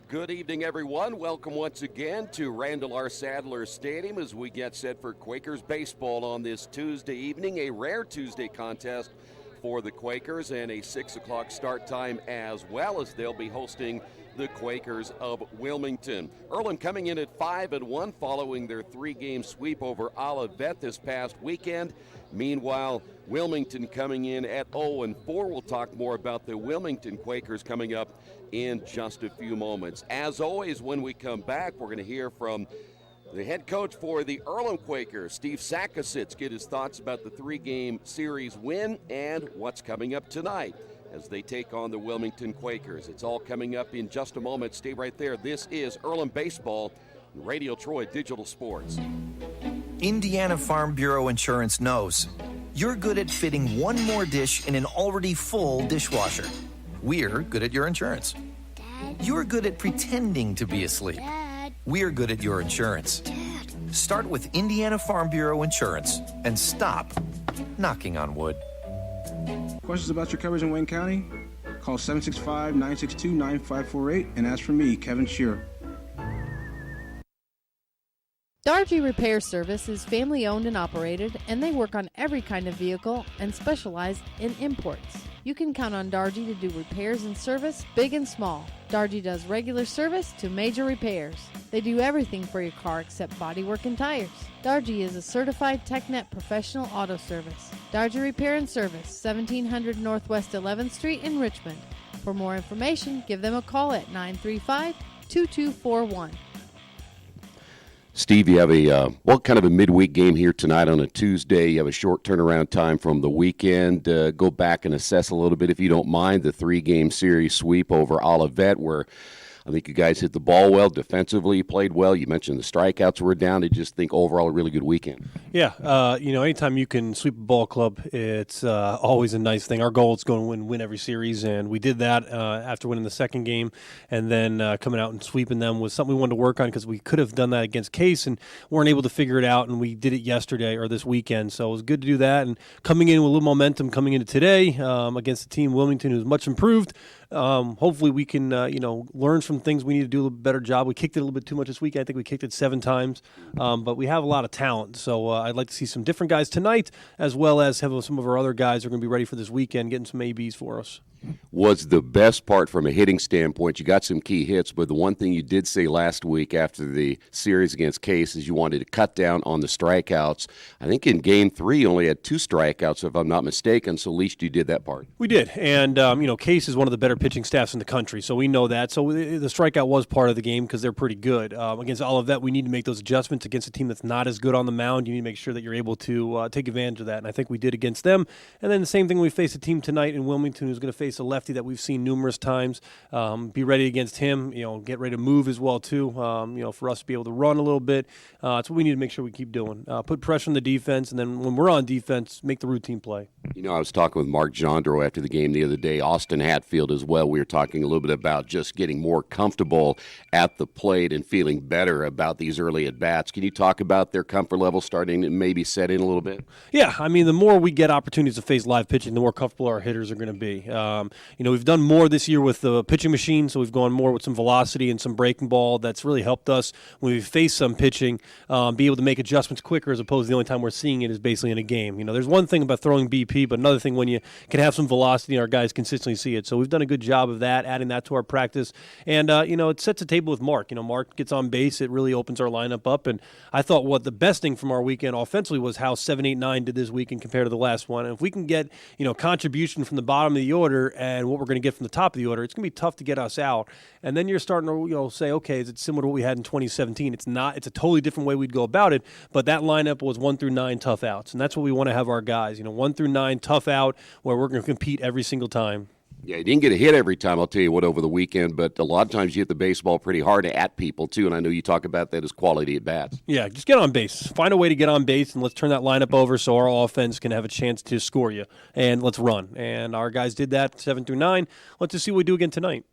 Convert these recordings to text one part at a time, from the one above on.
Good evening, everyone. Welcome once again to Randall R. Sadler Stadium as we get set for Quakers baseball on this Tuesday evening, a rare Tuesday contest for the Quakers and a 6 o'clock start time as well, as they'll be hosting the Quakers of Wilmington. Earlham coming in at 5-1 following their three-game sweep over Olivet this past weekend. Meanwhile, Wilmington coming in at 0-4. We'll talk more about the Wilmington Quakers coming up in just a few moments. As always, when we come back, we're going to hear from the head coach for the Earlham Quakers, Steve Sakositz, get his thoughts about the three-game series win and what's coming up tonight as they take on the Wilmington Quakers. It's all coming up in just a moment. Stay right there. This is Earlham Baseball, Radio Troy Digital Sports. Indiana Farm Bureau Insurance knows you're good at fitting one more dish in an already full dishwasher. We're good at your insurance. Dad. You're good at pretending to be asleep. Dad. We're good at your insurance. Dad. Start with Indiana Farm Bureau Insurance and stop knocking on wood. Questions about your coverage in Wayne County? Call 765-962-9548 and ask for me, Kevin Shearer. Dargy Repair Service is family-owned and operated, and they work on every kind of vehicle and specialize in imports. You can count on Dargy to do repairs and service, big and small. Dargy does regular service to major repairs. They do everything for your car except bodywork and tires. Dargy is a certified TechNet professional auto service. Dargy Repair and Service, 1700 Northwest 11th Street in Richmond. For more information, give them a call at 935-2241. Steve, you have a kind of a midweek game here tonight on a Tuesday. You have a short turnaround time from the weekend. Go back and assess a little bit, if you don't mind, the three-game series sweep over Olivet, where I think you guys hit the ball well. Defensively, you played well. You mentioned the strikeouts were down. I just think overall a really good weekend. Yeah, anytime you can sweep a ball club, it's always a nice thing. Our goal is going to win every series, and we did that after winning the second game, and then coming out and sweeping them was something we wanted to work on because we could have done that against Case and weren't able to figure it out, and we did it yesterday or this weekend. So it was good to do that, and coming in with a little momentum coming into today against the team Wilmington, who's much improved. Hopefully we can, learn some things. We need to do a little better job. We kicked it a little bit too much this week. I think we kicked it 7 times, but we have a lot of talent. So I'd like to see some different guys tonight, as well as have some of our other guys who are going to be ready for this weekend, getting some ABs for us. Was the best part from a hitting standpoint. You got some key hits, but the one thing you did say last week after the series against Case is you wanted to cut down on the strikeouts. I think in Game 3 you only had 2 strikeouts, if I'm not mistaken, so at least you did that part. We did, and Case is one of the better pitching staffs in the country, so we know that. So the strikeout was part of the game because they're pretty good. Against Olivet, we need to make those adjustments. Against a team that's not as good on the mound, you need to make sure that you're able to take advantage of that, and I think we did against them. And then the same thing, we face a team tonight in Wilmington who's going to face a lefty that we've seen numerous times. Be ready against him. Get ready to move as well too. For us to be able to run a little bit. That's what we need to make sure we keep doing. Put pressure on the defense, and then when we're on defense, make the routine play. I was talking with Mark Jandro after the game the other day. Austin Hatfield as well. We were talking a little bit about just getting more comfortable at the plate and feeling better about these early at bats. Can you talk about their comfort level starting to maybe set in a little bit? Yeah, the more we get opportunities to face live pitching, the more comfortable our hitters are going to be. We've done more this year with the pitching machine, so we've gone more with some velocity and some breaking ball. That's really helped us when we face some pitching, be able to make adjustments quicker, as opposed to the only time we're seeing it is basically in a game. There's one thing about throwing BP, but another thing when you can have some velocity and our guys consistently see it. So we've done a good job of that, adding that to our practice. And, it sets a table with Mark. Mark gets on base. It really opens our lineup up. And I thought what the best thing from our weekend offensively was how 7, 8, 9 did this weekend compared to the last one. And if we can get, contribution from the bottom of the order and what we're going to get from the top of the order, it's going to be tough to get us out. And then you're starting to say, okay, is it similar to what we had in 2017? It's not. It's a totally different way we'd go about it. But that lineup was 1 through 9 tough outs, and that's what we want to have our guys. 1 through 9 tough out, where we're going to compete every single time. Yeah, you didn't get a hit every time, I'll tell you what, over the weekend, but a lot of times you hit the baseball pretty hard at people, too, and I know you talk about that as quality at bats. Yeah, just get on base. Find a way to get on base, and let's turn that lineup over so our offense can have a chance to score you, and let's run. And our guys did that 7 through 9. Let's just see what we do again tonight.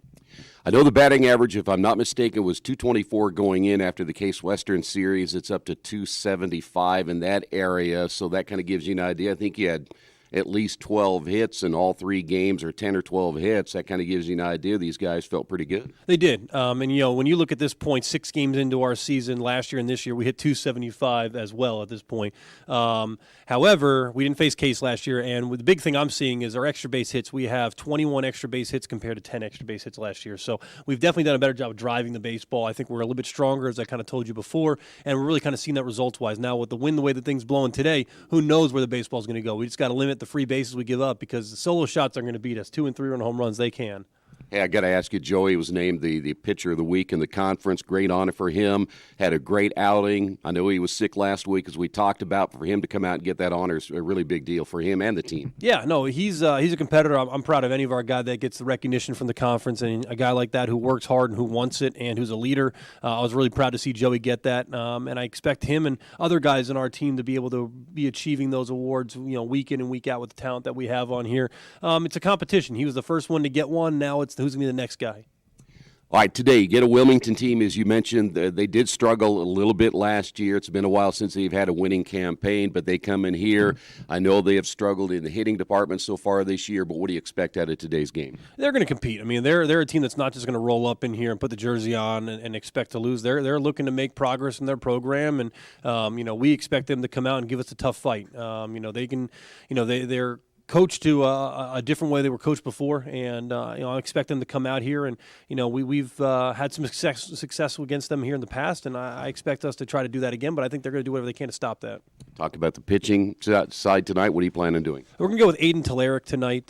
I know the batting average, if I'm not mistaken, was .224 going in after the Case Western series. It's up to .275 in that area, so that kind of gives you an idea. I think you had at least 12 hits in all 3 games, or 10 or 12 hits. That kind of gives you an idea. These guys felt pretty good. They did. And, when you look at this point, 6 games into our season last year and this year, we hit 275 as well at this point. However, we didn't face Case last year, and the big thing I'm seeing is our extra base hits. We have 21 extra base hits compared to 10 extra base hits last year. So we've definitely done a better job of driving the baseball. I think we're a little bit stronger, as I kind of told you before, and we're really kind of seeing that results-wise. Now, with the wind the way the thing's blowing today, who knows where the baseball's going to go. We just got to limit the free bases we give up, because the solo shots are going to beat us. 2- and 3-run home runs, they can. Hey, I got to ask you, Joey was named the pitcher of the week in the conference. Great honor for him. Had a great outing. I know he was sick last week, as we talked about. For him to come out and get that honor is a really big deal for him and the team. Yeah, no, he's a competitor. I'm proud of any of our guy that gets the recognition from the conference, and a guy like that who works hard and who wants it and who's a leader. I was really proud to see Joey get that, and I expect him and other guys in our team to be able to be achieving those awards, week in and week out with the talent that we have on here. It's a competition. He was the first one to get one. Now it's who's going to be the next guy. All right, today you get a Wilmington team, as you mentioned. They did struggle a little bit last year. It's been a while since they've had a winning campaign, but they come in here. I know they have struggled in the hitting department so far this year, but what do you expect out of today's game? They're going to compete. I mean, they're a team that's not just going to roll up in here and put the jersey on and expect to lose. They're looking to make progress in their program, and we expect them to come out and give us a tough fight. They're coached to a different way they were coached before, and I expect them to come out here, and we've had some success against them here in the past, and I expect us to try to do that again. But I think they're going to do whatever they can to stop that. Talk about the pitching side tonight. What are you planning on doing? We're going to go with Aiden Telerik tonight.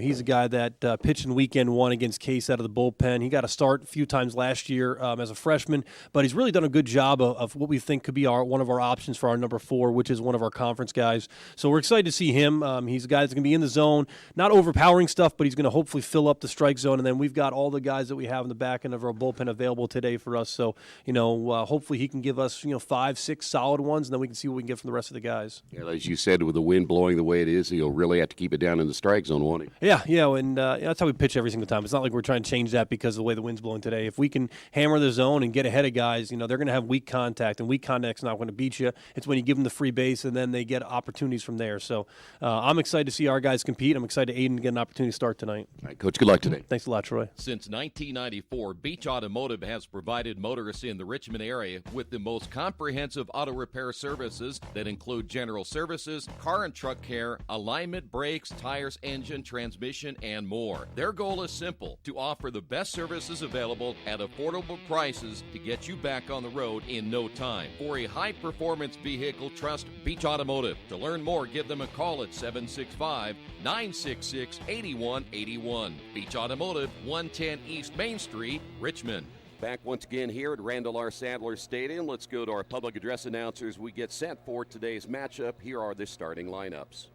He's a guy that pitched in weekend 1 against Case out of the bullpen. He got a start a few times last year as a freshman, but he's really done a good job of what we think could be one of our options for our number 4, which is one of our conference guys. So we're excited to see him. He's a guy that's going to be in the zone, not overpowering stuff, but he's going to hopefully fill up the strike zone. And then we've got all the guys that we have in the back end of our bullpen available today for us. So, hopefully he can give us, 5, 6 solid ones, and then we can see what we can get from the rest of the guys. Yeah, as you said, with the wind blowing the way it is, he'll really have to keep it down in the strike zone, won't he? Yeah, and that's how we pitch every single time. It's not like we're trying to change that because of the way the wind's blowing today. If we can hammer the zone and get ahead of guys, they're going to have weak contact, and weak contact's not going to beat you. It's when you give them the free base, and then they get opportunities from there. So I'm excited to see our guys compete. I'm excited Aiden to get an opportunity to start tonight. All right, Coach, good luck today. Thanks a lot, Troy. Since 1994, Beach Automotive has provided motorists in the Richmond area with the most comprehensive auto repair services that include general services, car and truck care, alignment, brakes, tires, engine, transmission, and more. Their goal is simple: to offer the best services available at affordable prices to get you back on the road in no time. For a high-performance vehicle, trust Beach Automotive. To learn more, give them a call at 765-966-8181. Beach Automotive, 110 East Main Street, Richmond. Back once again here at Randall R. Sadler Stadium. Let's go to our public address announcers. We get set for today's matchup. Here are the starting lineups.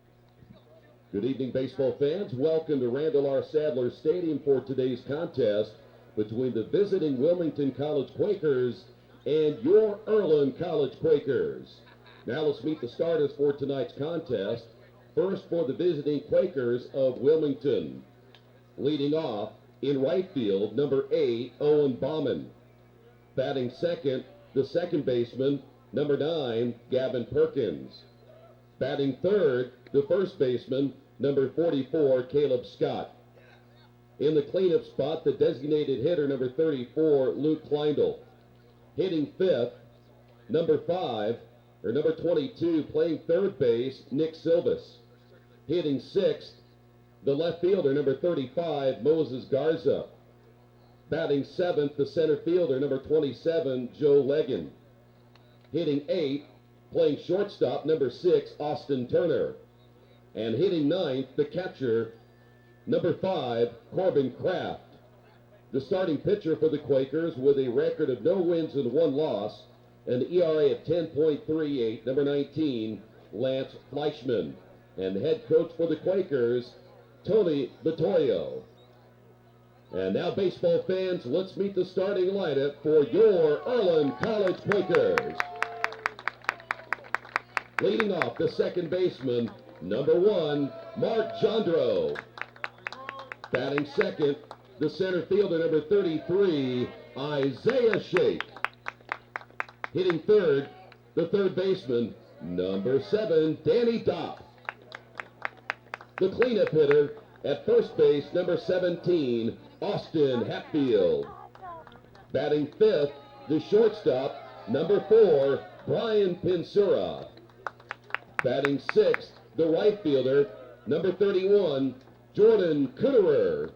Good evening, baseball fans. Welcome to Randall R. Sadler Stadium for today's contest between the visiting Wilmington College Quakers and your Earlham College Quakers. Now let's meet the starters for tonight's contest. First for the visiting Quakers of Wilmington. Leading off, in right field, number 8, Owen Bauman. Batting second, the second baseman, number 9, Gavin Perkins. Batting third, the first baseman, number 44, Caleb Scott. In the cleanup spot, the designated hitter, number 34, Luke Kleindl. Hitting fifth, number 22, playing third base, Nick Silvas. Hitting sixth, the left fielder, number 35, Moses Garza. Batting seventh, the center fielder, number 27, Joe Leggin. Hitting eighth, playing shortstop, number 6, Austin Turner. And hitting ninth, the catcher, number 5, Corbin Kraft. The starting pitcher for the Quakers with a record of no wins and 1 loss, an ERA of 10.38, number 19, Lance Fleischman. And the head coach for the Quakers, Tony Vittorio. And now, baseball fans, let's meet the starting lineup for your Earlham College Quakers. Leading off, the second baseman, number 1, Mark Jandro. Batting second, the center fielder, number 33, Isaiah Shake. Hitting third, the third baseman, number 7, Danny Dopp. The cleanup hitter at first base, number 17, Austin Hatfield. Batting fifth, the shortstop, number 4, Brian Pinsura. Batting sixth, the right fielder, number 31, Jordan Cooterer.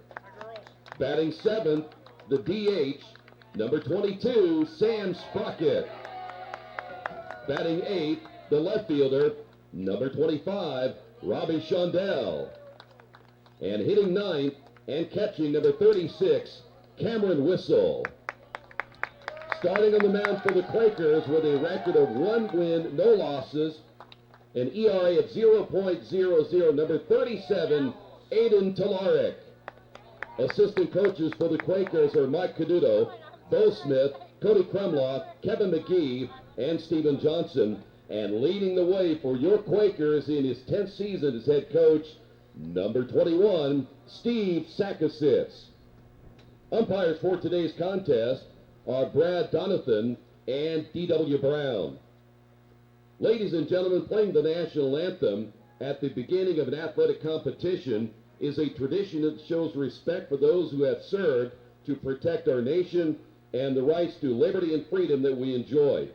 Batting seventh, the DH, number 22, Sam Sprocket. Batting eighth, the left fielder, number 25, Robbie Shondell. And hitting ninth and catching number 36, Cameron Whistle. Starting on the mound for the Quakers with a record of 1 win, no losses, an ERA of 0.00, number 37, Aiden Talarik. Assistant coaches for the Quakers are Mike Caduto, Bo Smith, Cody Kremloff, Kevin McGee, and Stephen Johnson. And leading the way for your Quakers in his 10th season as head coach, number 21, Steve Sakasitz. Umpires for today's contest are Brad Donathan and D.W. Brown. Ladies and gentlemen, playing the national anthem at the beginning of an athletic competition is a tradition that shows respect for those who have served to protect our nation and the rights to liberty and freedom that we enjoy.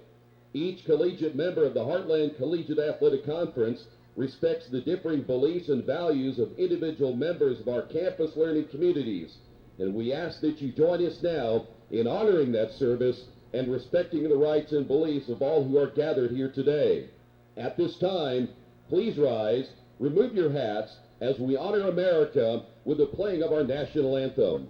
Each collegiate member of the Heartland Collegiate Athletic Conference respects the differing beliefs and values of individual members of our campus learning communities, and we ask that you join us now in honoring that service and respecting the rights and beliefs of all who are gathered here today. At this time, please rise, remove your hats, as we honor America with the playing of our national anthem.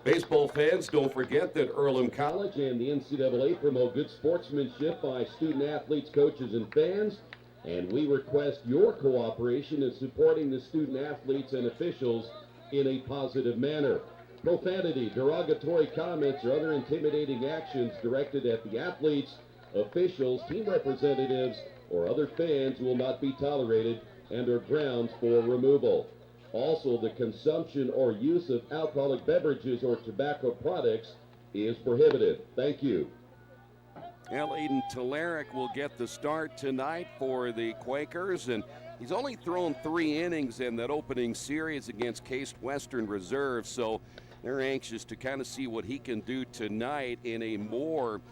Baseball fans, don't forget that Earlham College and the NCAA promote good sportsmanship by student athletes, coaches, and fans, and we request your cooperation in supporting the student athletes and officials in a positive manner. Profanity, derogatory comments, or other intimidating actions directed at the athletes, officials, team representatives, or other fans will not be tolerated and are grounds for removal. Also, the consumption or use of alcoholic beverages or tobacco products is prohibited. Thank you. Aiden Talarik will get the start tonight for the Quakers, and he's only thrown 3 innings in that opening series against Case Western Reserve, so they're anxious to kind of see what he can do tonight in a more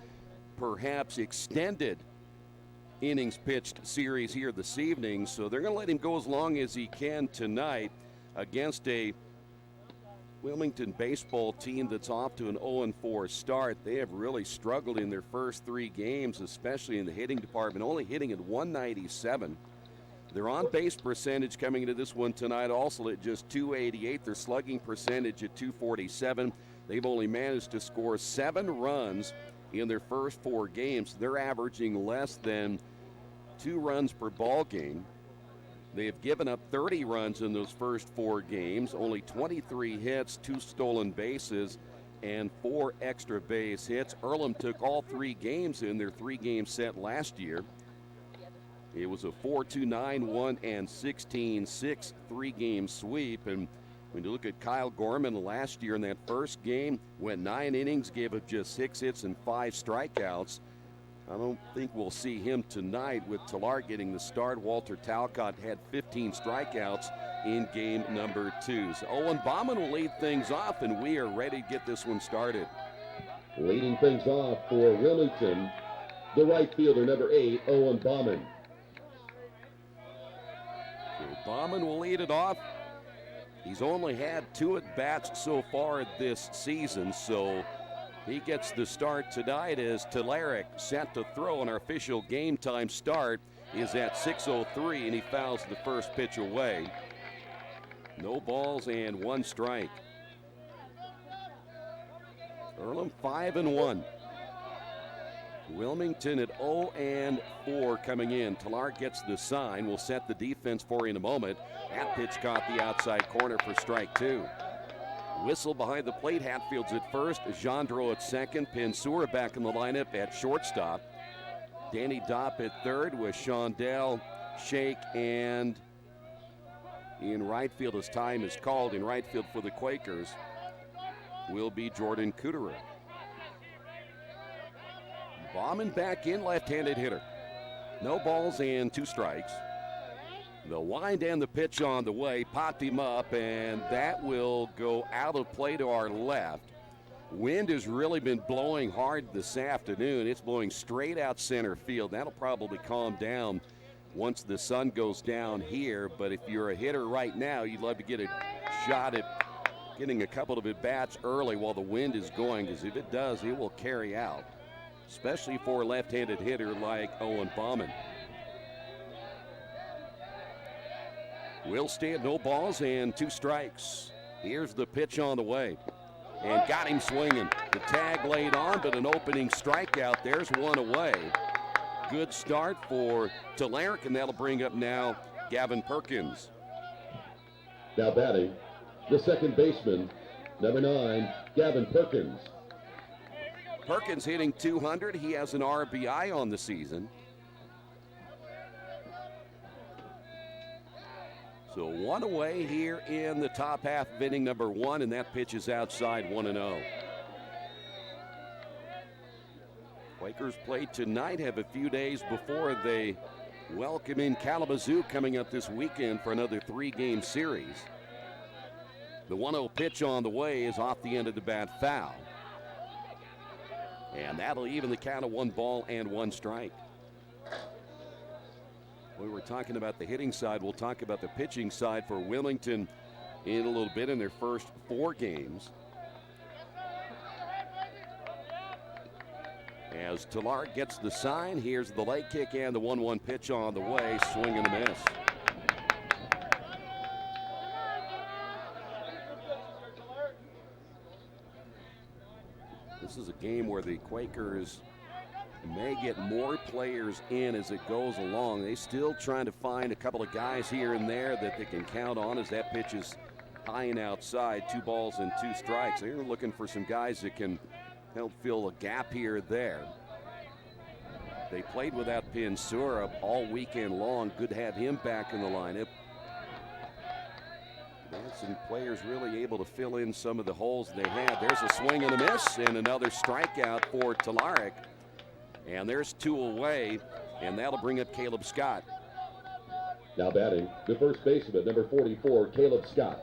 perhaps extended innings pitched series here this evening. So they're going to let him go as long as he can tonight against a Wilmington baseball team that's off to an 0-4 start. They have really struggled in their first 3 games, especially in the hitting department, only hitting at 197. Their on-base percentage coming into this one tonight also at just 288. Their slugging percentage at 247. They've only managed to score 7 runs in their first 4 games. They're averaging less than 2 runs per ball game. They have given up 30 runs in those first 4 games, only 23 hits, 2 stolen bases, and 4 extra base hits. Earlham took all 3 games in their 3-game set last year. It was a 4-2-9-1 and 16-6 3-game sweep. And when you look at Kyle Gorman last year in that first game, went 9 innings, gave up just 6 hits and 5 strikeouts. I don't think we'll see him tonight with Talar getting the start. Walter Talcott had 15 strikeouts in game number 2. So Owen Bauman will lead things off, and we are ready to get this one started. Leading things off for Wilmington, the right fielder, number 8, Owen Bauman. So Bauman will lead it off. He's only had 2 at-bats so far this season, so he gets the start tonight as Telerik set to throw, and our official game time start is at 6:03, and he fouls the first pitch away. No balls and 1 strike. Earlham 5-1. Wilmington at 0-4 coming in. Talar gets the sign. We'll set the defense for you in a moment. That pitch caught the outside corner for strike 2. Whistle behind the plate. Hatfield's at first. Gendreau at second. Pensura back in the lineup at shortstop. Danny Dopp at third with Shondell, Shake, and in right field as time is called. In right field for the Quakers will be Jordan Kuterer. Bauman back in, left-handed hitter. No balls and 2 strikes. The wind and the pitch on the way, popped him up, and that will go out of play to our left. Wind has really been blowing hard this afternoon. It's blowing straight out center field. That'll probably calm down once the sun goes down here, but if you're a hitter right now, you'd love to get a shot at getting a couple of at-bats early while the wind is going, because if it does, it will carry out, especially for a left-handed hitter like Owen Bauman. Will stand, no balls and 2 strikes. Here's the pitch on the way, and got him swinging. The tag laid on, but an opening strikeout. There's 1 away. Good start for Telerik, and that'll bring up now Gavin Perkins. Now batting, the second baseman, number 9, Gavin Perkins. Perkins hitting 200. He has an RBI on the season. So 1 away here in the top half of inning number 1, and that pitch is outside, 1-0. Quakers play tonight, have a few days before they welcome in Kalamazoo coming up this weekend for another 3-game series. The 1-0 pitch on the way is off the end of the bat, foul. And that'll even the count of 1 ball and 1 strike. We were talking about the hitting side. We'll talk about the pitching side for Wilmington in a little bit in their first 4 games. As Talar gets the sign, here's the leg kick and the 1-1 pitch on the way. Swing and a miss. This is a game where the Quakers may get more players in as it goes along. They still trying to find a couple of guys here and there that they can count on as that pitch is high and outside. 2 balls and 2 strikes. They're looking for some guys that can help fill a gap here or there. They played without Pensura all weekend long. Good to have him back in the lineup. Some players really able to fill in some of the holes they had. There's a swing and a miss, and another strikeout for Telerik. And there's 2 away, and that'll bring up Caleb Scott. Now batting, the first baseman, number 44, Caleb Scott.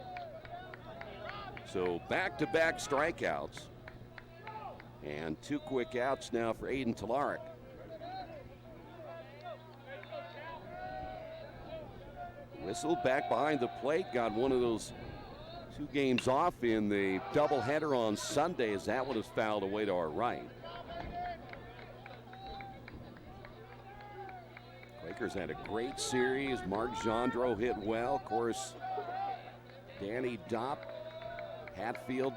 So back-to-back strikeouts. And 2 quick outs now for Aiden Telerik. Whistle back behind the plate. Got one of those 2 games off in the doubleheader on Sunday as that one is fouled away to our right. Quakers had a great series. Mark Gendreau hit well. Of course, Danny Dopp, Hatfield,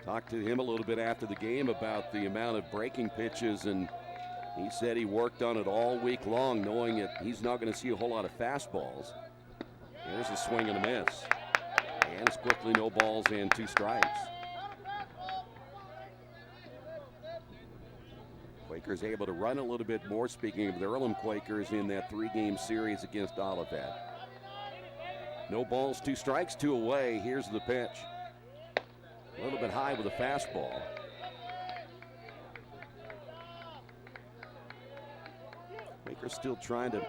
talked to him a little bit after the game about the amount of breaking pitches, and he said he worked on it all week long, knowing that he's not going to see a whole lot of fastballs. There's a swing and a miss. And it's quickly no balls and 2 strikes. Quakers able to run a little bit more, speaking of the Earlham Quakers, in that 3-game series against Olivet. No balls, 2 strikes, 2 away. Here's the pitch. A little bit high with a fastball. Quakers still trying to,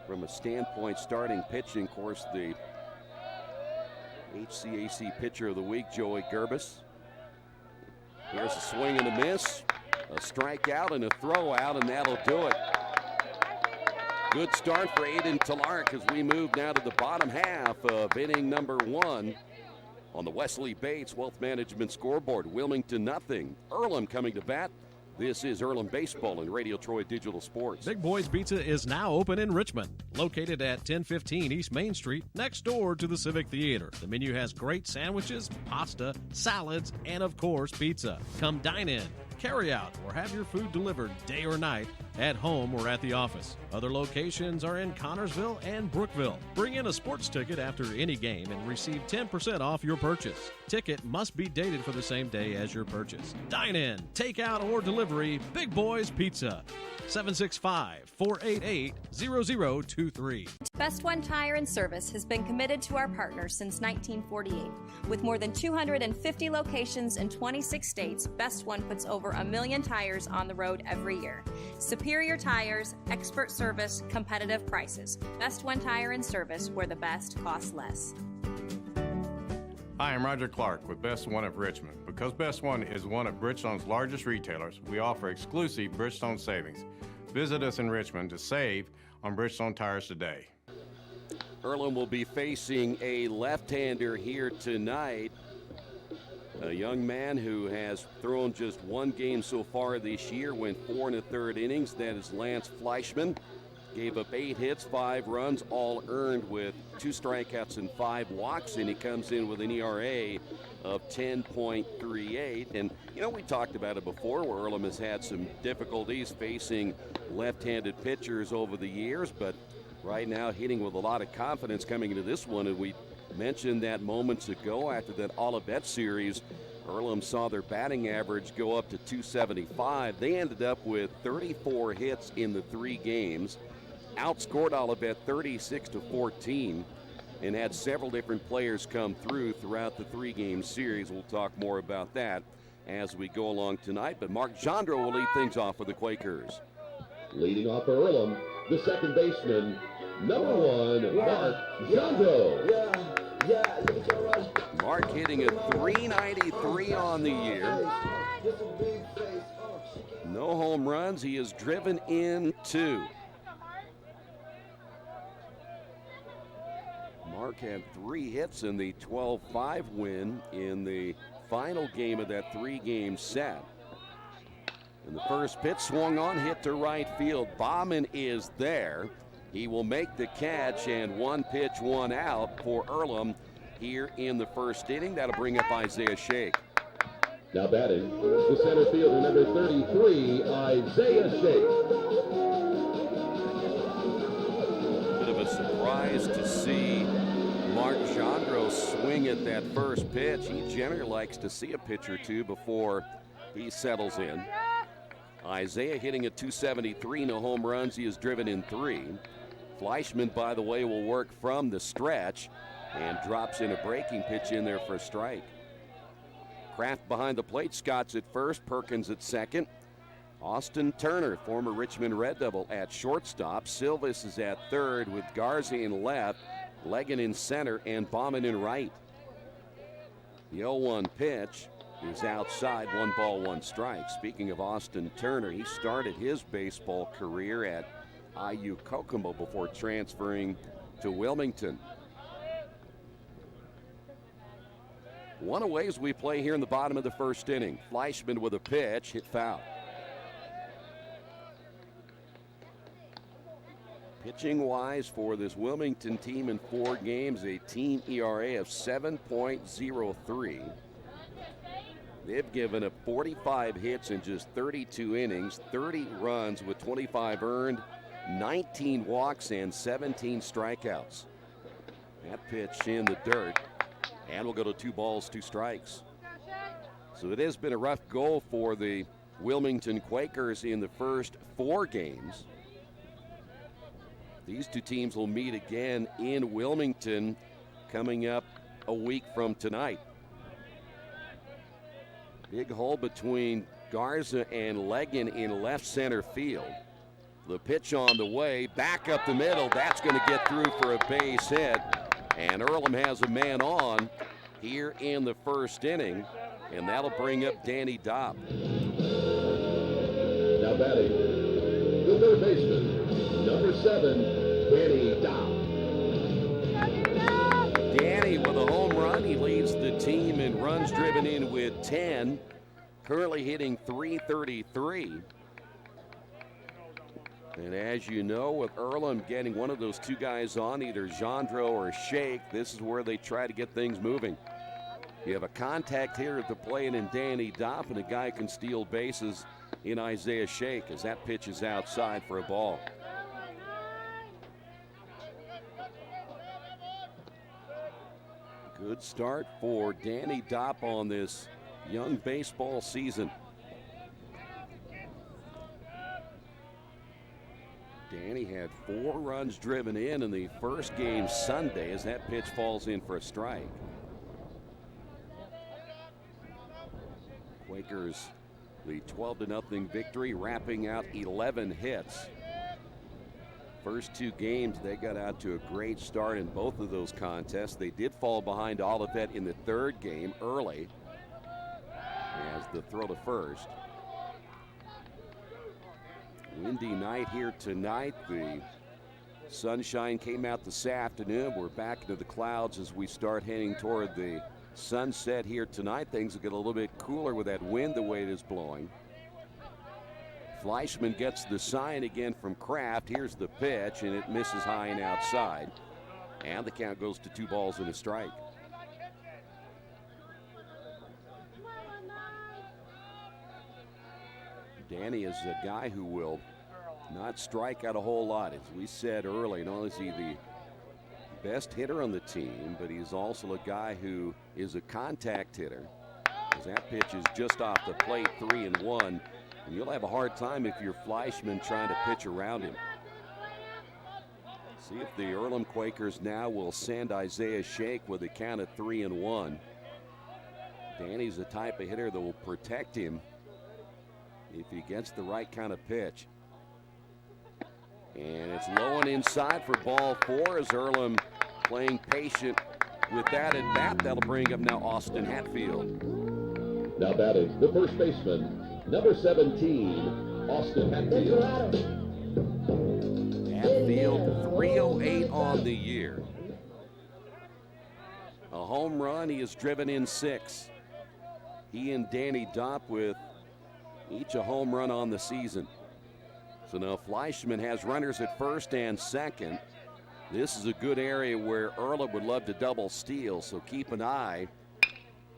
from a standpoint, starting pitching, of course, the HCAC Pitcher of the Week, Joey Gerbis. Here's a swing and a miss, a strikeout and a throw out, and that'll do it. Good start for Aiden Talark as we move now to the bottom half of inning number 1 on the Wesley Bates Wealth Management scoreboard. Wilmington nothing. Earlham coming to bat. This is Earlham Baseball and Radio Troy Digital Sports. Big Boys Pizza is now open in Richmond, located at 1015 East Main Street, next door to the Civic Theater. The menu has great sandwiches, pasta, salads, and of course, pizza. Come dine in, carry out, or have your food delivered day or night, at home or at the office. Other locations are in Connorsville and Brookville. Bring in a sports ticket after any game and receive 10% off your purchase. Ticket must be dated for the same day as your purchase. Dine in, take out, or delivery. Big Boys Pizza. 765-488-0023. Best One Tire and Service has been committed to our partners since 1948. With more than 250 locations in 26 states, Best One puts over 1 million tires on the road every year. Superior tires, expert service, competitive prices. Best One Tire and Service, where the best costs less. Hi, I'm Roger Clark with Best One of Richmond. Because Best One is one of Bridgestone's largest retailers, we offer exclusive Bridgestone savings. Visit us in Richmond to save on Bridgestone tires today. Earlham will be facing a left-hander here tonight. A young man who has thrown just one game so far this year, went 4 1/3 innings. That is Lance Fleischman. Gave up 8 hits, 5 runs, all earned with 2 strikeouts and 5 walks, and he comes in with an ERA of 10.38. And, you know, we talked about it before where Earlham has had some difficulties facing left-handed pitchers over the years, but right now hitting with a lot of confidence coming into this one. And we mentioned that moments ago after that Olivet series. Earlham saw their batting average go up to 275. They ended up with 34 hits in the 3 games, outscored Olivet 36-14, and had several different players come through throughout the 3-game series. We'll talk more about that as we go along tonight. But Mark Jandro will lead things off for the Quakers. Leading off for Earlham, the second baseman, number 1, Mark Jandro. Mark hitting a .393 on the year. No home runs. He has driven in 2. Mark had 3 hits in the 12-5 win in the final game of that 3-game set. And the first pitch swung on, hit to right field. Bauman is there. He will make the catch, and 1 pitch, 1 out for Earlham here in the first inning. That'll bring up Isaiah Shake. Now batting, the center fielder, number 33, Isaiah Shake. Bit of a surprise to see Mark Jandro swing at that first pitch. He generally likes to see a pitch or two before he settles in. Isaiah hitting at .273, no home runs. He has driven in 3. Fleischman, by the way, will work from the stretch and drops in a breaking pitch in there for a strike. Kraft behind the plate, Scott's at first, Perkins at second. Austin Turner, former Richmond Red Devil, at shortstop. Silvis is at third with Garza in left, Leggin in center, and Bauman in right. The 0-1 pitch is outside, 1 ball, 1 strike. Speaking of Austin Turner, he started his baseball career at IU Kokomo before transferring to Wilmington. 1 away as we play here in the bottom of the first inning. Fleischman with a pitch, hit foul. Pitching wise for this Wilmington team in 4 games, a team ERA of 7.03. They've given up 45 hits in just 32 innings, 30 runs with 25 earned, 19 walks, and 17 strikeouts. That pitch in the dirt, and we'll go to 2 balls, 2 strikes. So it has been a rough go for the Wilmington Quakers in the first 4 games. These 2 teams will meet again in Wilmington coming up a week from tonight. Big hole between Garza and Leggin in left center field. The pitch on the way, back up the middle. That's going to get through for a base hit. And Earlham has a man on here in the first inning, and that'll bring up Danny Dopp. Now batting, the third baseman, number 7, Danny Dopp. Danny with a home run. He leads the team in runs driven in with 10. Currently hitting .333. And as you know, with Earlham getting one of those two guys on, either Jandro or Shake, this is where they try to get things moving. You have a contact here at the plate in Danny Dopp, and a guy can steal bases in Isaiah Shake as that pitch is outside for a ball. Good start for Danny Dopp on this young baseball season. Danny had 4 runs driven in the first game Sunday as that pitch falls in for a strike. Quakers the 12-0 victory, wrapping out 11 hits. First 2 games, they got out to a great start in both of those contests. They did fall behind Olivet in the 3rd game early as the throw to first. Windy night here tonight. The sunshine came out this afternoon. We're back into the clouds as we start heading toward the sunset here tonight. Things will get a little bit cooler with that wind the way it is blowing. Fleischman gets the sign again from Kraft. Here's the pitch, and it misses high and outside. And the count goes to 2 balls and a strike. Danny is a guy who will not strike out a whole lot. As we said early, not only is he the best hitter on the team, but he's also a guy who is a contact hitter. As that pitch is just off the plate, 3-1. And you'll have a hard time if you're Fleischman trying to pitch around him. See if the Earlham Quakers now will send Isaiah Shake with a count of 3-1. Danny's the type of hitter that will protect him if he gets the right kind of pitch. And it's low and inside for ball 4 as Earlham playing patient with that at bat. That'll bring up now Austin Hatfield. Now batting, the first baseman, number 17, Austin Hatfield. Hatfield, 308 on the year. A home run, he has driven in 6. He and Danny Dopp with each a home run on the season. So now Fleischman has runners at first and second. This is a good area where Earlham would love to double steal, so keep an eye,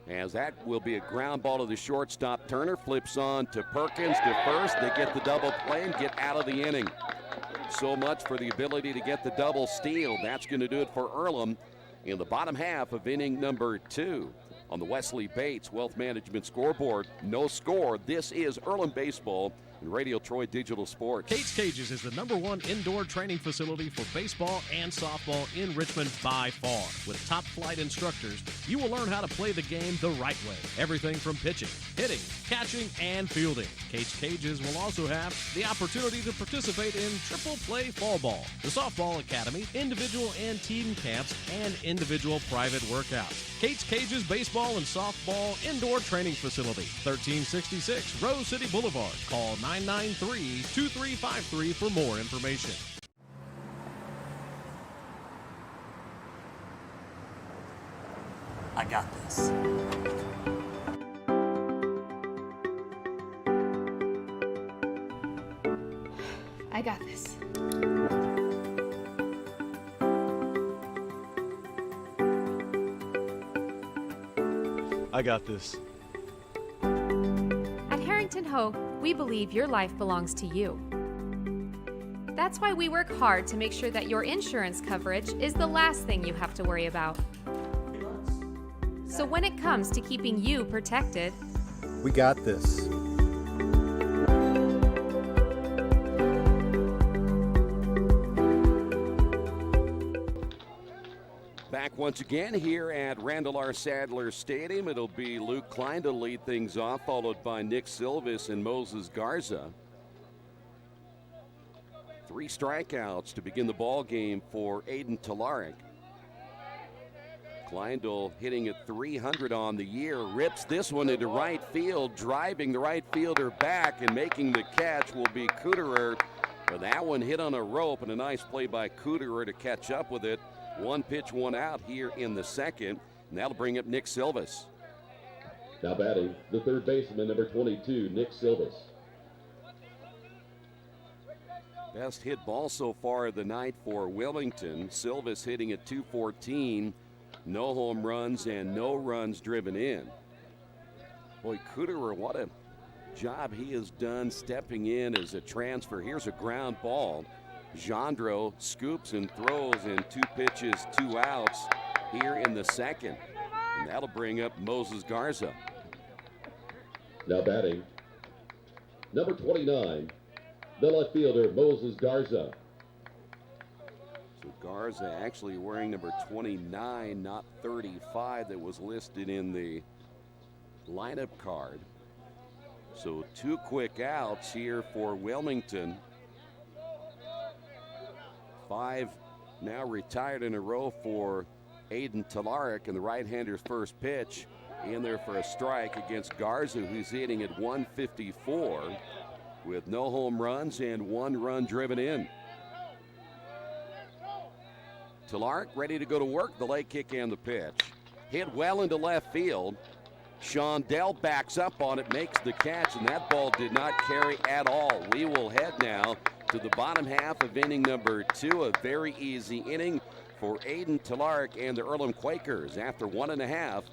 as that will be a ground ball to the shortstop. Turner flips on to Perkins to first. They get the double play and get out of the inning. So much for the ability to get the double steal. That's going to do it for Earlham in the bottom half of inning number 2. On the Wesley Bates Wealth Management scoreboard, no score. This is Earlham Baseball and Radio Troy Digital Sports. Kate's Cages is the #1 indoor training facility for baseball and softball in Richmond by far. With top flight instructors, you will learn how to play the game the right way. Everything from pitching, hitting, catching, and fielding. Kate's Cages will also have the opportunity to participate in triple play fall ball, the softball academy, individual and team camps, and individual private workouts. Kate's Cages Baseball and Softball Indoor Training Facility, 1366 Rose City Boulevard. Call 993-2353 for more information. I got this. I got this. I got this. At Harrington Hogue, we believe your life belongs to you. That's why we work hard to make sure that your insurance coverage is the last thing you have to worry about. So when it comes to keeping you protected, we got this. Back once again here at Randall R. Sadler Stadium. It'll be Luke Klein to lead things off, followed by Nick Silvis and Moses Garza. 3 strikeouts to begin the ball game for Aiden Talarik. Kleindl hitting at 300 on the year, rips this one into right field, driving the right fielder back, and making the catch will be Kuderer. But that one hit on a rope, and a nice play by Kuderer to catch up with it. 1 pitch, 1 out here in the second, and that'll bring up Nick Silvas. Now batting, the third baseman, number 22, Nick Silvas. Best hit ball so far of the night for Wilmington. Silvas hitting at 214. No home runs and no runs driven in. Boy, Kuderer, what a job he has done stepping in as a transfer. Here's a ground ball. Jandro scoops and throws in 2 pitches, 2 outs here in the second. And that'll bring up Moses Garza. Now batting, number 29, the left fielder, Moses Garza. So Garza actually wearing number 29, not 35 that was listed in the lineup card. So 2 quick outs here for Wilmington. 5 now retired in a row for Aiden Talarik, and the right-hander's first pitch in there for a strike against Garza, who's hitting at 154 with no home runs and 1 run driven in. Talarik ready to go to work. The leg kick and the pitch. Hit well into left field. Shondell backs up on it, makes the catch, and that ball did not carry at all. We will head now to the bottom half of inning number 2. A very easy inning for Aiden Talarik and the Earlham Quakers. After 1.5,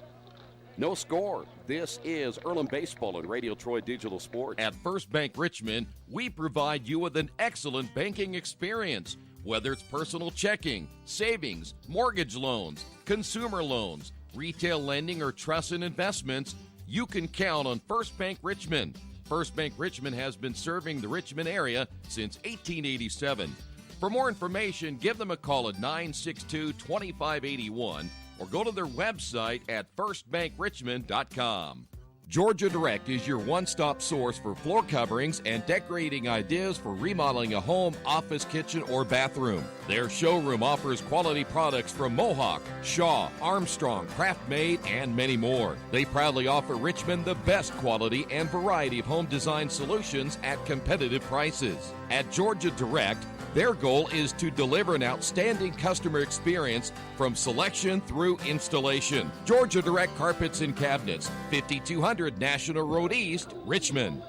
no score. This is Earlham Baseball on Radio Troy Digital Sports. At First Bank Richmond, we provide you with an excellent banking experience. Whether it's personal checking, savings, mortgage loans, consumer loans, retail lending, or trust and investments, you can count on First Bank Richmond. First Bank Richmond has been serving the Richmond area since 1887. For more information, give them a call at 962-2581 or go to their website at firstbankrichmond.com. Georgia Direct is your one-stop source for floor coverings and decorating ideas for remodeling a home, office, kitchen, or bathroom. Their showroom offers quality products from Mohawk, Shaw, Armstrong, Craft-Made, and many more. They proudly offer Richmond the best quality and variety of home design solutions at competitive prices. At Georgia Direct, their goal is to deliver an outstanding customer experience from selection through installation. Georgia Direct Carpets and Cabinets, 5200 National Road East, Richmond.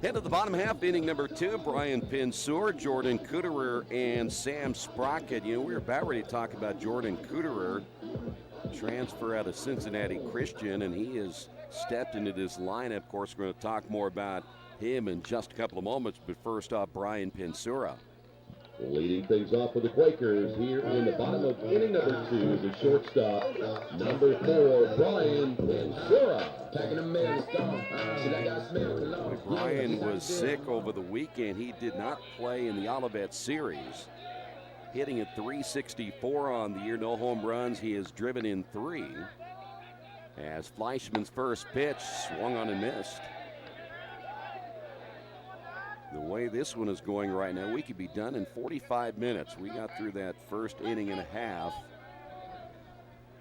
Head to the bottom half, inning number 2. Brian Pinsor, Jordan Kuderer, and Sam Sprocket. You know, we were about ready to talk about Jordan Kuderer, transfer out of Cincinnati Christian, and he has stepped into this lineup. Of course, we're going to talk more about him in just a couple of moments, but first off, Brian Pinsura. Leading things off for the Quakers here in the bottom of inning number 2, the shortstop, number 4, Brian Pinsura. Brian was sick over the weekend. He did not play in the Olivet Series. Hitting at 364 on the year, no home runs. He has driven in 3. As Fleischman's first pitch swung on and missed. The way this one is going right now, we could be done in 45 minutes. We got through that first inning and a half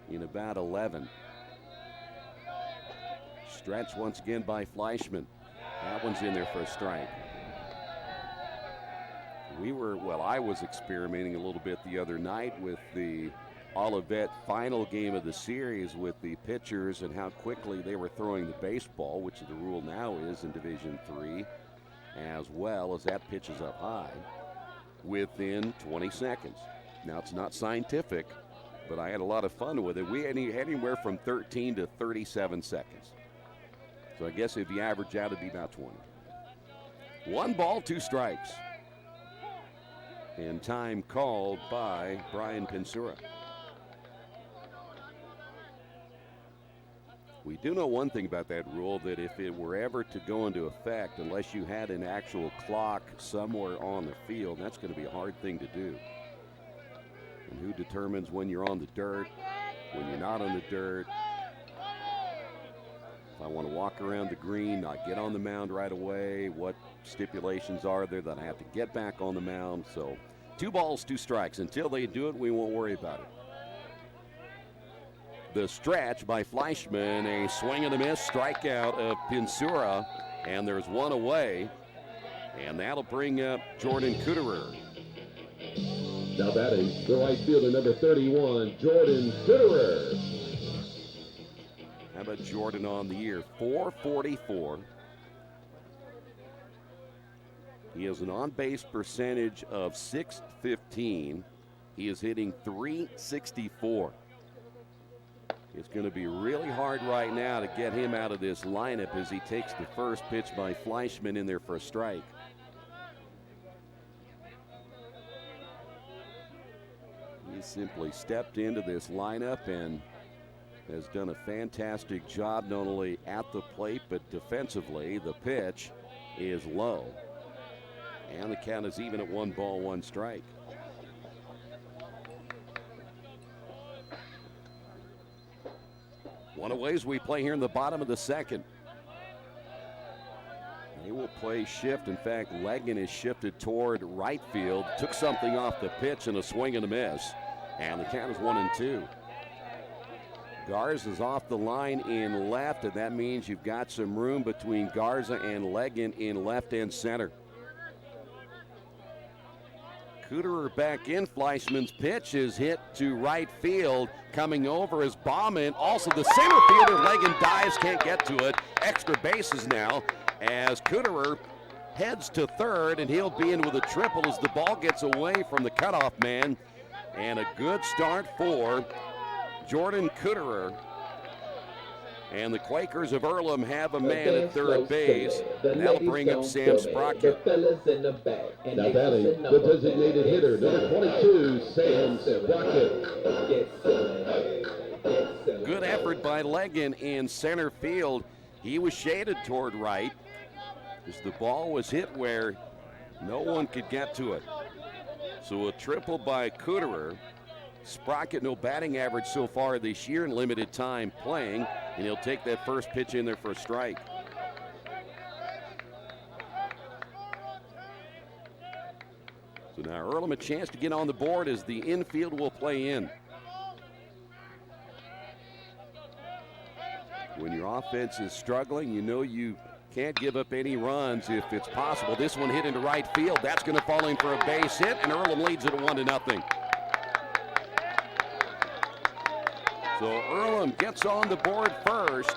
in about 11. Stretch once again by Fleischman. That one's in there for a strike. I was experimenting a little bit the other night with the Olivet final game of the series with the pitchers and how quickly they were throwing the baseball, which the rule now is in Division III, as well as that pitch is up high within 20 seconds. Now, it's not scientific, but I had a lot of fun with it. We had anywhere from 13 to 37 seconds. So I guess if you average out, it'd be about 20. 1 ball, 2 strikes. And time called by Brian Pinsura. We do know one thing about that rule, that if it were ever to go into effect, unless you had an actual clock somewhere on the field, that's going to be a hard thing to do. And who determines when you're on the dirt, when you're not on the dirt? If I want to walk around the green, not get on the mound right away, what stipulations are there that I have to get back on the mound. So 2 balls, 2 strikes. Until they do it, we won't worry about it. The stretch by Fleischman, a swing and a miss, strikeout of Pinsura, and there's 1 away, and that'll bring up Jordan Kuderer. Now batting, the right fielder, number 31, Jordan Kuderer. How about Jordan on the year? .444. He has an on-base percentage of .615. He is hitting .364. It's going to be really hard right now to get him out of this lineup as he takes the first pitch by Fleischman in there for a strike. He simply stepped into this lineup and has done a fantastic job not only at the plate but defensively. The pitch is low. And the count is even at 1 ball, 1 strike. One away as we play here in the bottom of the second. They will play shift. In fact, Legan is shifted toward right field. Took something off the pitch and a swing and a miss. And the count is 1-2. Garza's off the line in left, and that means you've got some room between Garza and Legan in left and center. Kuderer back in. Fleischman's pitch is hit to right field. Coming over is Bauman. Also the center fielder, Legan dives, can't get to it. Extra bases now as Kuderer heads to third, and he'll be in with a triple as the ball gets away from the cutoff man. And a good start for Jordan Kuderer. And the Quakers of Earlham have a man at third base. And that'll bring up Sam Sprocket. Now batting, the designated hitter, number 22, Sam Sprocket. Good effort by Legan in center field. He was shaded toward right as the ball was hit where no one could get to it. So a triple by Kuderer. Sprocket, no batting average so far this year in limited time playing, and he'll take that first pitch in there for a strike. So now Earlham a chance to get on the board as the infield will play in. When your offense is struggling, you know you can't give up any runs if it's possible. This one hit into right field. That's going to fall in for a base hit, and Earlham leads it 1-0. So Earlham gets on the board first.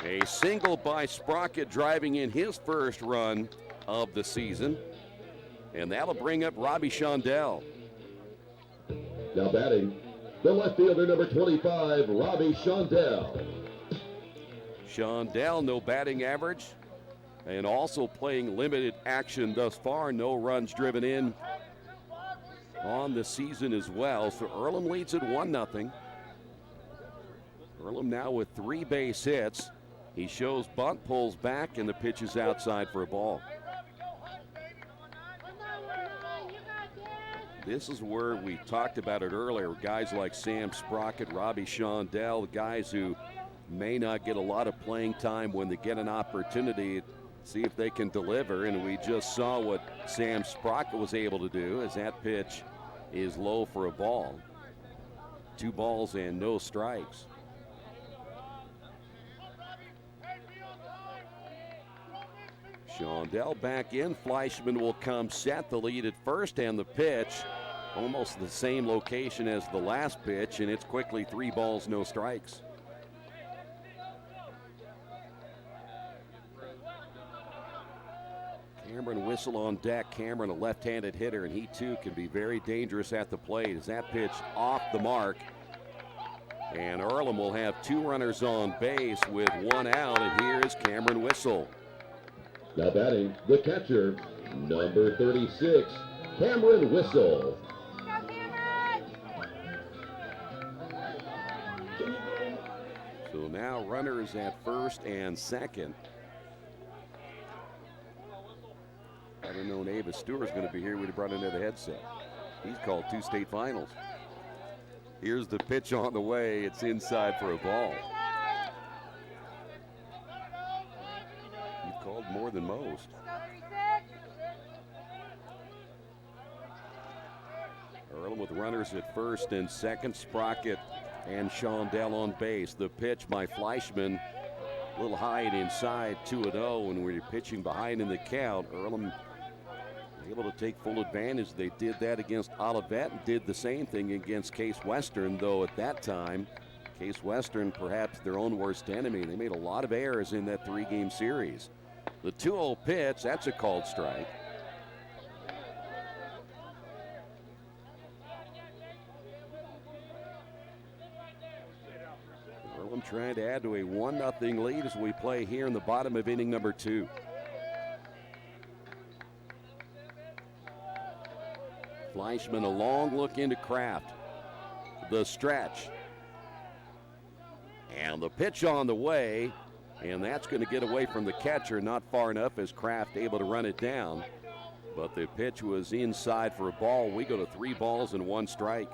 A single by Sprocket driving in his first run of the season. And that'll bring up Robbie Shondell. Now batting, the left fielder, number 25, Robbie Shondell. Shondell, no batting average. And also playing limited action thus far. No runs driven in on the season as well. So Earlham leads at 1-0. Earlham now with 3 base hits. He shows bunt, pulls back, and the pitch is outside for a ball. This is where we talked about it earlier. Guys like Sam Sprocket, Robbie Shondell, guys who may not get a lot of playing time when they get an opportunity, see if they can deliver. And we just saw what Sam Sprocket was able to do as that pitch is low for a ball. 2 balls and no strikes. Shondell back in. Fleischman will come set. The lead at first, and the pitch almost the same location as the last pitch, and it's quickly 3 balls, no strikes. Cameron Whistle on deck. Cameron, a left-handed hitter, and he too can be very dangerous at the plate as that pitch off the mark. And Earlham will have 2 runners on base with 1 out, and here is Cameron Whistle. Now batting, the catcher, number 36, Cameron Whistle. So now runners at first and second. I don't know, Avis Stewart's going to be here. We'd have brought another headset. He's called 2 state finals. Here's the pitch on the way. It's inside for a ball. You've called more than most. Earlham with runners at first and second. Sprocket and Shondell on base. The pitch by Fleischman. A little high and inside, 2-0, and we're pitching behind in the count. Earlham able to take full advantage. They did that against Olivet and did the same thing against Case Western, though at that time, Case Western perhaps their own worst enemy. They made a lot of errors in that 3-game series. The 2-0 pitch, that's a called strike. Earlham trying to add to a 1-0 lead as we play here in the bottom of inning number 2. Fleischman, a long look into Kraft. The stretch. And the pitch on the way. And that's going to get away from the catcher, not far enough as Kraft able to run it down. But the pitch was inside for a ball. We go to 3 balls and 1 strike.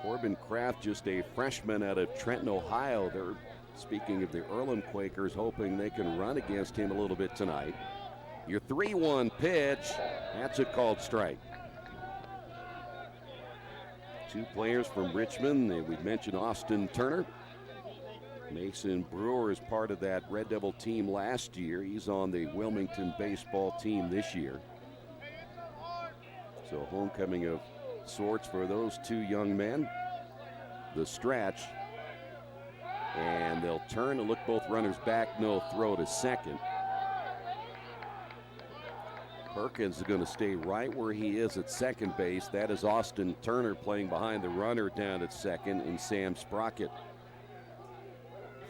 Corbin Kraft, just a freshman out of Trenton, Ohio. They're, speaking of the Earlham Quakers, hoping they can run against him a little bit tonight. Your 3-1 pitch, that's a called strike. 2 players from Richmond. We mentioned Austin Turner. Mason Brewer is part of that Red Devil team last year. He's on the Wilmington baseball team this year. So homecoming of sorts for those 2 young men. The stretch, and they'll turn and look both runners back. No throw to second. Perkins is going to stay right where he is at second base. That is Austin Turner playing behind the runner down at second, and Sam Sprocket.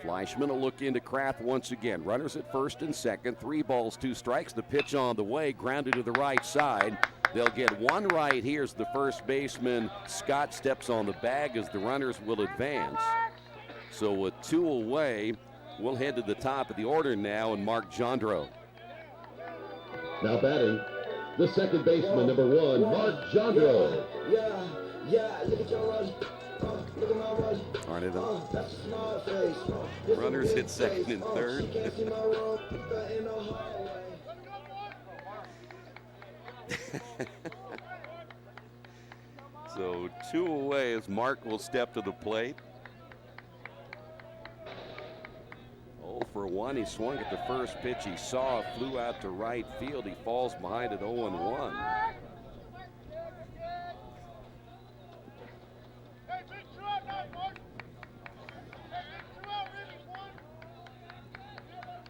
Fleischman will look into Kraft once again. Runners at first and second. 3 balls, 2 strikes. The pitch on the way, grounded to the right side. They'll get 1 right. Here's the first baseman. Scott steps on the bag as the runners will advance. So with 2 away, we'll head to the top of the order now, and Mark Jandro. Now batting, the second baseman, number 1, Mark Jandro. Yeah, look at your rush. Look at my rush. Aren't it? That's a small face. Runners hit second and third. She can't see my room in the hallway. So 2 away as Mark will step to the plate. 0-for-1. He swung at the first pitch he saw, flew out to right field. He falls behind at 0-1.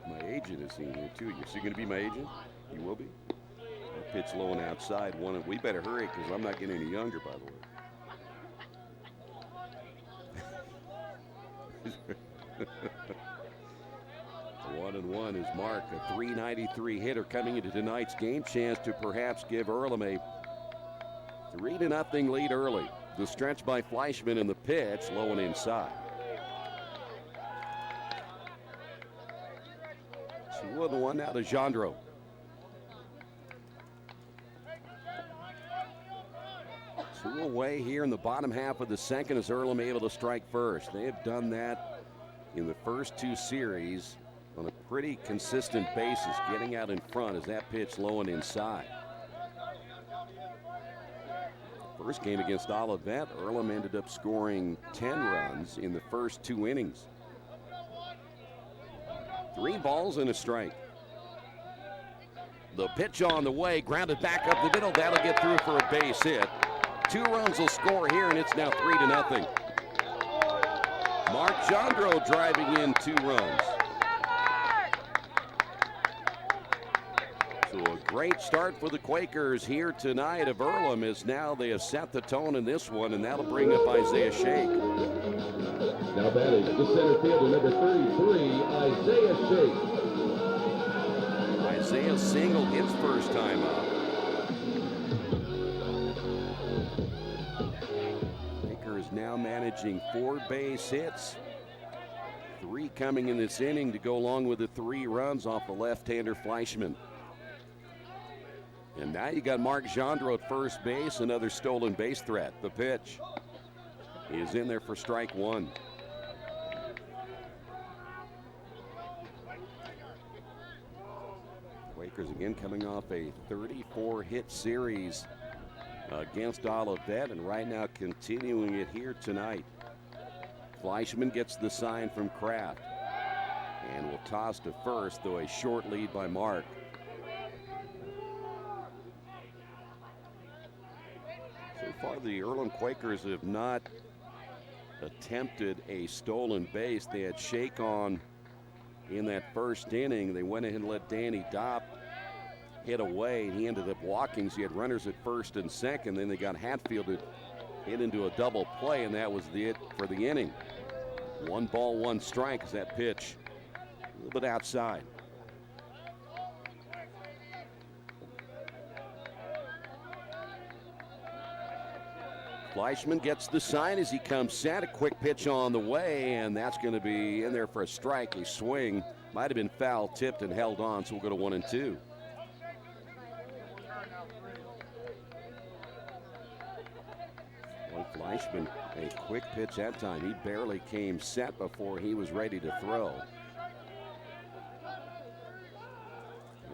My agent is in here too. You're still going to be my agent? You will be? Pitch low and outside. We better hurry because I'm not getting any younger, by the way. 1-1 is Mark, a .393 hitter coming into tonight's game. Chance to perhaps give Earlham a 3-0 lead early. The stretch by Fleischman and the pitch low and inside. 2-1 now to Jandro. 2 away here in the bottom half of the second as Earlham able to strike first. They have done that in the first 2 series on a pretty consistent basis, getting out in front as that pitch low and inside. First game against Olivet, Earlham ended up scoring 10 runs in the first 2 innings. 3 balls and a strike. The pitch on the way, grounded back up the middle. That'll get through for a base hit. 2 runs will score here, and it's now 3-0. Mark Jandro driving in 2 runs. So a great start for the Quakers here tonight of Earlham, as now they have set the tone in this one, and that'll bring up Isaiah Shake. Now batting, the center fielder, number 33, Isaiah Shake. Isaiah singled his first time up. Now managing 4 base hits, 3 coming in this inning to go along with the 3 runs off the left-hander Fleischman. And now you got Mark Jandro at first base, another stolen base threat. The pitch. is in there for strike one. Quakers again coming off a 34-hit series against Olivet, and right now continuing it here tonight. Fleischman gets the sign from Kraft and will toss to first, though a short lead by Mark. So far, the Earlham Quakers have not attempted a stolen base. They had Shake on in that first inning. They went ahead and let Danny Dopp hit away. He ended up walking, so he had runners at first and second. Then they got Hatfield to hit into a double play, and that was it for the inning. 1 ball, 1 strike as that pitch a little bit outside. Fleischman gets the sign as he comes set. A quick pitch on the way, and that's going to be in there for a strike. A swing. Might have been foul tipped and held on, so we'll go to 1 and 2. Fleischman, a quick pitch that time. He barely came set before he was ready to throw.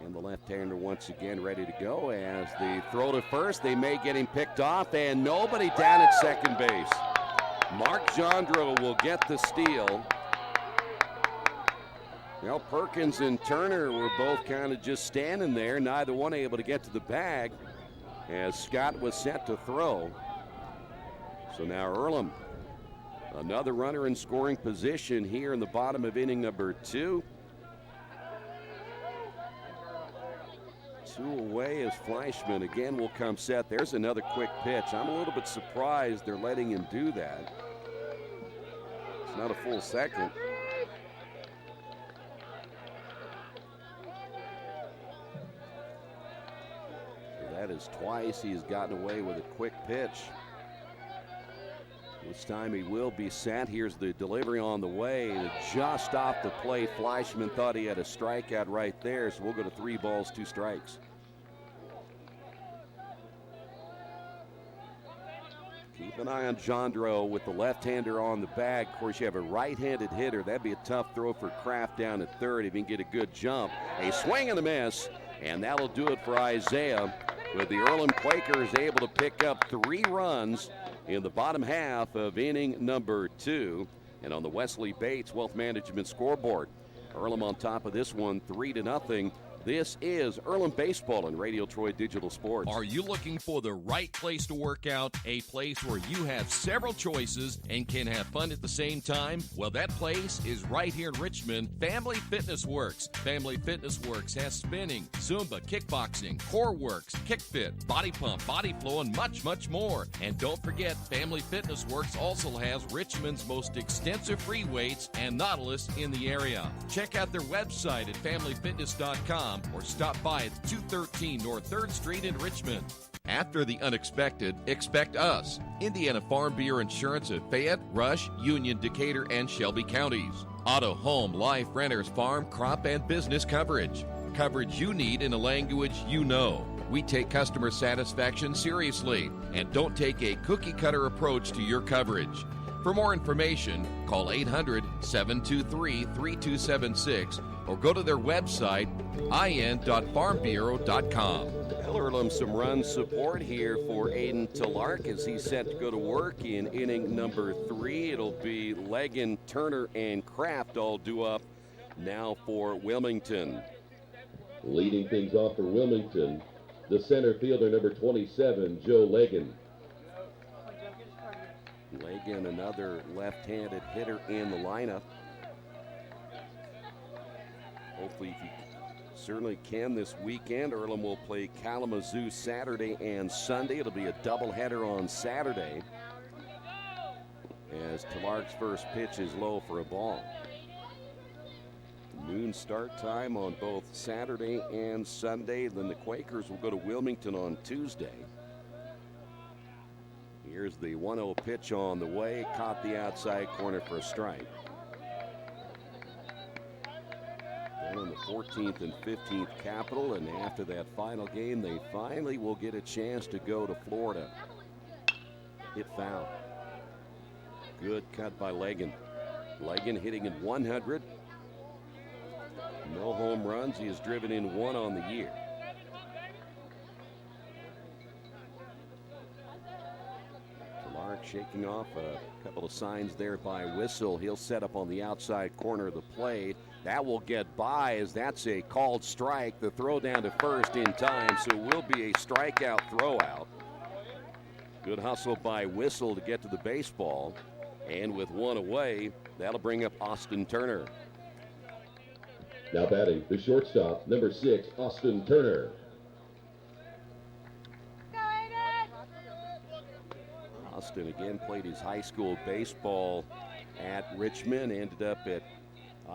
And the left-hander once again ready to go as the throw to first. They may get him picked off, and nobody down at second base. Mark Jandro will get the steal. Well, Perkins and Turner were both kind of just standing there, neither one able to get to the bag as Scott was set to throw. So now Earlham, another runner in scoring position here in the bottom of inning number 2. 2 away as Fleischman again will come set. There's another quick pitch. I'm a little bit surprised they're letting him do that. It's not a full second. So that is twice he's gotten away with a quick pitch. This time he will be set. Here's the delivery on the way. Just off the plate. Fleischman thought he had a strikeout right there, so we'll go to 3 balls, 2 strikes. Keep an eye on Jandro with the left-hander on the bag. Of course, you have a right-handed hitter. That'd be a tough throw for Kraft down at third if he can get a good jump. A swing and a miss, and that'll do it for Isaiah, with the Earlham Quakers able to pick up 3 runs in the bottom half of inning number 2. And on the Wesley Bates Wealth Management scoreboard, Earlham on top of this one, 3-0. This is Earlham Baseball on Radio Troy Digital Sports. Are you looking for the right place to work out? A place where you have several choices and can have fun at the same time? Well, that place is right here in Richmond, Family Fitness Works. Family Fitness Works has spinning, Zumba, kickboxing, core works, kick fit, body pump, body flow, and much, much more. And don't forget, Family Fitness Works also has Richmond's most extensive free weights and Nautilus in the area. Check out their website at familyfitness.com or stop by at 213 North 3rd Street in Richmond. After the unexpected, expect us. Indiana Farm Bureau Insurance of Fayette, Rush, Union, Decatur, and Shelby counties. Auto, home, life, renters, farm, crop, and business coverage. Coverage you need in a language you know. We take customer satisfaction seriously and don't take a cookie-cutter approach to your coverage. For more information, call 800-723-3276 or go to their website, in.farmbureau.com. Earlham some run support here for Aiden Talark as he's set to go to work in inning number 3. It'll be Leggin, Turner, and Kraft all due up now for Wilmington. Leading things off for Wilmington, the center fielder, number 27, Joe Leggin. Leggin, another left-handed hitter in the lineup. Hopefully, if he certainly can this weekend, Earlham will play Kalamazoo Saturday and Sunday. It'll be a doubleheader on Saturday as Talark's first pitch is low for a ball. Noon start time on both Saturday and Sunday. Then the Quakers will go to Wilmington on Tuesday. Here's the 1-0 pitch on the way. Caught the outside corner for a strike. Then on the 14th and 15th Capitol, and after that final game, they finally will get a chance to go to Florida. Hit foul. Good cut by Legan. Legan hitting in 100. No home runs. He has driven in 1 on the year. Clark shaking off a couple of signs there by Whistle. He'll set up on the outside corner of the plate. That will get by as that's a called strike. The throw down to first in time, so it will be a strikeout throw out. Good hustle by Whistle to get to the baseball. And with 1 away, that'll bring up Austin Turner. Now batting the shortstop, number 6, Austin Turner. Austin again played his high school baseball at Richmond, ended up at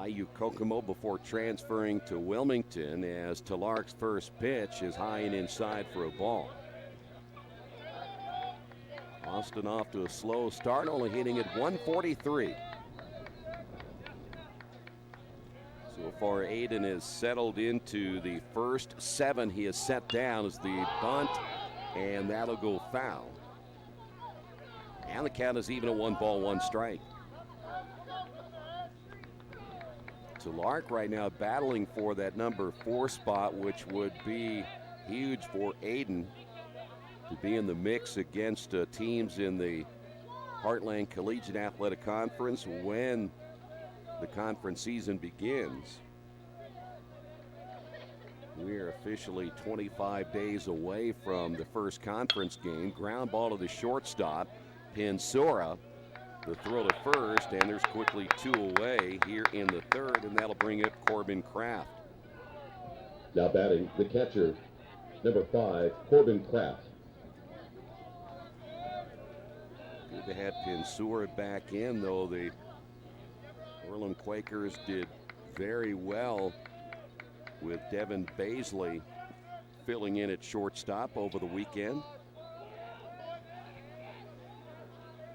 IU Kokomo before transferring to Wilmington, as Talark's first pitch is high and inside for a ball. Austin off to a slow start, only hitting at 143. So far, Aiden has settled into the first 7 he has set down as the bunt, and that'll go foul. And the count is even at 1 ball, 1 strike. Talark right now battling for that number 4 spot, which would be huge for Aiden to be in the mix against teams in the Heartland Collegiate Athletic Conference when the conference season begins. We're officially 25 days away from the first conference game. Ground ball to the shortstop, Pinsura. The throw to first, and there's quickly 2 away here in the 3rd, and that'll bring up Corbin Kraft. Now batting the catcher, number 5, Corbin Kraft. Good to have Pinsura back in, though. The Earlham Quakers did very well with Devin Baisley filling in at shortstop over the weekend.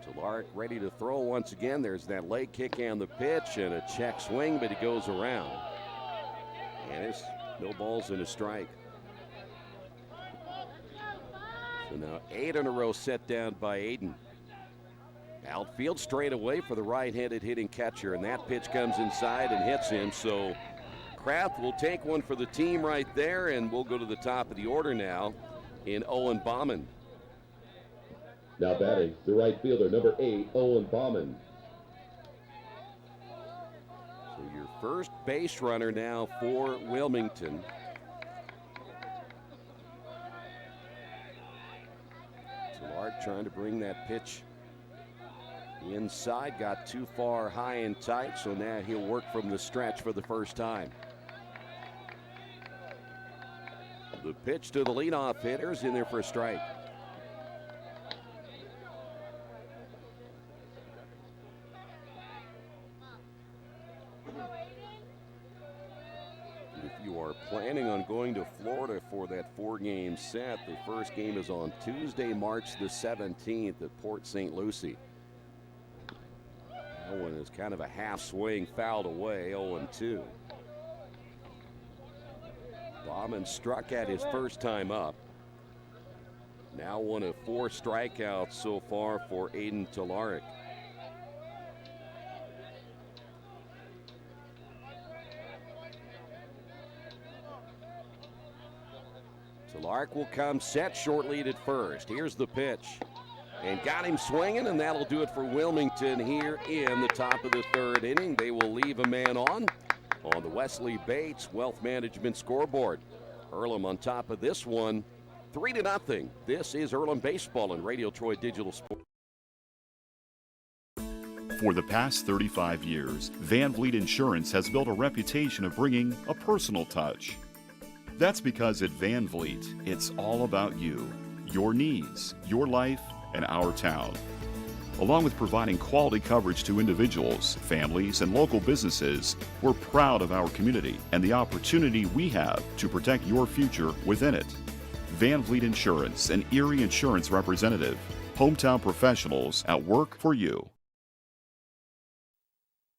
Talark ready to throw once again. There's that leg kick and the pitch and a check swing, but he goes around. And it's no balls and a strike. So now 8 in a row set down by Aiden. Outfield straight away for the right-handed hitting catcher, and that pitch comes inside and hits him. So Kraft will take one for the team right there, and we'll go to the top of the order now in Owen Bauman. Now batting the right fielder, number 8, Owen Bauman. So your first base runner now for Wilmington. Talark trying to bring that pitch inside, got too far high and tight, so now he'll work from the stretch for the first time. The pitch to the leadoff hitters in there for a strike. If you are planning on going to Florida for that 4-game set, the first game is on Tuesday, March the 17th at Port St. Lucie. That one is kind of a half swing, fouled away, 0-2. Bauman struck at his first time up. Now one of 4 strikeouts so far for Aiden Talark. Talark will come set, short lead at first. Here's the pitch. And got him swinging, and that'll do it for Wilmington here in the top of the 3rd inning. They will leave a man on the Wesley Bates Wealth Management scoreboard. Earlham on top of this one, 3-0. This is Earlham Baseball and Radio Troy Digital Sports. For the past 35 years, Van Vliet Insurance has built a reputation of bringing a personal touch. That's because at Van Vliet, it's all about you, your needs, your life, and our town. Along with providing quality coverage to individuals, families, and local businesses, we're proud of our community and the opportunity we have to protect your future within it. Van Vliet Insurance, an Erie Insurance representative. Hometown professionals at work for you.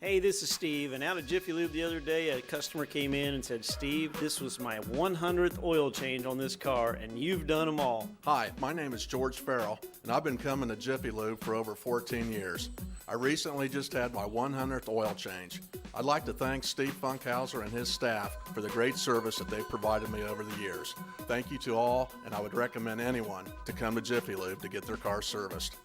Hey, this is Steve, and out at Jiffy Lube the other day, a customer came in and said, Steve, this was my 100th oil change on this car, and you've done them all. Hi, my name is George Farrell, and I've been coming to Jiffy Lube for over 14 years. I recently just had my 100th oil change. I'd like to thank Steve Funkhauser and his staff for the great service that they've provided me over the years. Thank you to all, and I would recommend anyone to come to Jiffy Lube to get their car serviced.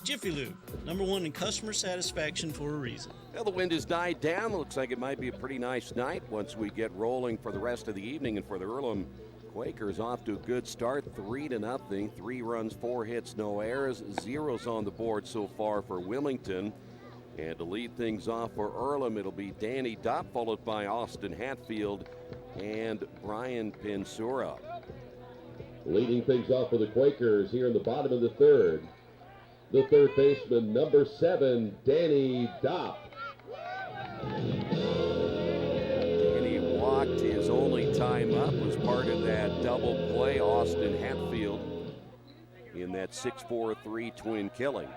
Jiffy Lube, #1 in customer satisfaction for a reason. Well, the wind has died down. Looks like it might be a pretty nice night once we get rolling for the rest of the evening. And for the Earlham Quakers, off to a good start, 3-0. 3 runs, 4 hits, no errors, 0s on the board so far for Wilmington. And to lead things off for Earlham, it'll be Danny Dopp, followed by Austin Hatfield and Brian Pinsura. Leading things off for the Quakers here in the bottom of the third. The third baseman, number 7, Danny Dopp. Danny walked his only time up, was part of that double play. Austin Hatfield in that 6-4-3 twin killing.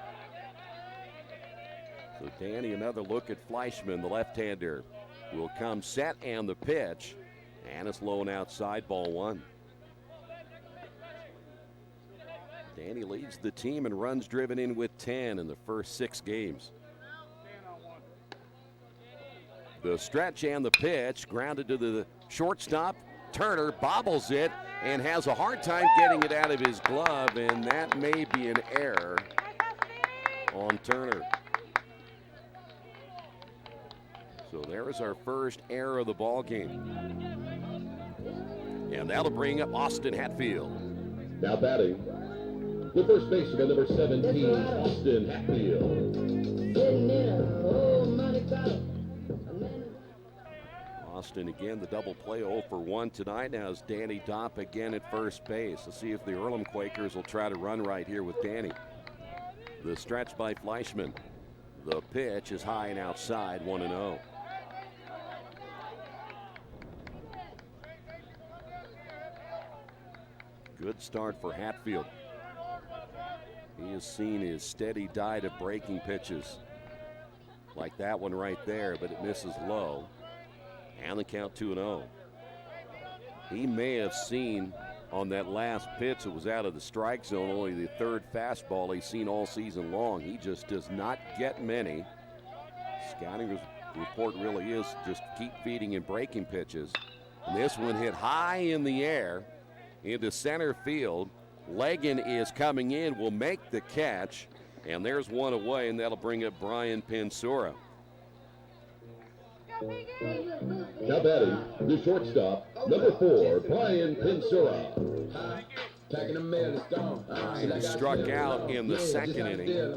So Danny, another look at Fleischman, the left-hander, will come set, and the pitch, and it's low and outside, ball 1. Danny leads the team in runs driven in with 10 in the first 6 games. The stretch and the pitch, grounded to the shortstop. Turner bobbles it and has a hard time getting it out of his glove, and that may be an error on Turner. So there is our first error of the ball game. And that'll bring up Austin Hatfield. Now batting, the first baseman, number 17, Austin Hatfield. Austin again, the double play, 0 for 1 tonight. Now it's Danny Dopp again at first base. Let's see if the Earlham Quakers will try to run right here with Danny. The stretch by Fleischman. The pitch is high and outside, 1-0. Good start for Hatfield. He has seen his steady diet of breaking pitches, like that one right there, but it misses low. And the count 2-0. He may have seen on that last pitch, it was out of the strike zone, only the third fastball he's seen all season long. He just does not get many. Scouting report really is just keep feeding and breaking pitches. And this one hit high in the air into center field. Legan is coming in, will make the catch, and there's one away, and that'll bring up Brian Pinsura. Now batting, the shortstop, number 4, Brian Pinsura. He struck out in the second inning.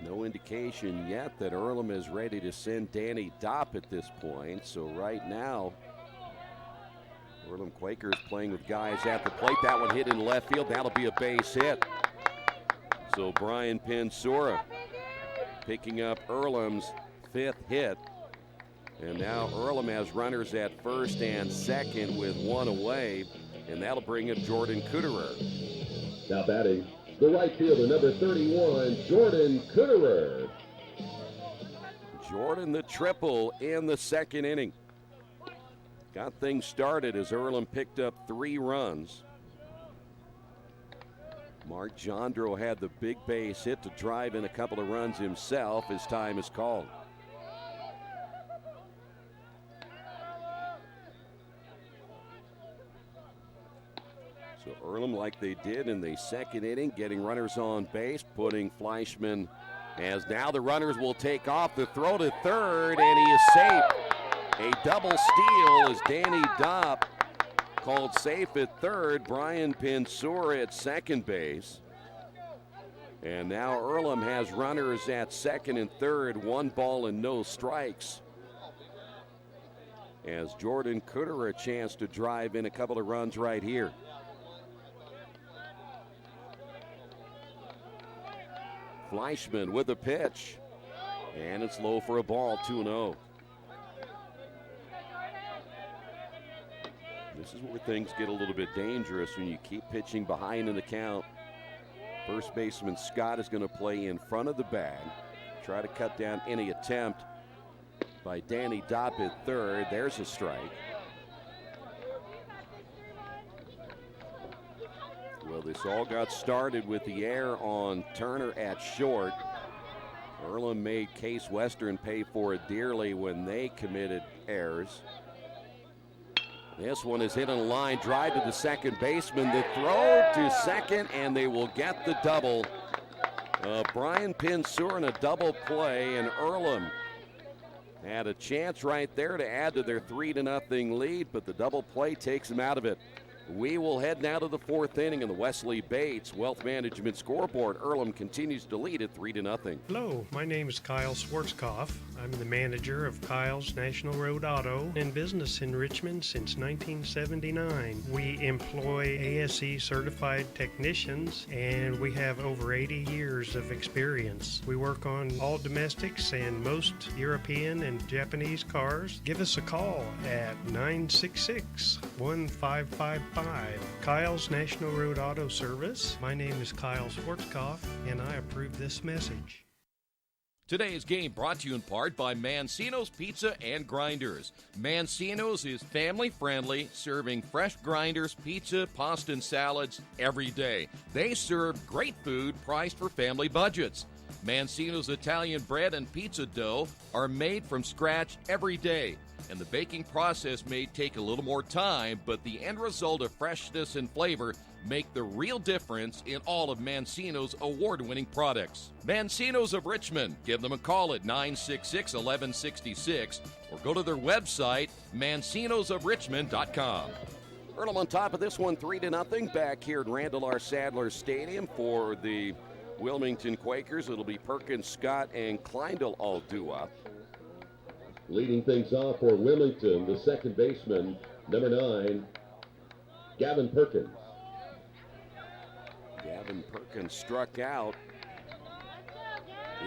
No indication yet that Earlham is ready to send Danny Dopp at this point. So right now, Earlham Quakers playing with guys at the plate. That one hit in left field. That'll be a base hit. So Brian Pinsura picking up Earlham's 5th hit. And now Earlham has runners at first and second with one away. And that'll bring up Jordan Kuderer. Now batting, the right fielder, number 31, Jordan Kuderer. Jordan the triple in the second inning. Got things started as Earlham picked up 3 runs. Mark Jandro had the big base hit to drive in a couple of runs himself. His time is called. So Earlham, like they did in the second inning, getting runners on base, putting Fleischman as now the runners will take off. The throw to third, and he is safe. A double steal as Danny Dopp called safe at third. Brian Pinsura at second base. And now Earlham has runners at second and third, 1 ball and no strikes. As Jordan Kuderer a chance to drive in a couple of runs right here. Fleischman with a pitch, and it's low for a ball, 2-0. This is where things get a little bit dangerous when you keep pitching behind in the count. First baseman Scott is going to play in front of the bag. Try to cut down any attempt by Danny Dopp at third. There's a strike. Well, this all got started with the error on Turner at short. Earlham made Case Western pay for it dearly when they committed errors. This one is hit on a line drive to the second baseman. The throw to second, and they will get the double. Brian Pinsur in a double play, and Earlham had a chance right there to add to their 3-0 lead, but the double play takes them out of it. We will head now to the fourth inning in the Wesley Bates Wealth Management scoreboard. Earlham continues to lead at 3-0. Hello, my name is Kyle Schwarzkopf. I'm the manager of Kyle's National Road Auto, in business in Richmond since 1979. We employ ASE certified technicians, and we have over 80 years of experience. We work on all domestics and most European and Japanese cars. Give us a call at 966-1555. Kyle's National Road Auto Service. My name is Kyle Schwarzkopf, and I approve this message. Today's game brought to you in part by Mancino's Pizza and Grinders. Mancino's is family-friendly, serving fresh grinders, pizza, pasta, and salads every day. They serve great food priced for family budgets. Mancino's Italian bread and pizza dough are made from scratch every day, and the baking process may take a little more time, but the end result of freshness and flavor make the real difference in all of Mancino's award-winning products. Mancino's of Richmond. Give them a call at 966-1166 or go to their website, mancinosofrichmond.com. Earlham on top of this one, 3-0 back here at Randall R. Sadler Stadium for the Wilmington Quakers. It'll be Perkins, Scott, and Kleindl all due up. Leading things off for Wilmington, the second baseman, number 9, Gavin Perkins. Gavin Perkins struck out.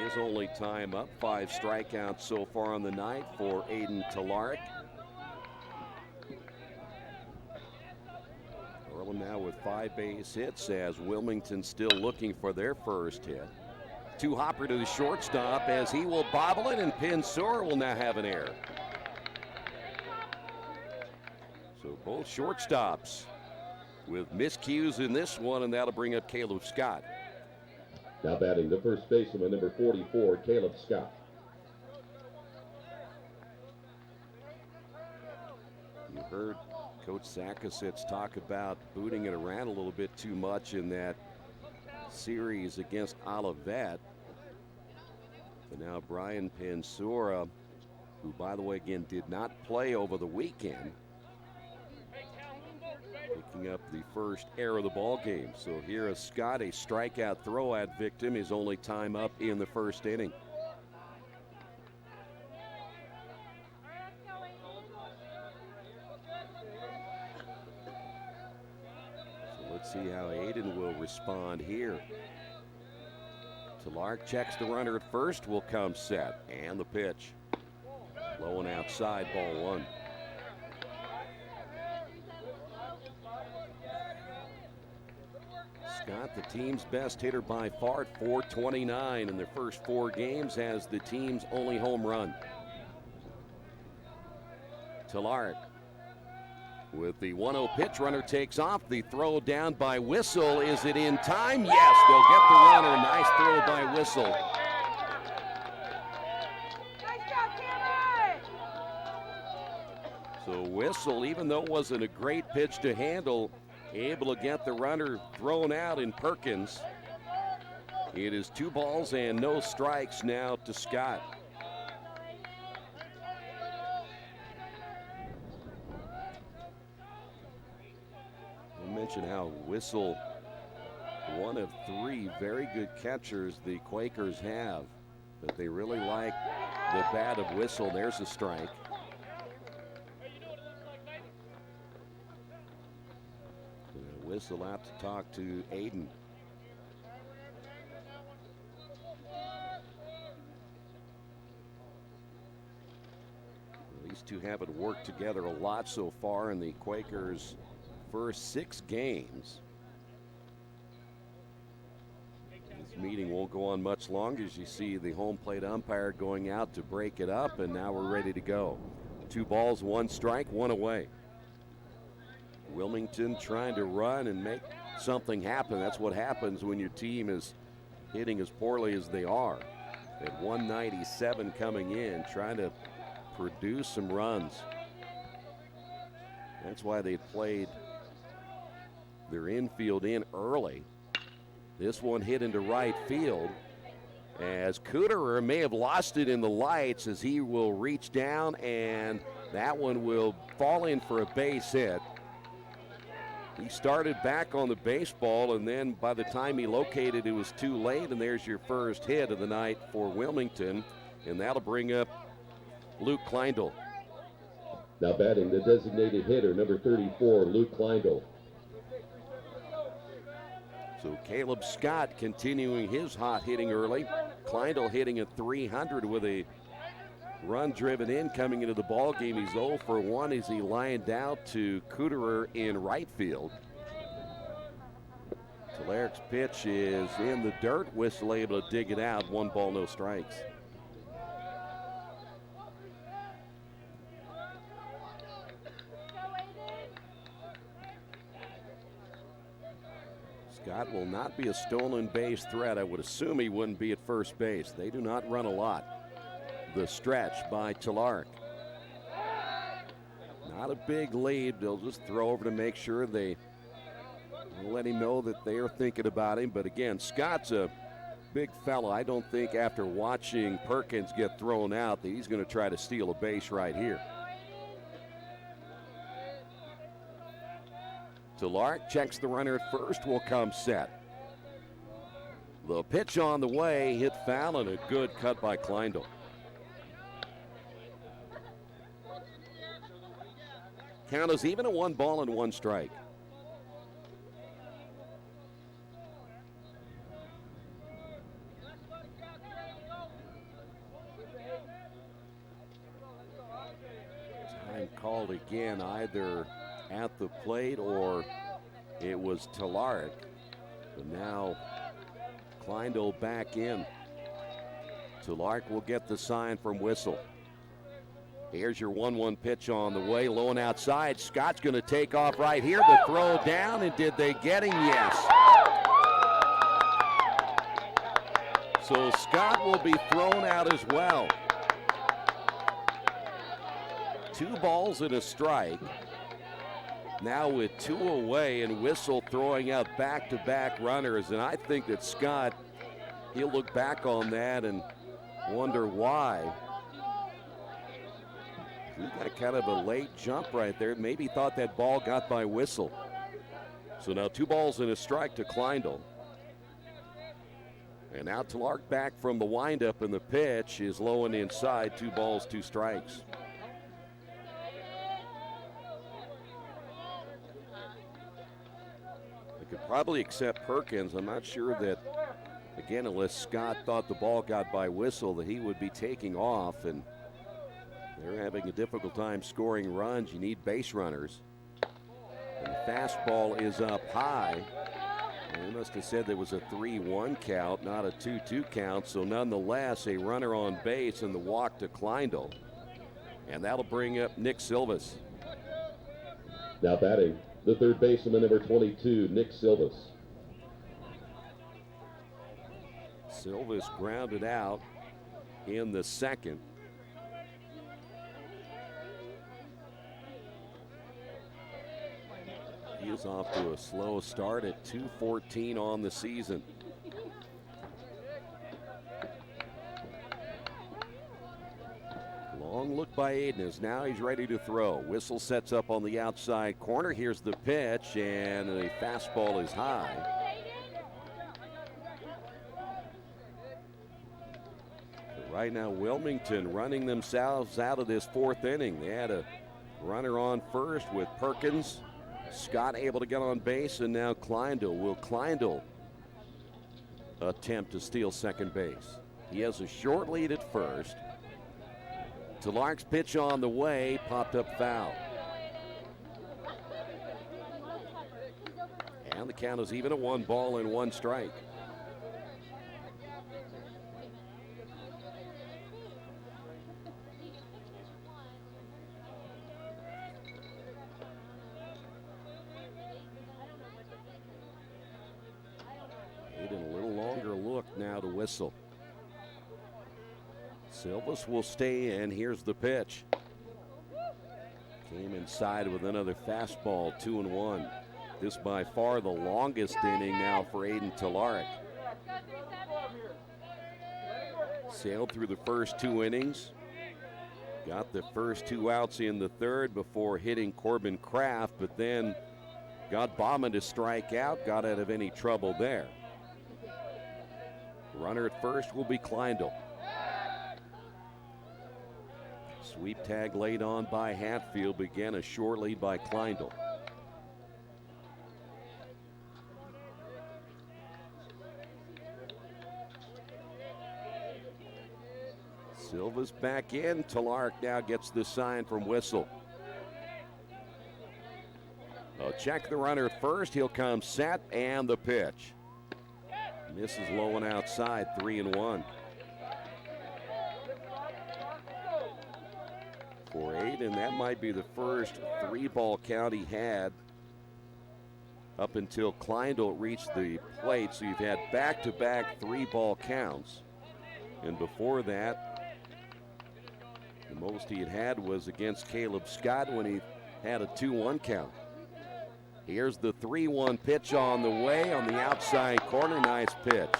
His only time up, 5 strikeouts so far on the night for Aiden Talarik. Earlham now with 5 base hits as Wilmington still looking for their first hit. 2-hopper to the shortstop as he will bobble it, and Pinsur will now have an error. So both shortstops with miscues in this one, and that'll bring up Caleb Scott. Now batting the first baseman, number 44, Caleb Scott. You heard Coach Sakasitz talk about booting it around a little bit too much in that series against Olivet. But now Brian Pinsur, who by the way again did not play over the weekend, picking up the first error of the ball game. So here is Scott, a strikeout throw at victim, his only time up in the first inning. So let's see how Aiden will respond here. Talark checks the runner at first, will come set, and the pitch. Low and outside, ball 1. Scott, the team's best hitter by far at .429 in their first 4 games, has the team's only home run. Talark with the 1-0 pitch, runner takes off. The throw down by Whistle. Is it in time? Yes, they'll get the runner. Nice throw by Whistle. So Whistle, even though it wasn't a great pitch to handle, able to get the runner thrown out in Perkins. It is 2 balls and no strikes now to Scott. I mentioned how Whistle, one of 3 very good catchers the Quakers have, but they really like the bat of Whistle. There's a strike. Whistle out to talk to Aiden. These two haven't worked together a lot so far in the Quakers' first 6 games. meeting won't go on much longer as you see the home plate umpire going out to break it up, and now we're ready to go. 2 balls, 1 strike, 1 away. Wilmington trying to run and make something happen. That's what happens when your team is hitting as poorly as they are. At 197 coming in, trying to produce some runs. That's why they played their infield in early. This one hit into right field as Cooterer may have lost it in the lights as he will reach down, and that one will fall in for a base hit. He started back on the baseball, and then by the time he located it was too late, and there's your first hit of the night for Wilmington, and that'll bring up Luke Kleindl. Now batting the designated hitter, number 34, Luke Kleindl. So Caleb Scott continuing his hot hitting early. Kleindl hitting at 300 with a run driven in coming into the ball game. He's 0 for 1 as he lined out to Cooterer in right field. Talaric's pitch is in the dirt. Whistle able to dig it out. 1 ball, no strikes. Scott will not be a stolen base threat. I would assume he wouldn't be at first base. They do not run a lot. The stretch by Talaric. Not a big lead. They'll just throw over to make sure they let him know that they are thinking about him. But again, Scott's a big fella. I don't think after watching Perkins get thrown out that he's going to try to steal a base right here. Talaric checks the runner at first, will come set. The pitch on the way, hit foul, and a good cut by Kleindl. Count is even at 1 ball and 1 strike. Time called again, either at the plate or it was Talaric. But now Kleindl back in. Talaric will get the sign from Whistle. Here's your 1-1 pitch on the way, low and outside. Scott's going to take off right here. The throw down, and did they get him? Yes. So Scott will be thrown out as well. 2 balls and a strike. Now with 2 away, and Whistle throwing out back-to-back runners. And I think that Scott, he'll look back on that and wonder why. He got kind of a late jump right there. Maybe thought that ball got by Whistle. So now 2 balls and a strike to Kleindl. And now Talaric back from the windup, and the pitch is low and inside. 2 balls, 2 strikes. Could probably accept Perkins. I'm not sure that, again, unless Scott thought the ball got by Whistle, that he would be taking off, and they're having a difficult time scoring runs. You need base runners. And the fastball is up high. They must have said there was a 3-1 count, not a 2-2 count, so nonetheless, a runner on base and the walk to Kleindl. And that'll bring up Nick Silvas. Now batting the third baseman, number 22, Nick Silvas. Silvas grounded out in the second. He is off to a slow start at 214 on the season. Long look by Aiden as now he's ready to throw. Whistle sets up on the outside corner. Here's the pitch, and a fastball is high. So right now, Wilmington running themselves out of this 4th inning. They had a runner on first with Perkins. Scott able to get on base, and now Kleindl. Will Kleindl attempt to steal second base? He has a short lead at first. Talaric's pitch on the way, popped up foul. And the count is even at 1 ball and 1 strike. whistle. Silvas will stay in. Here's the pitch. Came inside with another fastball, 2-1. This by far the longest inning now for Aiden Talarik. Sailed through the first 2 innings. Got the first 2 outs in the third before hitting Corbin Kraft, but then got Bauman to strike out, got out of any trouble there. Runner at first will be Kleindl. Sweep tag laid on by Hatfield, began a short lead by Kleindl. Silva's back in. Talarik now gets the sign from Whistle. They'll check the runner at first. He'll come set, and the pitch. Misses low and outside, 3-1. For Aiden, that might be the first 3-ball count he had up until Kleindl reached the plate. So you've had back-to-back 3-ball counts. And before that, the most he had was against Caleb Scott when he had a 2-1 count. Here's the 3-1 pitch on the way on the outside corner. Nice pitch.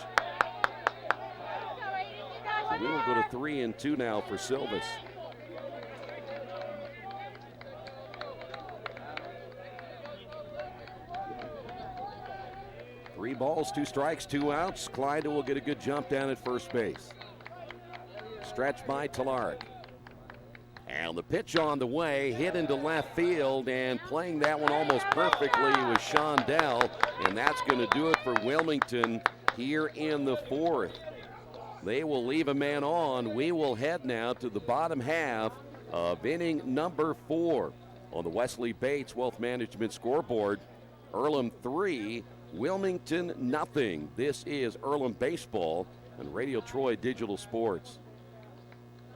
So we will go to 3-2 now for Silvas. Three balls, 2 strikes, 2 outs. Kleindl will get a good jump down at first base. Stretch by Talarik. And the pitch on the way, hit into left field, and playing that one almost perfectly was Shondell, and that's going to do it for Wilmington here in the 4th. They will leave a man on. We will head now to the bottom half of inning number 4 on the Wesley Bates Wealth Management scoreboard. Earlham 3, Wilmington nothing. This is Earlham Baseball on Radio Troy Digital Sports.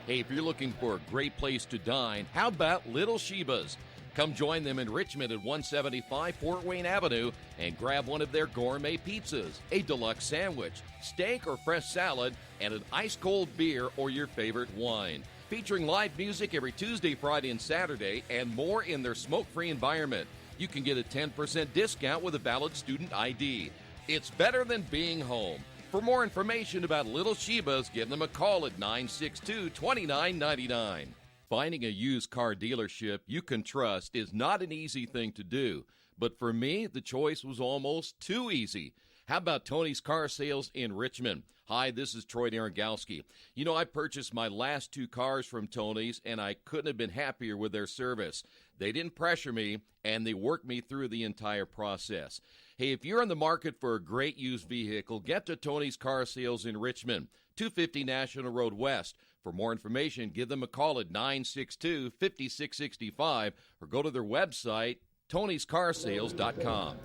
Hey, if you're looking for a great place to dine, how about Little Sheba's? Come join them in Richmond at 175 Fort Wayne Avenue and grab one of their gourmet pizzas, a deluxe sandwich, steak or fresh salad, and an ice-cold beer or your favorite wine. Featuring live music every Tuesday, Friday, and Saturday, and more in their smoke-free environment. You can get a 10% discount with a valid student ID. It's better than being home. For more information about Little Sheba's, give them a call at 962-2999. Finding a used car dealership you can trust is not an easy thing to do. But for me, the choice was almost too easy. How about Tony's Car Sales in Richmond? Hi, this is Troy Narogowski. You know, I purchased my last 2 cars from Tony's, and I couldn't have been happier with their service. They didn't pressure me, and they worked me through the entire process. Hey, if you're in the market for a great used vehicle, get to Tony's Car Sales in Richmond, 250 National Road West. For more information, give them a call at 962-5665 or go to their website, tonyscarsales.com.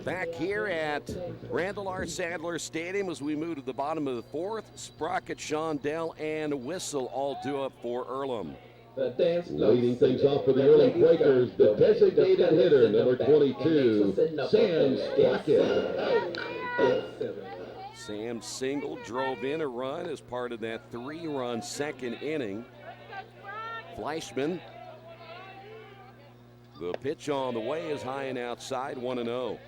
Back here at Randall R. Sadler Stadium as we move to the bottom of the 4th, Sprocket, Shondell, and Whistle all due up for Earlham. Leading things off for the Earlham Quakers, the designated hitter, number 22, Sam Sprocket. Sam single, drove in a run as part of that 3-run second inning. Fleischman, the pitch on the way is high and outside, 1-0.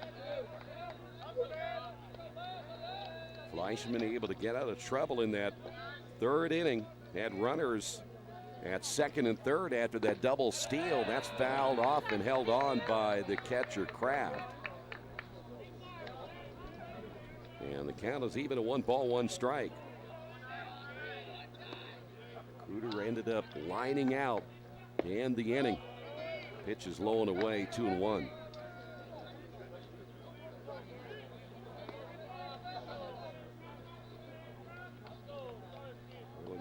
Fleischman able to get out of trouble in that 3rd inning. Had runners at 2nd and 3rd after that double steal. That's fouled off and held on by the catcher Kraft. And the count is even, a 1-1 strike. Cooter ended up lining out in the inning. Pitch is low and away, 2-1.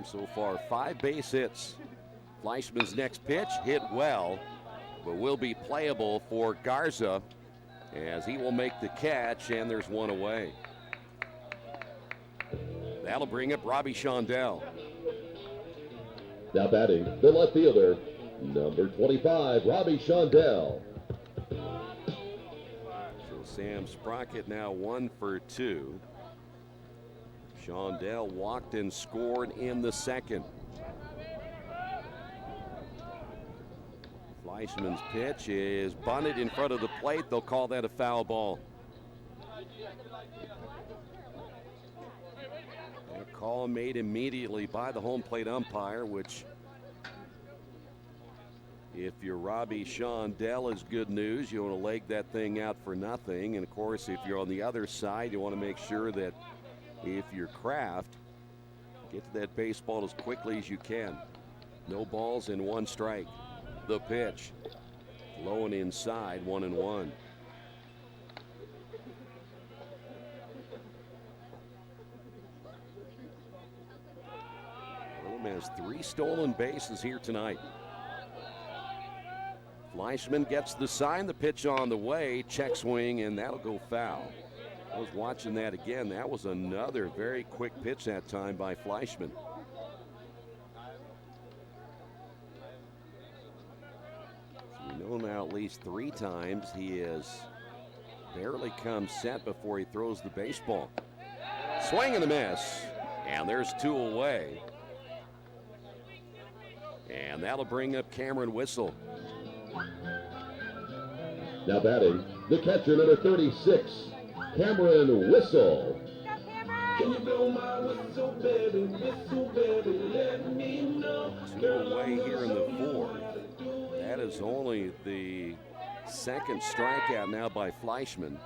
So far, 5 base hits. Fleischman's next pitch hit well, but will be playable for Garza as he will make the catch, and there's one away. That'll bring up Robbie Shondell. Now batting, the left fielder, number 25, Robbie Shondell. So Sam Sprocket now 1 for 2. Shondell walked and scored in the second. Fleischman's pitch is bunted in front of the plate. They'll call that a foul ball. A call made immediately by the home plate umpire, which, if you're Robbie Shondell, is good news. You want to leg that thing out for nothing. And of course, if you're on the other side, you want to make sure that if you're Kraft, get to that baseball as quickly as you can. No balls and 1 strike. The pitch, low and inside, 1-1. Earlham has 3 stolen bases here tonight. Fleischman gets the sign, the pitch on the way, check swing, and that'll go foul. I was watching that again. That was another very quick pitch that time by Fleischman. We know now at least 3 times he has barely come set before he throws the baseball. Swing and a miss, and there's 2 away. And that'll bring up Cameron Whistle. Now batting, the catcher, number 36, Cameron Whistle. Can you blow my whistle, baby, let me know. 2 away here in the 4th. That is only the 2nd strikeout now by Fleischman.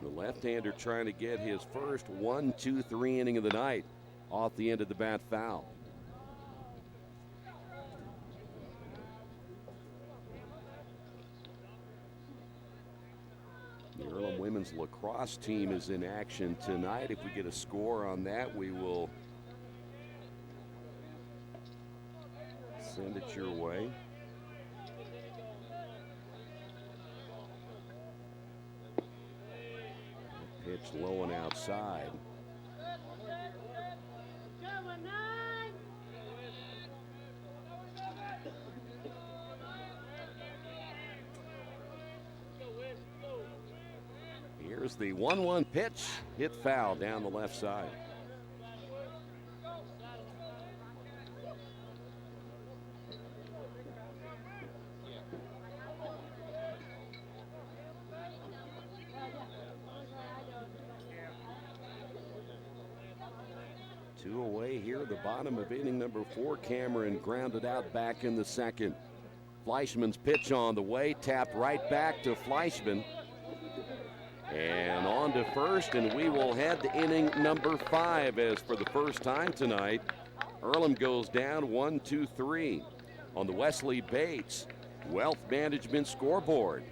The left-hander trying to get his first 1-2-3 inning of the night off the end of the bat foul. The Earlham women's lacrosse team is in action tonight. If we get a score on that, we will send it your way. Pitch low and outside. Here's the 1-1 pitch, hit foul down the left side. Two away here, the bottom of inning number 4. Cameron grounded out back in the 2nd. Fleischman's pitch on the way, tapped right back to Fleischman. And on to first, and we will head to inning number 5 as for the first time tonight, Earlham goes down 1-2-3 on the Wesley Bates Wealth Management scoreboard.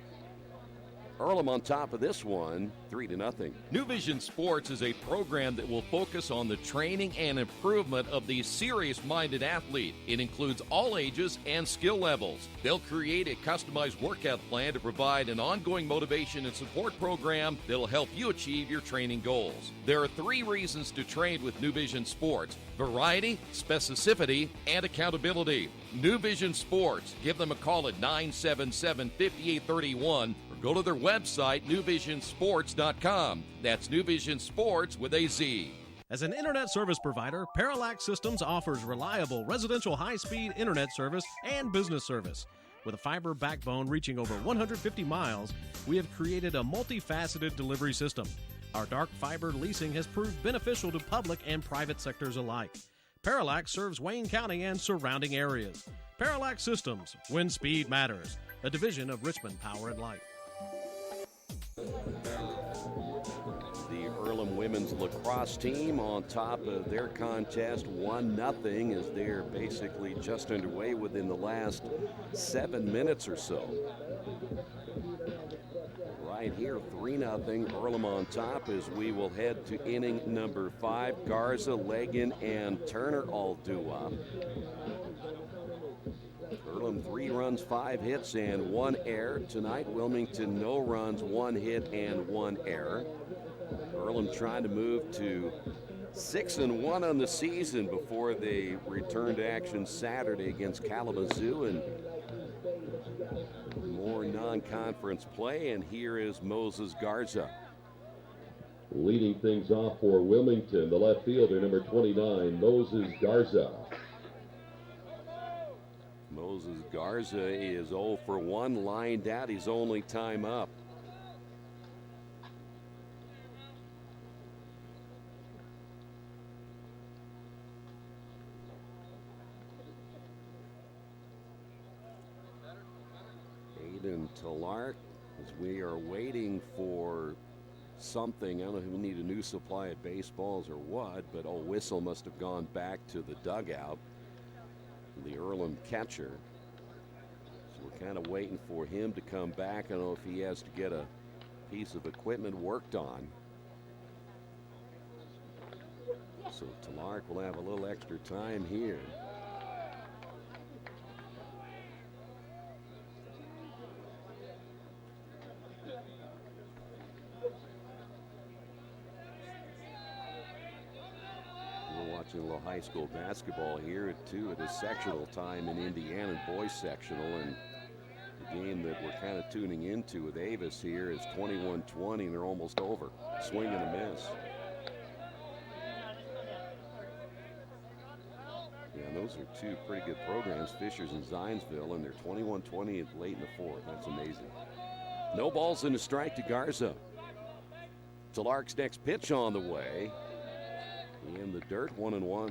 Earlham on top of this one, 3-0. New Vision Sports is a program that will focus on the training and improvement of the serious-minded athlete. It includes all ages and skill levels. They'll create a customized workout plan to provide an ongoing motivation and support program that'll help you achieve your training goals. There are 3 reasons to train with New Vision Sports: variety, specificity, and accountability. New Vision Sports. Give them a call at 977-5831. Go to their website, newvisionsports.com. That's New Vision Sports with a Z. As an internet service provider, Parallax Systems offers reliable residential high-speed internet service and business service. With a fiber backbone reaching over 150 miles, we have created a multifaceted delivery system. Our dark fiber leasing has proved beneficial to public and private sectors alike. Parallax serves Wayne County and surrounding areas. Parallax Systems, when speed matters, a division of Richmond Power and Light. The Earlham women's lacrosse team on top of their contest 1-0 as they're basically just underway within the last 7 minutes or so. Right here, 3-0. Earlham on top as we will head to inning number 5. Garza, Legan, and Turner all due up. Earlham 3 runs, 5 hits, and 1 error. Tonight, Wilmington no runs, 1 hit, and 1 error. Earlham trying to move to 6-1 on the season before they return to action Saturday against Kalamazoo and more non-conference play. And here is Moses Garza. Leading things off for Wilmington, the left fielder, number 29, Moses Garza. Moses Garza is 0 for 1, lined out his only time up. Aiden Talark, as we are waiting for something. I don't know if we need a new supply of baseballs or what, but Whistle must have gone back to the dugout. The Earlham catcher. So we're kind of waiting for him to come back. I don't know if he has to get a piece of equipment worked on. So Talark will have a little extra time here. A little high school basketball here too. It is sectional time in Indiana, boys sectional, and the game that we're kind of tuning into with Avis here is 21-20, and they're almost over. Swing and a miss. Yeah, and those are two pretty good programs, Fishers and Zionsville, and they're 21-20 late in the fourth. That's amazing. No balls and a strike to Garza. Talark's next pitch on the way. In the dirt, 1-1.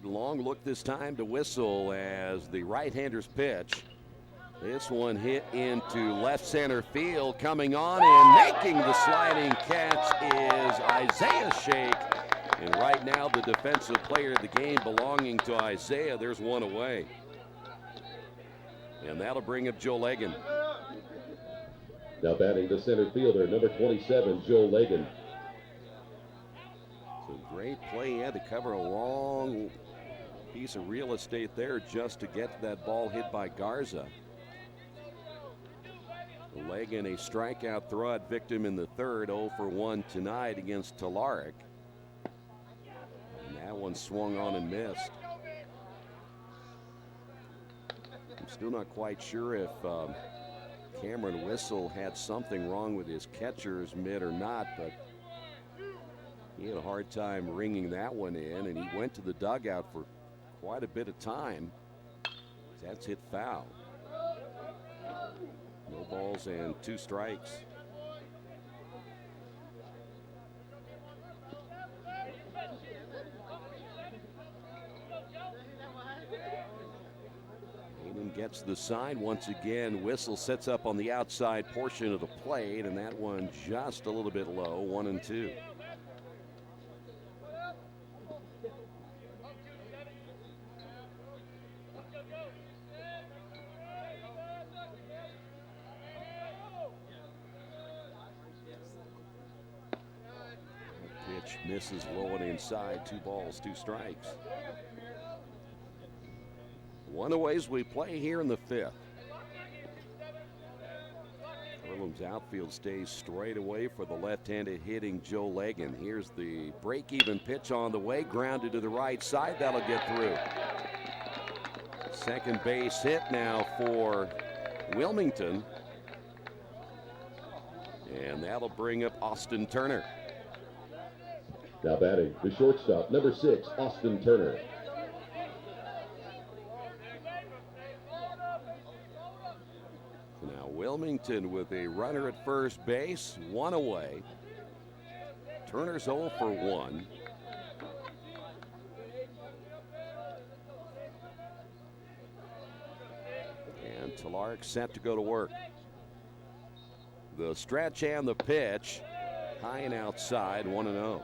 Long look this time to Whistle as the right-hander's pitch. This one hit into left center field. Coming on and making the sliding catch is Isaiah Shake. And right now, the defensive player of the game belonging to Isaiah. There's one away. And that'll bring up Joe Legan. Now batting the center fielder, number 27, Joe Legan. So great play. He had to cover a long piece of real estate there just to get that ball hit by Garza. Legan, a strikeout throwout victim in the third, 0 for 1 tonight against Talark. That one swung on and missed. I'm still not quite sure if Cameron Whistle had something wrong with his catcher's mitt or not, but he had a hard time ringing that one in, and he went to the dugout for quite a bit of time. That's hit foul. No balls and 2 strikes. Gets the sign once again. Whistle sets up on the outside portion of the plate, and that one just a little bit low, 1-2. Pitch misses low and inside. 2 balls, 2 strikes. One away as we play here in the 5th. Earlham's outfield stays straight away for the left-handed hitting Joe Legan. Here's the break-even pitch on the way, grounded to the right side. That'll get through. Second base hit now for Wilmington. And that'll bring up Austin Turner. Now batting the shortstop, number 6, Austin Turner. Now Wilmington with a runner at first base, 1 away. Turner's 0 for 1. And Talark set to go to work. The stretch and the pitch, high and outside, 1-0.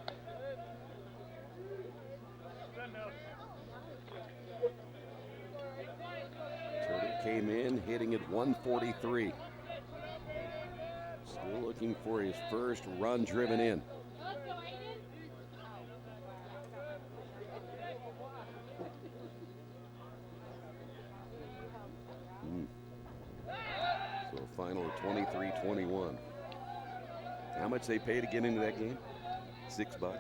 Came in hitting at 143. Still looking for his first run driven in. So a final of 23-21. How much they pay to get into that game? $6.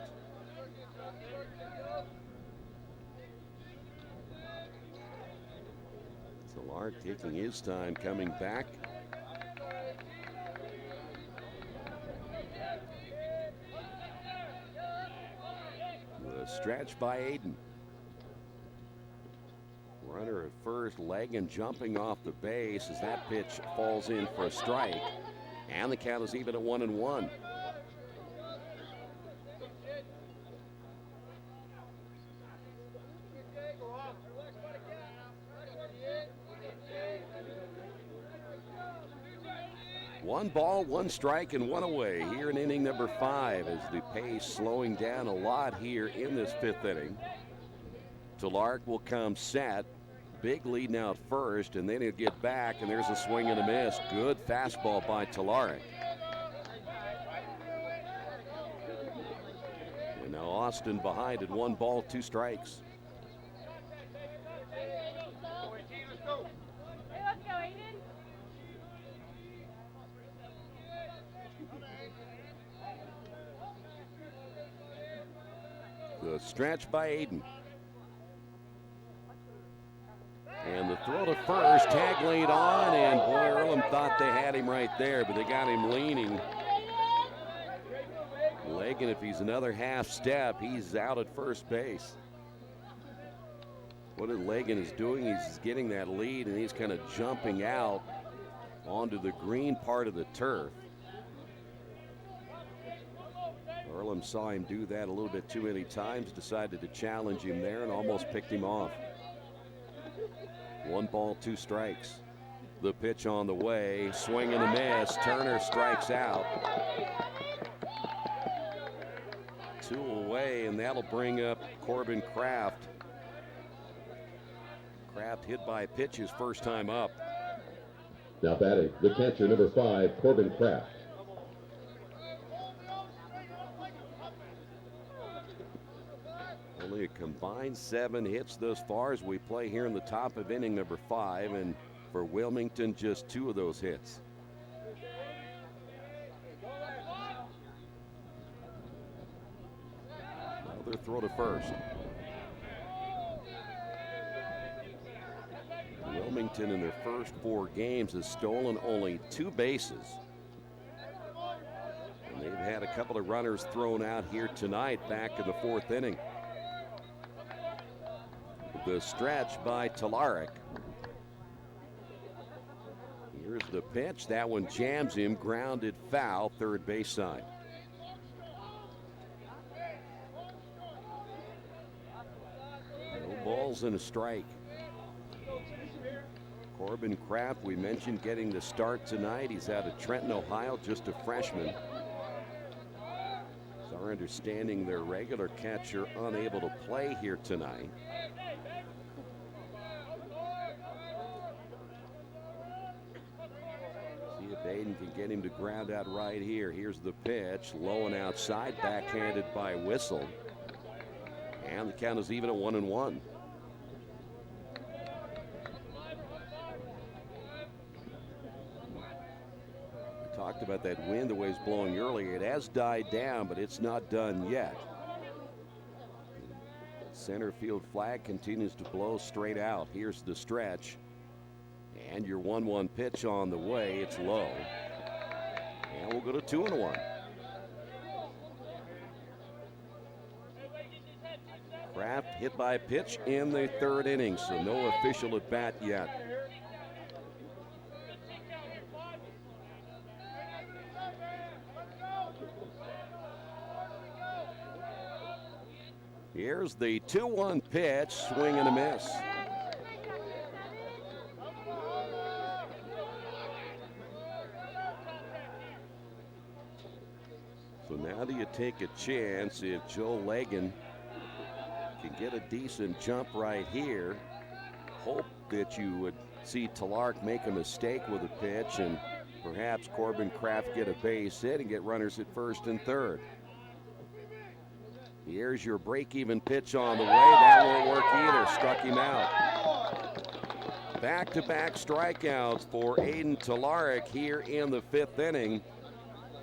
Clark taking his time coming back. The stretch by Aiden. Runner at first, Legan jumping off the base as that pitch falls in for a strike. And the count is even at 1-1. One ball, one strike, and one away here in inning number 5 as the pace slowing down a lot here in this 5th inning. Talark will come set. Big lead now at first, and then he'll get back, and there's a swing and a miss. Good fastball by Talark. And now Austin behind at 1 ball, 2 strikes. The stretch by Aiden. And the throw to first, tag laid on, and boy, Earlham thought they had him right there, but they got him leaning. Legan, if he's another half step, he's out at first base. What Legan is doing, he's getting that lead, and he's kind of jumping out onto the green part of the turf. Earlham saw him do that a little bit too many times, decided to challenge him there and almost picked him off. 1 ball, 2 strikes. The pitch on the way, swing and a miss. Turner strikes out. 2 away, and that'll bring up Corbin Kraft. Kraft hit by a pitch his first time up. Now batting, the catcher, number 5, Corbin Kraft. Only a combined 7 hits thus far as we play here in the top of inning number 5, and for Wilmington, just 2 of those hits. Another throw to first. Wilmington in their first 4 games has stolen only 2 bases. And they've had a couple of runners thrown out here tonight back in the 4th inning. The stretch by Talark. Here's the pitch. That one jams him, grounded foul, third base side. No balls and a strike. Corbin Kraft, we mentioned, getting the start tonight. He's out of Trenton, Ohio, just a freshman. It's our understanding their regular catcher unable to play here tonight. Aiden can get him to ground out right here. Here's the pitch, low and outside, backhanded by Whistle. And the count is even at 1-1. We talked about that wind the way it's blowing earlier. It has died down, but it's not done yet. Center field flag continues to blow straight out. Here's the stretch. And your 1-1 pitch on the way. It's low. And we'll go to 2-1. Kraft hit by a pitch in the 3rd inning, so no official at bat yet. Here's the 2-1 pitch, swing and a miss. So now do you take a chance if Joe Legan can get a decent jump right here? Hope that you would see Talark make a mistake with a pitch and perhaps Corbin Kraft get a base hit and get runners at first and third. Here's your break-even pitch on the way. That won't work either. Struck him out. Back-to-back strikeouts for Aiden Talark here in the 5th inning.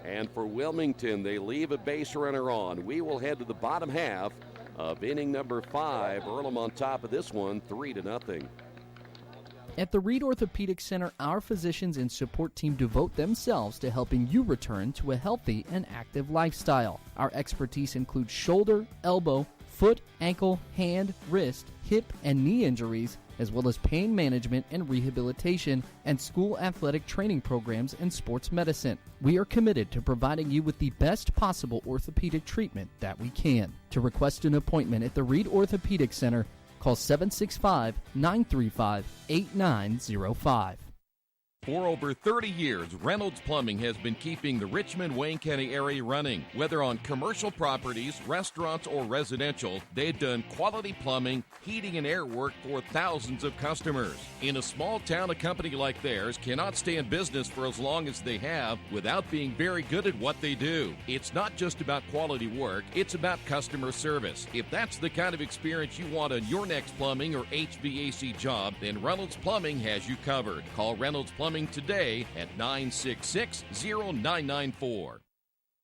And for Wilmington, they leave a base runner on. We will head to the bottom half of inning number 5. Earlham on top of this one, 3-0. At the Reed Orthopedic Center, our physicians and support team devote themselves to helping you return to a healthy and active lifestyle. Our expertise includes shoulder, elbow, foot, ankle, hand, wrist, hip, and knee injuries, as well as pain management and rehabilitation and school athletic training programs and sports medicine. We are committed to providing you with the best possible orthopedic treatment that we can. To request an appointment at the Reed Orthopedic Center, call 765-935-8905. For over 30 years, Reynolds Plumbing has been keeping the Richmond-Wayne County area running. Whether on commercial properties, restaurants, or residential, they've done quality plumbing, heating, and air work for thousands of customers. In a small town, a company like theirs cannot stay in business for as long as they have without being very good at what they do. It's not just about quality work, it's about customer service. If that's the kind of experience you want on your next plumbing or HVAC job, then Reynolds Plumbing has you covered. Call Reynolds Plumbing today at 966-0994.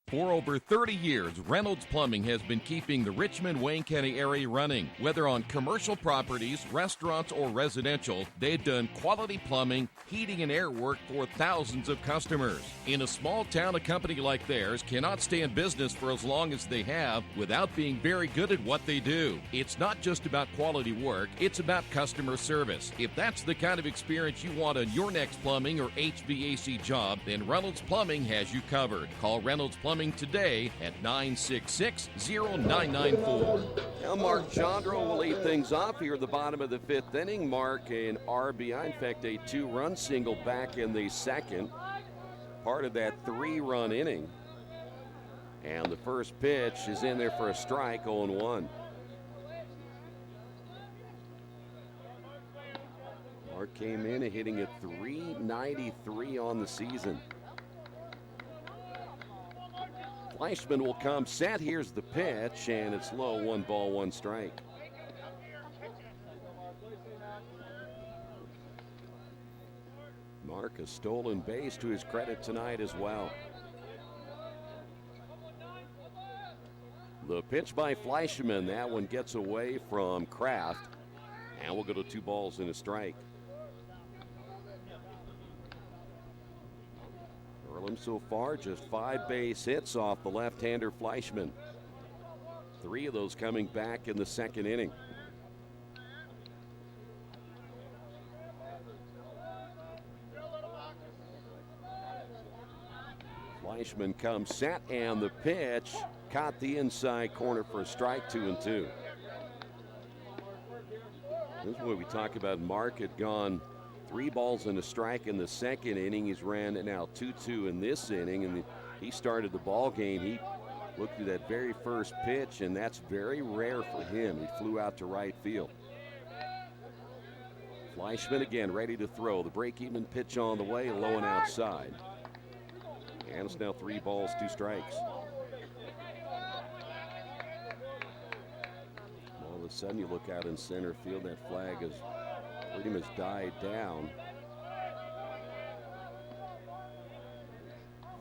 For over 30 years, Reynolds Plumbing has been keeping the Richmond-Wayne County area running. Whether on commercial properties, restaurants, or residential, they've done quality plumbing, heating, and air work for thousands of customers. In a small town, a company like theirs cannot stay in business for as long as they have without being very good at what they do. It's not just about quality work, it's about customer service. If that's the kind of experience you want on your next plumbing or HVAC job, then Reynolds Plumbing has you covered. Call Reynolds Plumbing today at 966-0994. Now Mark Chandro will lead things off here at the bottom of the fifth inning. Mark an RBI, in fact a two-run single back in the second, part of that three-run inning. And the first pitch is in there for a strike, 0-1. Mark came in hitting at .393 on the season. Fleischman will come set. Here's the pitch, and it's low. 1 ball, 1 strike. Mark a stolen base to his credit tonight as well. The pitch by Fleischman. That one gets away from Kraft, and we'll go to 2 balls and a strike. Earlham so far just 5 base hits off the left-hander Fleischman. 3 of those coming back in the second inning. Fleischman comes set, and the pitch caught the inside corner for a strike. 2-2. This is what we talk about. Mark had gone 3 balls and a strike in the second inning. He's ran now 2-2 in this inning, and he started the ball game. He looked at that very first pitch, and that's very rare for him. He flew out to right field. Fleischman again ready to throw. The break-even pitch on the way, low and outside. And it's now 3 balls, 2 strikes. All of a sudden you look out in center field, that flag has pretty much died down.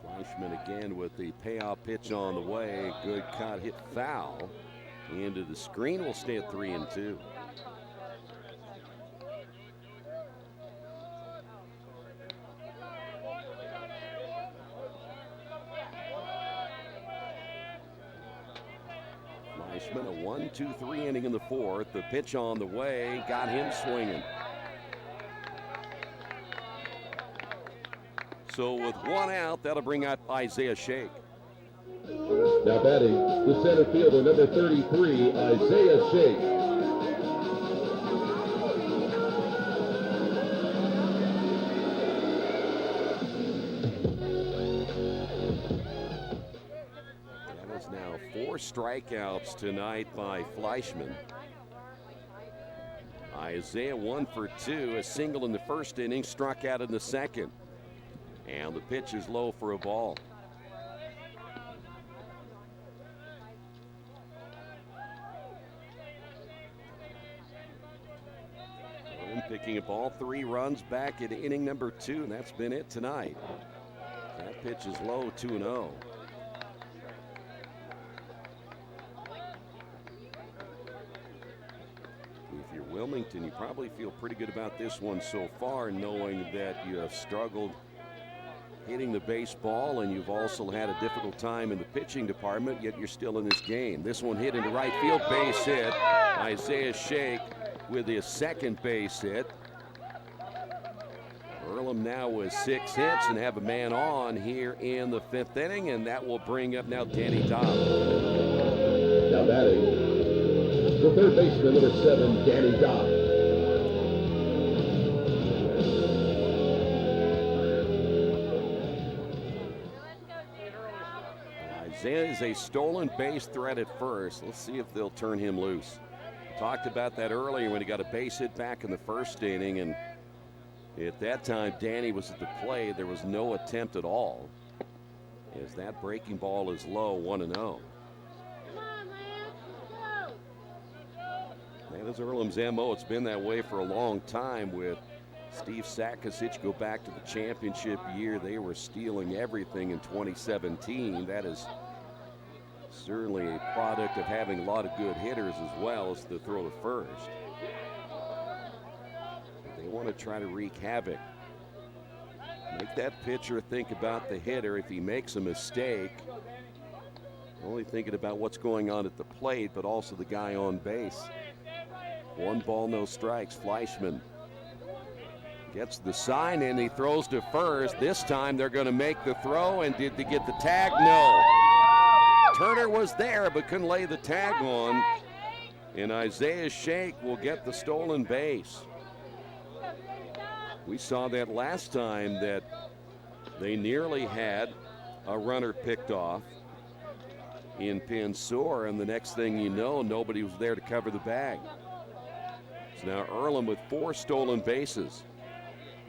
Fleischman again with the payoff pitch on the way. Good cut, hit foul into the screen. Will stay at 3-2. Fleischman, a 1-2-3 inning in the fourth. The pitch on the way, got him swinging. So with 1 out, that'll bring out Isaiah Shake. Now batting, the center fielder, number 33, Isaiah Shake. That is now 4 strikeouts tonight by Fleischman. Isaiah 1 for 2, a single in the first inning, struck out in the second. And the pitch is low for a ball. And picking up all 3 runs back in inning number 2, and that's been it tonight. That pitch is low, 2-0. If you're Wilmington, you probably feel pretty good about this one so far, knowing that you have struggled hitting the baseball and you've also had a difficult time in the pitching department, yet you're still in this game. This one hit into right field, base hit. Isaiah Shake with his second base hit. Earlham now with 6 hits and have a man on here in the 5th inning, and that will bring up now Danny Dobb. Now batting, the third baseman, number 7, Danny Dobb. Isaiah is a stolen base threat at first. Let's see if they'll turn him loose. Talked about that earlier when he got a base hit back in the 1st inning, and at that time, Danny was at the plate. There was no attempt at all, as that breaking ball is low, 1-0. That is Earlham's MO. It's been that way for a long time with Steve Sakasic. Go back to the championship year. They were stealing everything in 2017. That is certainly a product of having a lot of good hitters as well as the throw to first. They want to try to wreak havoc. Make that pitcher think about the hitter. If he makes a mistake, only thinking about what's going on at the plate, but also the guy on base. 1 ball, no strikes. Fleischman gets the sign and he throws to first. This time they're going to make the throw, and did they get the tag? No. Turner was there but couldn't lay the tag on, and Isaiah Shake will get the stolen base. We saw that last time that they nearly had a runner picked off in Pinsour, and the next thing you know, nobody was there to cover the bag. So now Earlham with 4 stolen bases.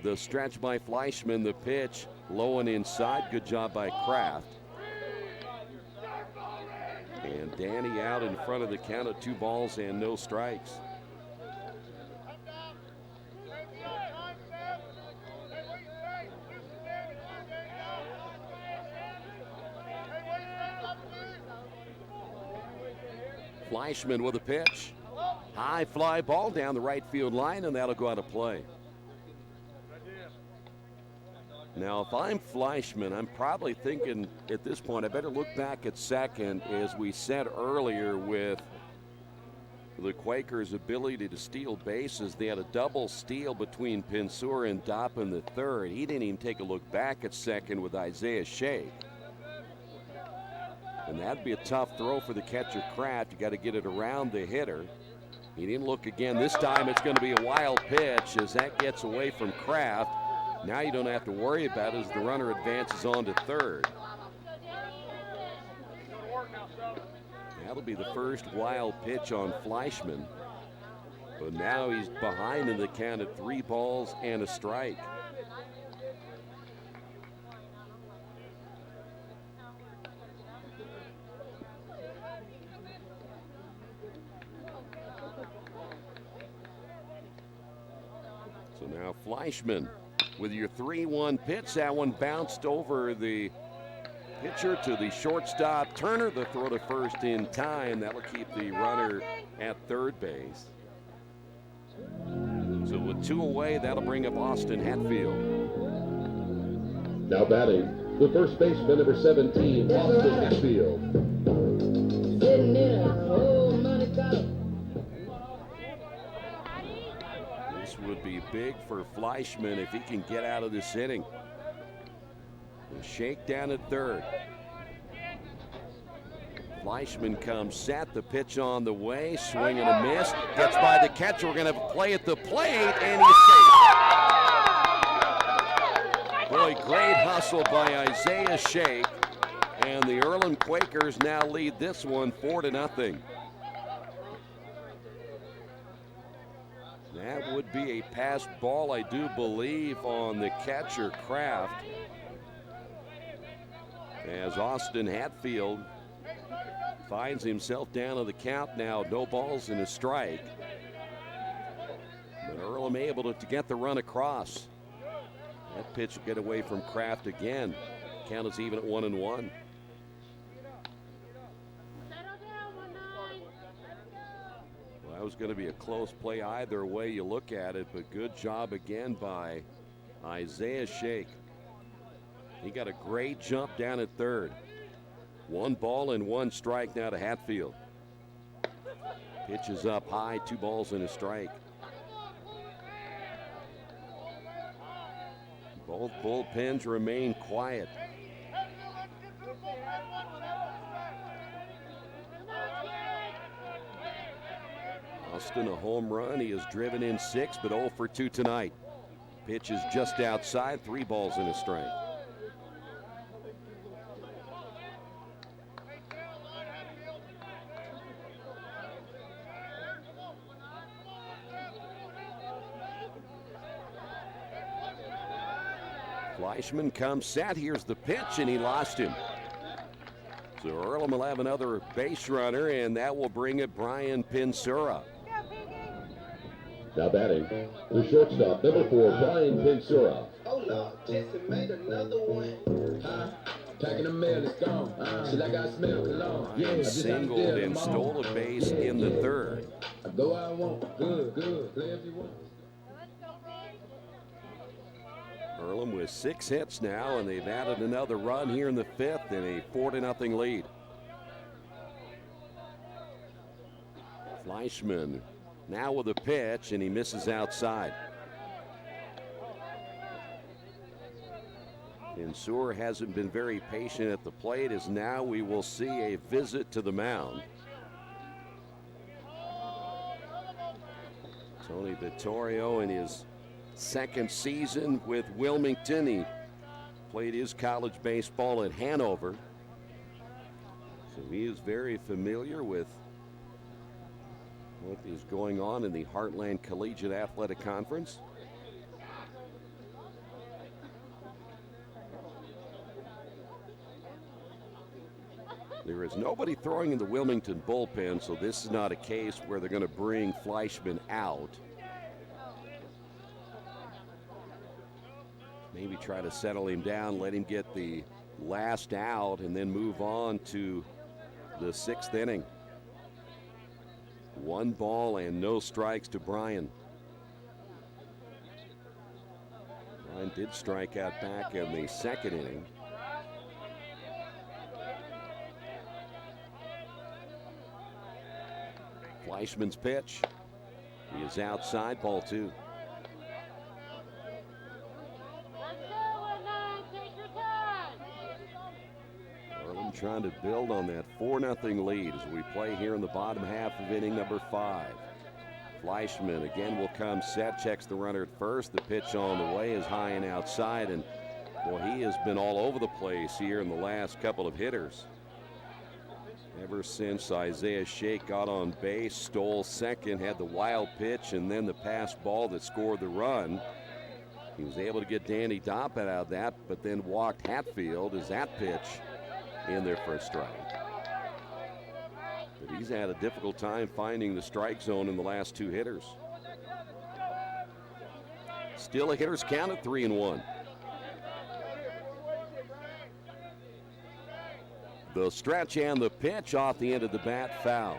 The stretch by Fleischman, the pitch low and inside. Good job by Kraft. And Danny out in front of the count of 2 balls and no strikes. Fleischman with a pitch. High fly ball down the right field line, and that'll go out of play. Now, if I'm Fleischman, I'm probably thinking at this point I better look back at second. As we said earlier, with the Quakers' ability to steal bases, they had a double steal between Pinsour and Dopp in the 3rd. He didn't even take a look back at second with Isaiah Shake. And that'd be a tough throw for the catcher Kraft. You got to get it around the hitter. He didn't look again. This time it's going to be a wild pitch as that gets away from Kraft. Now you don't have to worry about it as the runner advances on to 3rd. That'll be the first wild pitch on Fleischman. But now he's behind in the count at 3 balls and a strike. So now Fleischman with your 3-1 pitch. That one bounced over the pitcher to the shortstop. Turner, the throw to first in time. That'll keep the runner at 3rd base. So with 2 away, that'll bring up Austin Hatfield. Now batting, the first baseman, number 17, Austin Hatfield. Sitting in a old money collar. This would be big for Fleischman if he can get out of this inning. The shake down at 3rd. Fleischman comes set, the pitch on the way, swing and a miss, gets by the catcher. We're going to have a play at the plate, and he's safe. Boy, great hustle by Isaiah Shake, and the Earlham Quakers now lead this one 4-0. That would be a passed ball, I do believe, on the catcher Kraft, as Austin Hatfield finds himself down on the count now, no balls and a strike. But Earlham able to get the run across. That pitch will get away from Kraft again. Count is even at 1-1. was going to be a close play either way you look at it, but good job again by Isaiah Shake. He got a great jump down at third. 1 ball and 1 strike now to Hatfield. Pitch is up high, 2 balls and a strike. Both bullpens remain quiet. Austin a home run. He has driven in 6, but 0 for 2 tonight. Pitch is just outside, 3 balls and a strike. Fleischman comes set. Here's the pitch, and he lost him. So Earlham will have another base runner, and that will bring it Brian Pinsura. Now batting, the shortstop, number 4, Brian Pinsura. Oh Lord, Jesse made another one. Taking a mail, it's gone. She like I smell cologne. Yeah, singled and stole a base in the third. I go where I want. Good, good. Play if you want. Earlham with 6 hits now, and they've added another run here in the 5th in a 4-0 lead. Fleischman now with a pitch, and he misses outside. Pinsura hasn't been very patient at the plate, as now we will see a visit to the mound. Tony Vittorio in his 2nd season with Wilmington. He played his college baseball at Hanover, so he is very familiar with what is going on in the Heartland Collegiate Athletic Conference. There is nobody throwing in the Wilmington bullpen, so this is not a case where they're going to bring Fleischman out. Maybe try to settle him down, let him get the last out, and then move on to the 6th inning. 1 ball and no strikes to Brian. Brian did strike out back in the 2nd inning. Fleischman's pitch. He is outside, ball 2. Earlham trying to build on that 4-0 lead as we play here in the bottom half of inning number 5. Fleischman again will come set, checks the runner at first. The pitch on the way is high and outside, and boy, he has been all over the place here in the last couple of hitters. Ever since Isaiah Shake got on base, stole 2nd, had the wild pitch, and then the pass ball that scored the run. He was able to get Danny Doppett out of that, but then walked Hatfield as that pitch in there for a strike. But he's had a difficult time finding the strike zone in the last 2 hitters. Still a hitter's count at 3-1. The stretch and the pitch off the end of the bat, foul.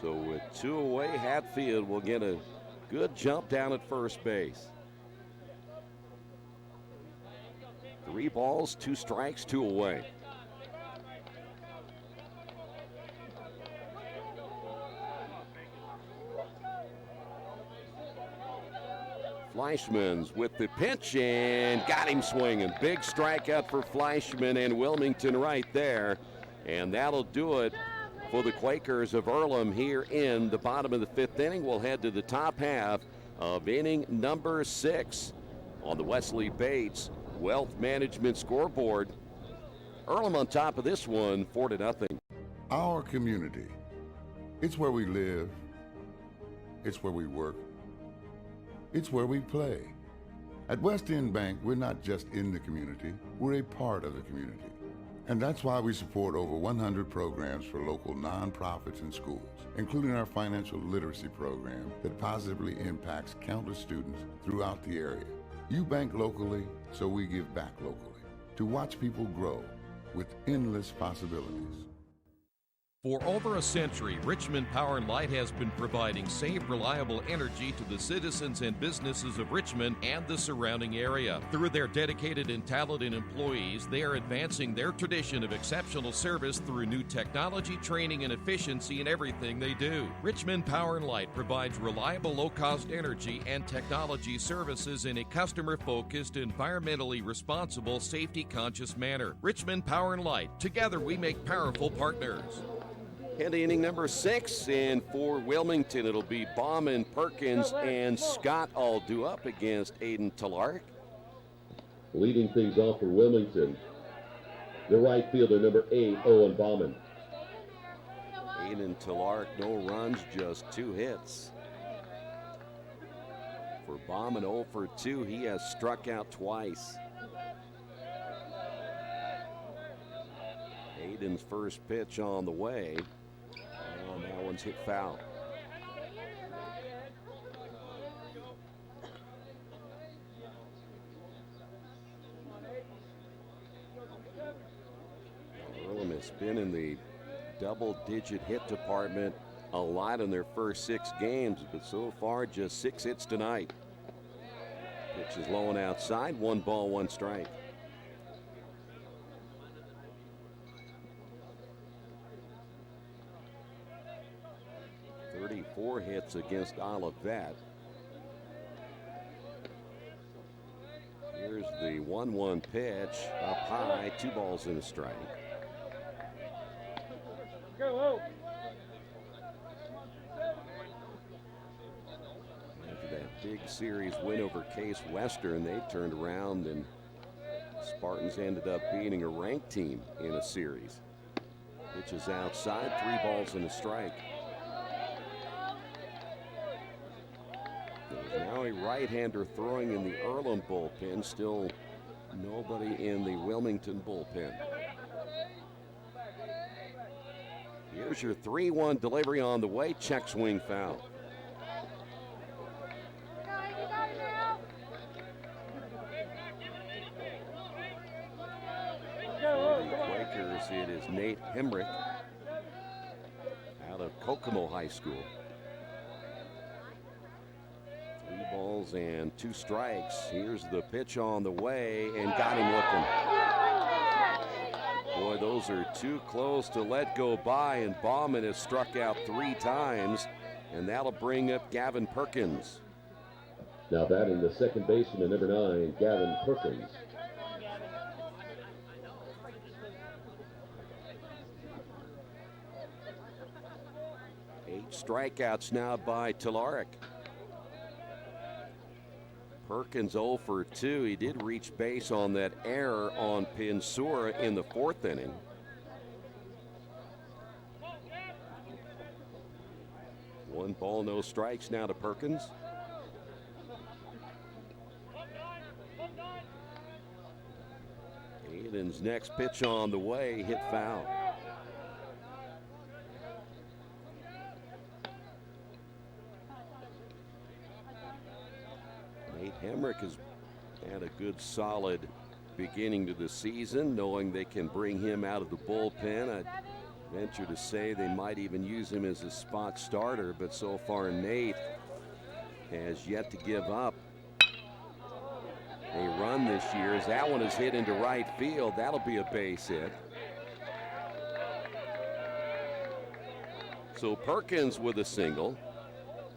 So with 2 away, Hatfield will get a good jump down at first base. 3 balls, 2 strikes, 2 away. Fleischman's with the pitch and got him swinging. Big strikeout for Fleischman and Wilmington right there. And that'll do it for the Quakers of Earlham here in the bottom of the 5th inning. We'll head to the top half of inning number 6 on the Wesley Bates Wealth Management scoreboard. Earlham on top of this one, 4-0. Our community. It's where we live. It's where we work. It's where we play. At West End Bank, we're not just in the community, we're a part of the community. And that's why we support over 100 programs for local nonprofits and schools, including our financial literacy program that positively impacts countless students throughout the area. You bank locally, so we give back locally. To watch people grow, with endless possibilities. For over a century, Richmond Power and Light has been providing safe, reliable energy to the citizens and businesses of Richmond and the surrounding area. Through their dedicated and talented employees, they are advancing their tradition of exceptional service through new technology, training, and efficiency in everything they do. Richmond Power and Light provides reliable, low-cost energy and technology services in a customer-focused, environmentally responsible, safety-conscious manner. Richmond Power and Light. Together we make powerful partners. And inning number 6, and for Wilmington, it'll be Bauman, Perkins, and Scott all due up against Aiden Talark. Leading things off for Wilmington, the right fielder, number 8, Owen Bauman. Aiden Talark, no runs, just 2 hits. For Bauman, 0 for 2, he has struck out twice. Aiden's first pitch on the way. And that one's hit foul. Earlham has been in the double-digit hit department a lot in their first 6 games, but so far just 6 hits tonight. Pitch is low and outside, 1 ball, 1 strike. 34 hits against Olivet. Here's the 1-1 pitch, up high, 2 balls and a strike. After that big series win over Case Western, they turned around and Spartans ended up beating a ranked team in a series. Pitch is outside, 3 balls and a strike. There's now a right-hander throwing in the Earlham bullpen. Still nobody in the Wilmington bullpen. Here's your 3-1 delivery on the way. Check swing foul. For the Quakers, it is Nate Hemrick out of Kokomo High School. 3 balls and 2 strikes. Here's the pitch on the way and got him looking. Boy, those are too close to let go by, and Bauman has struck out 3 times, and that'll bring up Gavin Perkins. Now batting the second baseman, number 9, Gavin Perkins. Strikeouts now by Talark. Perkins 0 for 2. He did reach base on that error on Pinsura in the 4th inning. One ball, no strikes now to Perkins. Aiden's next pitch on the way, hit foul. Nate Hemrick has had a good solid beginning to the season, knowing they can bring him out of the bullpen. I'd venture to say they might even use him as a spot starter, but so far Nate has yet to give up a run this year, as that one is hit into right field. That'll be a base hit. So Perkins with a single,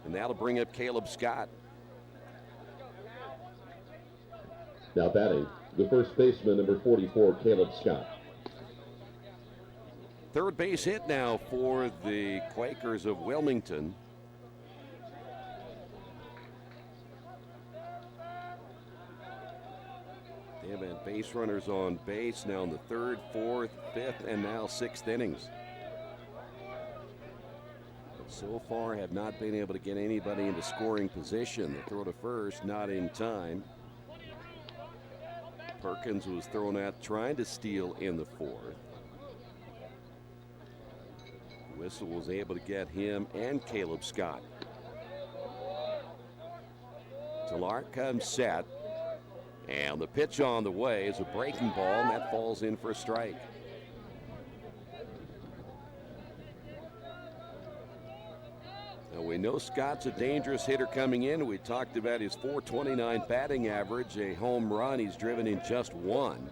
and that'll bring up Caleb Scott. Now batting, the first baseman, number 44, Caleb Scott. Third base hit now for the Quakers of Wilmington. They have had base runners on base now in the 3rd, 4th, 5th, and now 6th innings. But so far have not been able to get anybody into scoring position. The throw to first, not in time. Perkins was thrown out trying to steal in the 4th. Whistle was able to get him and Caleb Scott. Talark comes set, and the pitch on the way is a breaking ball, and that falls in for a strike. know Scott's a dangerous hitter coming in. We talked about his .429 batting average, a home run. He's driven in just one.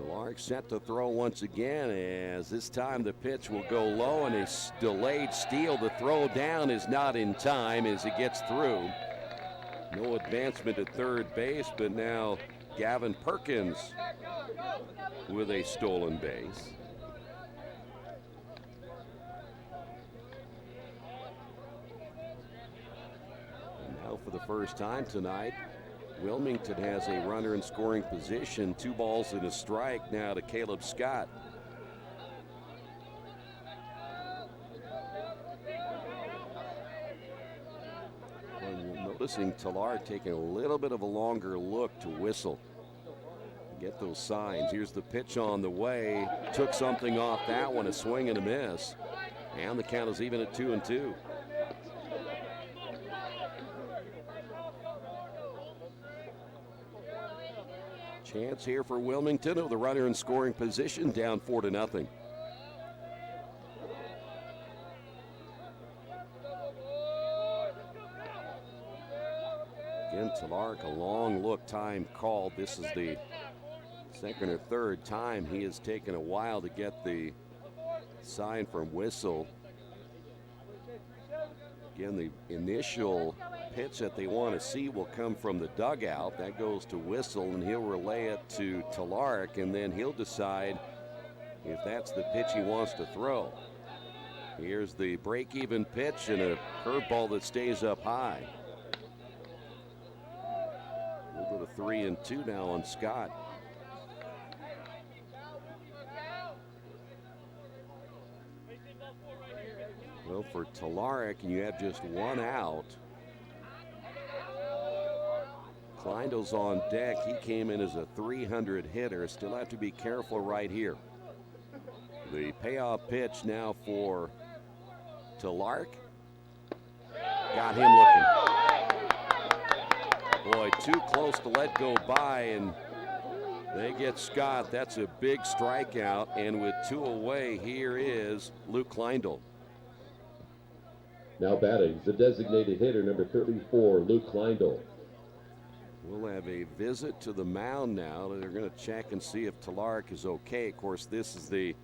Lark set to throw once again, as this time the pitch will go low, and a delayed steal. The throw down is not in time as it gets through. No advancement at third base, but now Gavin Perkins with a stolen base. And now for the first time tonight, Wilmington has a runner in scoring position. 2 balls and a strike now to Caleb Scott. And noticing Talar taking a little bit of a longer look to whistle. Get those signs. Here's the pitch on the way. Took something off that one, a swing and a miss. And the count is even at 2-2. Chance here for Wilmington with the runner in scoring position, down 4-0. Again, Talark, a long look time called. This is the second or third time he has taken a while to get the sign from whistle. Again, the initial pitch that they want to see will come from the dugout. That goes to whistle, and he'll relay it to Talark, and then he'll decide if that's the pitch he wants to throw. Here's the break-even pitch and a curveball that stays up high. We'll go to 3-2 now on Scott. Well, for Talarek, and you have just one out. Kleindel's on deck. He came in as a 300 hitter. Still have to be careful right here. The payoff pitch now for Talark. Got him looking. Boy, too close to let go by, and they get Scott. That's a big strikeout, and with 2 away, here is Luke Kleindl. Now batting, the designated hitter, number 34, Luke Kleindl. We'll have a visit to the mound now. They're going to check and see if Talark is okay. Of course, this is he's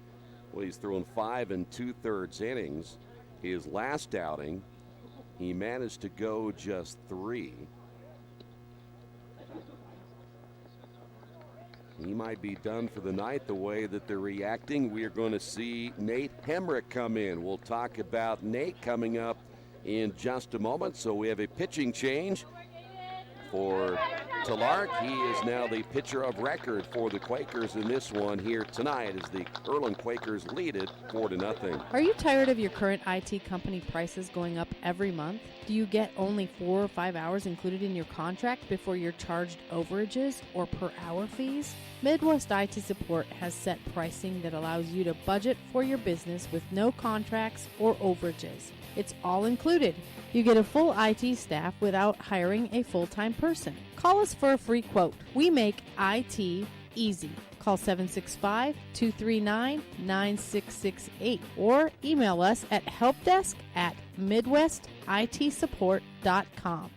thrown 5 2/3 innings. His last outing, he managed to go just 3. He might be done for the night the way that they're reacting. We are going to see Nate Hemrick come in. We'll talk about Nate coming up in just a moment. So we have a pitching change for Talark. He is now the pitcher of record for the Quakers in this one here tonight as the Earlham Quakers lead it 4-0. Are you tired of your current IT company prices going up every month? Do you get only 4 or 5 hours included in your contract before you're charged overages or per hour fees? Midwest IT Support has set pricing that allows you to budget for your business with no contracts or overages. It's all included. You get a full IT staff without hiring a full-time person. Call us for a free quote. We make IT easy. Call 765-239-9668 or email us at helpdesk@midwestitsupport.com.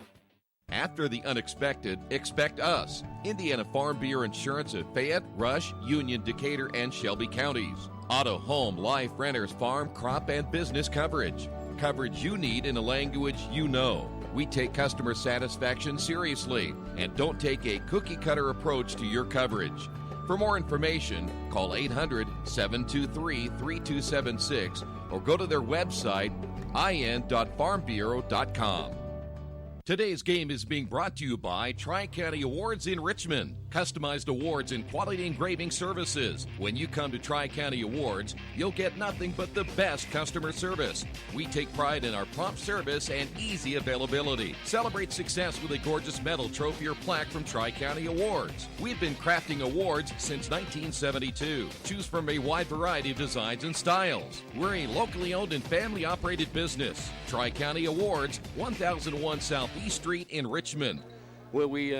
After the unexpected, expect us. Indiana Farm Bureau Insurance of Fayette, Rush, Union, Decatur, and Shelby counties. Auto, home, life, renters, farm, crop, and business coverage. Coverage you need in a language you know. We take customer satisfaction seriously and don't take a cookie-cutter approach to your coverage. For more information, call 800-723-3276 or go to their website, in.farmbureau.com. Today's game is being brought to you by Tri-County Awards in Richmond. Customized awards and quality engraving services. When you come to Tri-County Awards, you'll get nothing but the best customer service. We take pride in our prompt service and easy availability. Celebrate success with a gorgeous medal, trophy, or plaque from Tri-County Awards. We've been crafting awards since 1972. Choose from a wide variety of designs and styles. We're a locally owned and family-operated business. Tri-County Awards, 1001 South East Street in Richmond. Well, we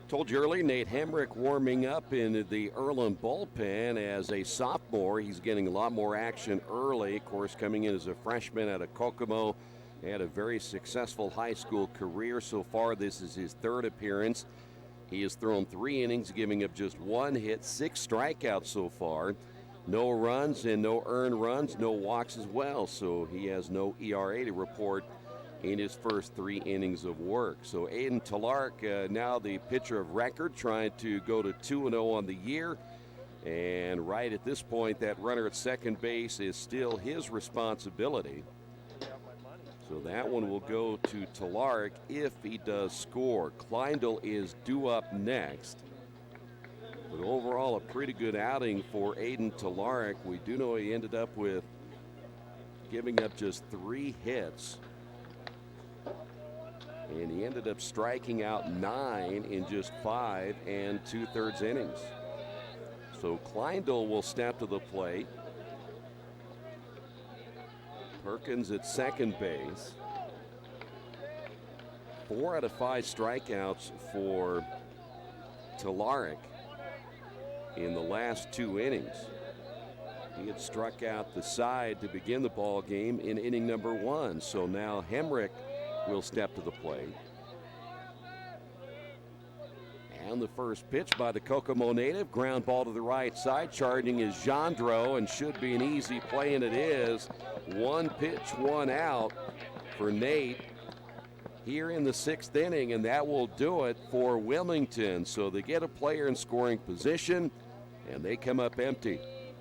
Told you earlier, Nate Hemrick warming up in the Earlham bullpen as a sophomore. He's getting a lot more action early. Of course, coming in as a freshman out of Kokomo. Had a very successful high school career so far. This is his third appearance. He has thrown 3 innings, giving up just 1 hit, 6 strikeouts so far. No runs and no earned runs, no walks as well. So he has no ERA to report in his first 3 innings of work. So Aiden Talark, now the pitcher of record, trying to go to 2-0 on the year. And right at this point, that runner at second base is still his responsibility. So that one will go to Talark if he does score. Kleindl is due up next. But overall, a pretty good outing for Aiden Talark. We do know he ended up with giving up just 3 hits. And he ended up striking out 9 in just 5 2/3 innings. So Kleindl will step to the plate. Perkins at second base. 4 out of 5 strikeouts for Talark in the last 2 innings. He had struck out the side to begin the ball game in inning number 1. So now Hemrick will step to the plate. And the first pitch by the Kokomo native, ground ball to the right side. Charging is Jandro, and should be an easy play, and it is. 1 pitch, 1 out for Nate here in the 6th inning, and that will do it for Wilmington. So they get a player in scoring position, and they come up empty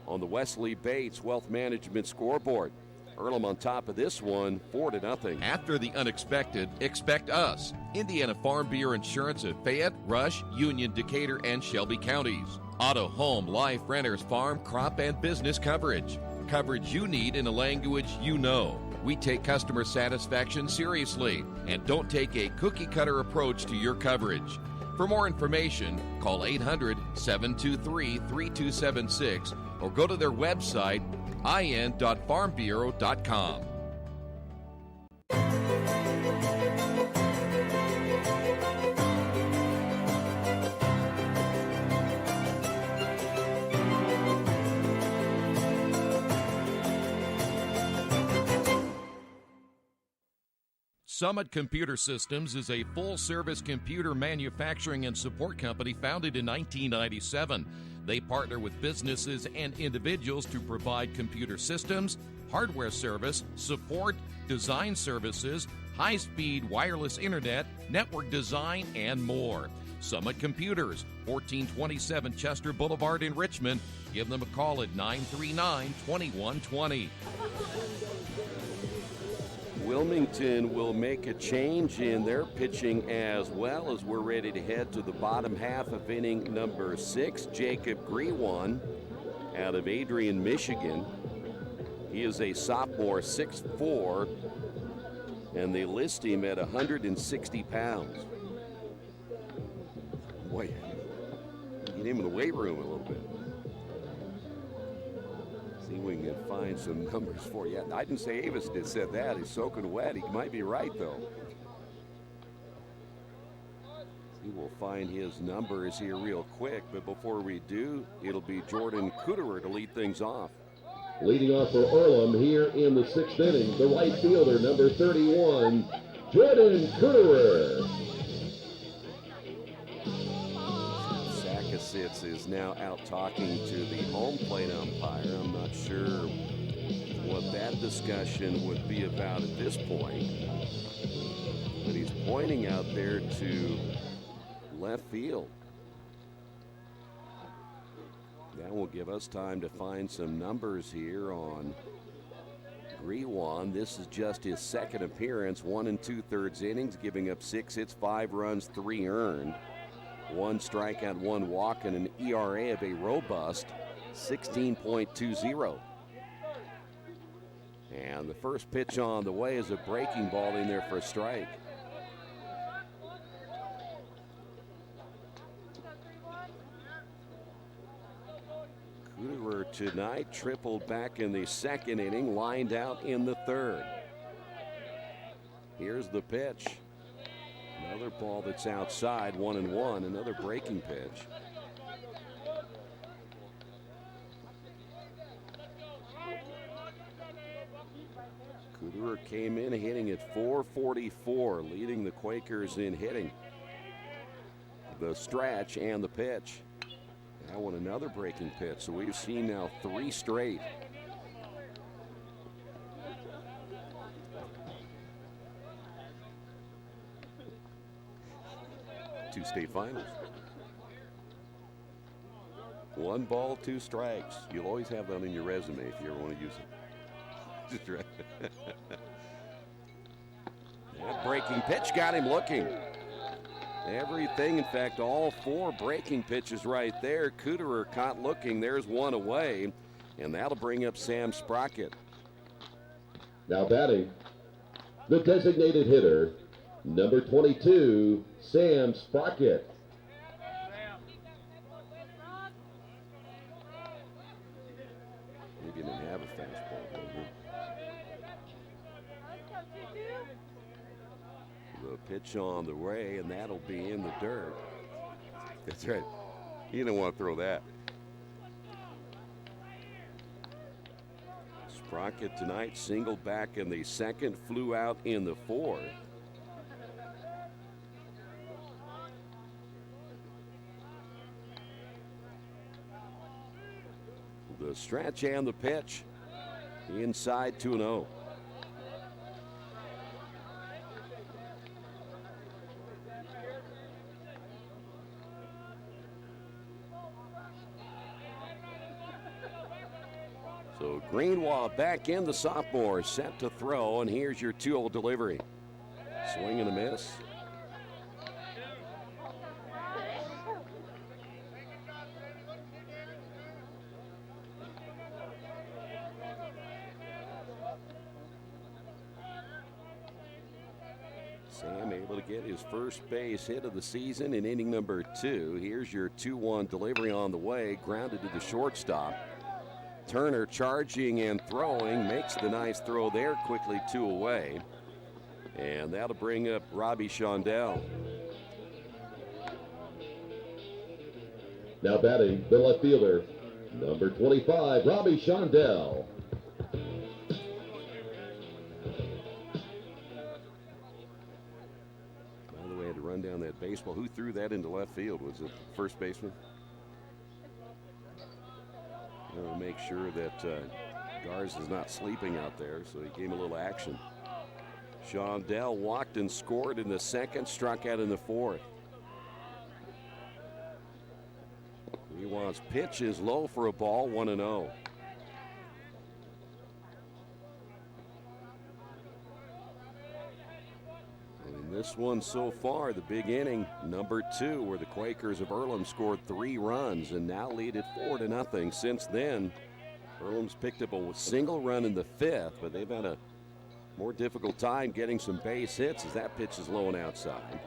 on the Wesley Bates Wealth Management scoreboard. Earlham on top of this one, 4-0. After the unexpected, expect us. Indiana Farm Bureau Insurance of Fayette, Rush, Union, Decatur, and Shelby counties. Auto, home, life, renters, farm, crop, and business coverage. Coverage you need in a language you know. We take customer satisfaction seriously and don't take a cookie-cutter approach to your coverage. For more information, call 800-723-3276 or go to their website, in.farmbureau.com. Summit Computer Systems is a full-service computer manufacturing and support company founded in 1997. They partner with businesses and individuals to provide computer systems, hardware service, support, design services, high-speed wireless internet, network design, and more. Summit Computers, 1427 Chester Boulevard in Richmond. Give them a call at 939-2120. Wilmington will make a change in their pitching as well, as we're ready to head to the bottom half of inning number 6. Jacob Grewan out of Adrian, Michigan. He is a sophomore, 6'4", and they list him at 160 pounds. Boy, get him in the weight room a little bit. See if we can find some numbers for you. I didn't say Avis did said that. He's soaking wet. He might be right, though. See, we'll find his numbers here real quick. But before we do, it'll be Jordan Kuderer to lead things off. Leading off for Earlham here in the 6th inning, the right fielder, number 31, Jordan Kuderer. Sits is now out talking to the home plate umpire. I'm not sure what that discussion would be about at this point, but he's pointing out there to left field. That will give us time to find some numbers here on Grewan. This is just his 2nd appearance, 1 2/3 innings, giving up 6 hits, 5 runs, 3 earned. 1 strikeout, 1 walk, and an ERA of a robust 16.20. And the first pitch on the way is a breaking ball in there for a strike. Kuderer tonight tripled back in the 2nd inning, lined out in the 3rd. Here's the pitch. Another ball that's outside, 1-1, another breaking pitch. Kuderer came in hitting at .444, leading the Quakers in hitting. The stretch and the pitch. That one another breaking pitch, so we've seen now 3 straight. Two state finals. 1 ball, 2 strikes. You'll always have that in your resume if you ever want to use it. That breaking pitch got him looking. Everything, in fact, all 4 breaking pitches right there. Kuderer caught looking. There's one away, and that'll bring up Sam Sprocket. Now batting, the designated hitter, number 22, Sam Sprocket. Maybe didn't have a fastball. The pitch on the way, and that'll be in the dirt. That's right. You don't want to throw that. Sprocket tonight singled back in the 2nd, flew out in the 4th. The stretch and the pitch. Inside 2-0. So Greenlaw back in, the sophomore, set to throw, and here's your 2-0 delivery. Swing and a miss. Sam able to get his first base hit of the season in inning number 2. Here's your 2-1 delivery on the way, grounded to the shortstop. Turner charging and throwing, makes the nice throw there, quickly 2 away. And that'll bring up Robbie Shondell. Now batting, the left fielder, number 25, Robbie Shondell. By the way, I had to run down that baseball. Who threw that into left field? Was it first baseman? To make sure that Garza is not sleeping out there, so he gave him a little action. Shondell walked and scored in the 2nd, struck out in the 4th. He wants pitch is low for a ball, 1-0. This one so far, the big inning, number 2, where the Quakers of Earlham scored 3 runs and now lead it 4-0. Since then, Earlham's picked up a single run in the 5th, but they've had a more difficult time getting some base hits as that pitch is low and outside.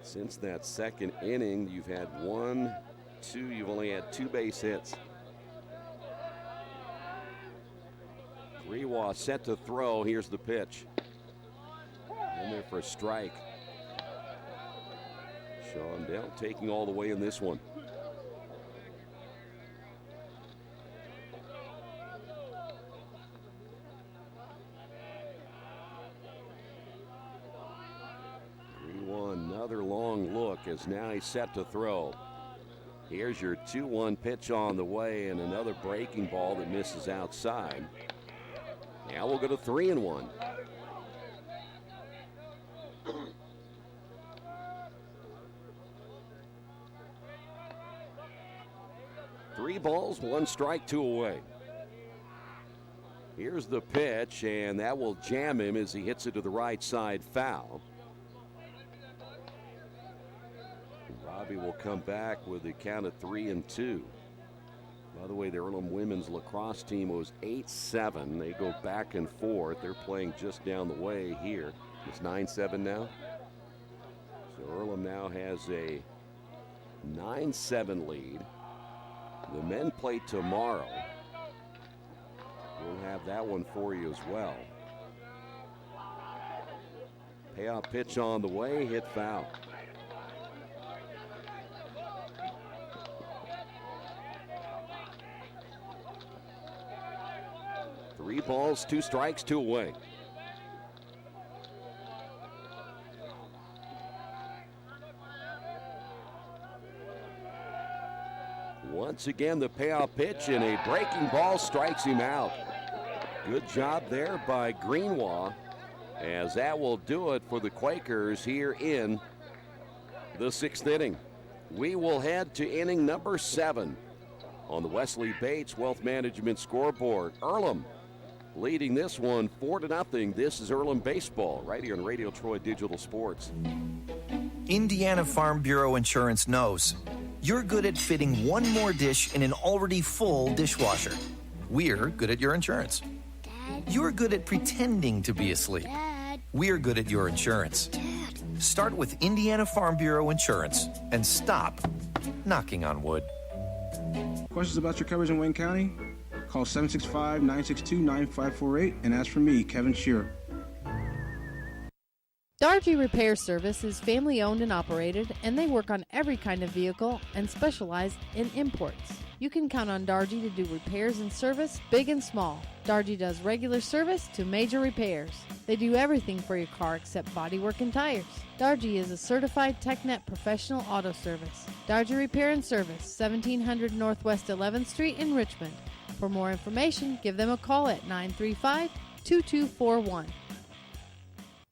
Since that 2nd inning, you've had 1, 2, you've only had 2 base hits. Rewa set to throw. Here's the pitch. In there for a strike. Shondell taking all the way in this one. Rewa, another long look as now he's set to throw. Here's your 2-1 pitch on the way, and another breaking ball that misses outside. Now we'll go to 3-1. Three balls, 1 strike, 2 away. Here's the pitch, and that will jam him as he hits it to the right side foul. Robbie will come back with a count of 3-2. By the way, the Earlham women's lacrosse team was 8-7. They go back and forth. They're playing just down the way here. It's 9-7 now. So Earlham now has a 9-7 lead. The men play tomorrow. We'll have that one for you as well. Payoff pitch on the way, hit foul. Three balls, 2 strikes, 2 away. Once again, the payoff pitch, and a breaking ball strikes him out. Good job there by Greenlaw, as that will do it for the Quakers here in the 6th inning. We will head to inning number 7 on the Wesley Bates Wealth Management scoreboard. Earlham leading this one 4-0. This is Earlham Baseball right here on Radio Troy Digital Sports. Indiana Farm Bureau Insurance knows you're good at fitting one more dish in an already full dishwasher. We're good at your insurance. Dad. You're good at pretending to be asleep. Dad. We're good at your insurance. Dad. Start with Indiana Farm Bureau Insurance and stop knocking on wood. Questions about your coverage in Wayne County? Call 765-962-9548 and ask for me, Kevin Shearer. Dargy Repair Service is family owned and operated, and they work on every kind of vehicle and specialize in imports. You can count on Dargy to do repairs and service, big and small. Dargy does regular service to major repairs. They do everything for your car except bodywork and tires. Dargy is a certified TechNet professional auto service. Dargy Repair and Service, 1700 Northwest 11th Street in Richmond. For more information, give them a call at 935-2241.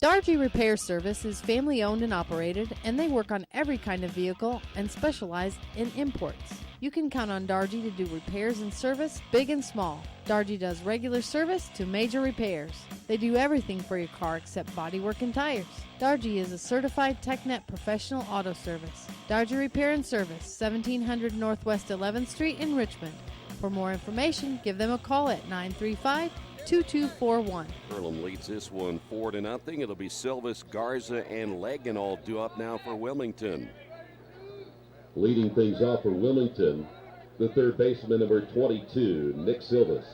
Dargy Repair Service is family owned and operated, and they work on every kind of vehicle and specialize in imports. You can count on Dargy to do repairs and service, big and small. Dargy does regular service to major repairs. They do everything for your car except bodywork and tires. Dargy is a certified TechNet professional auto service. Dargy Repair and Service, 1700 Northwest 11th Street in Richmond. For more information, give them a call at 935-2241. Earlham leads this one 4-0. It'll be Silvis, Garza, and Legan all due up now for Wilmington. Leading things off for Wilmington, the third baseman, number 22, Nick Silvis.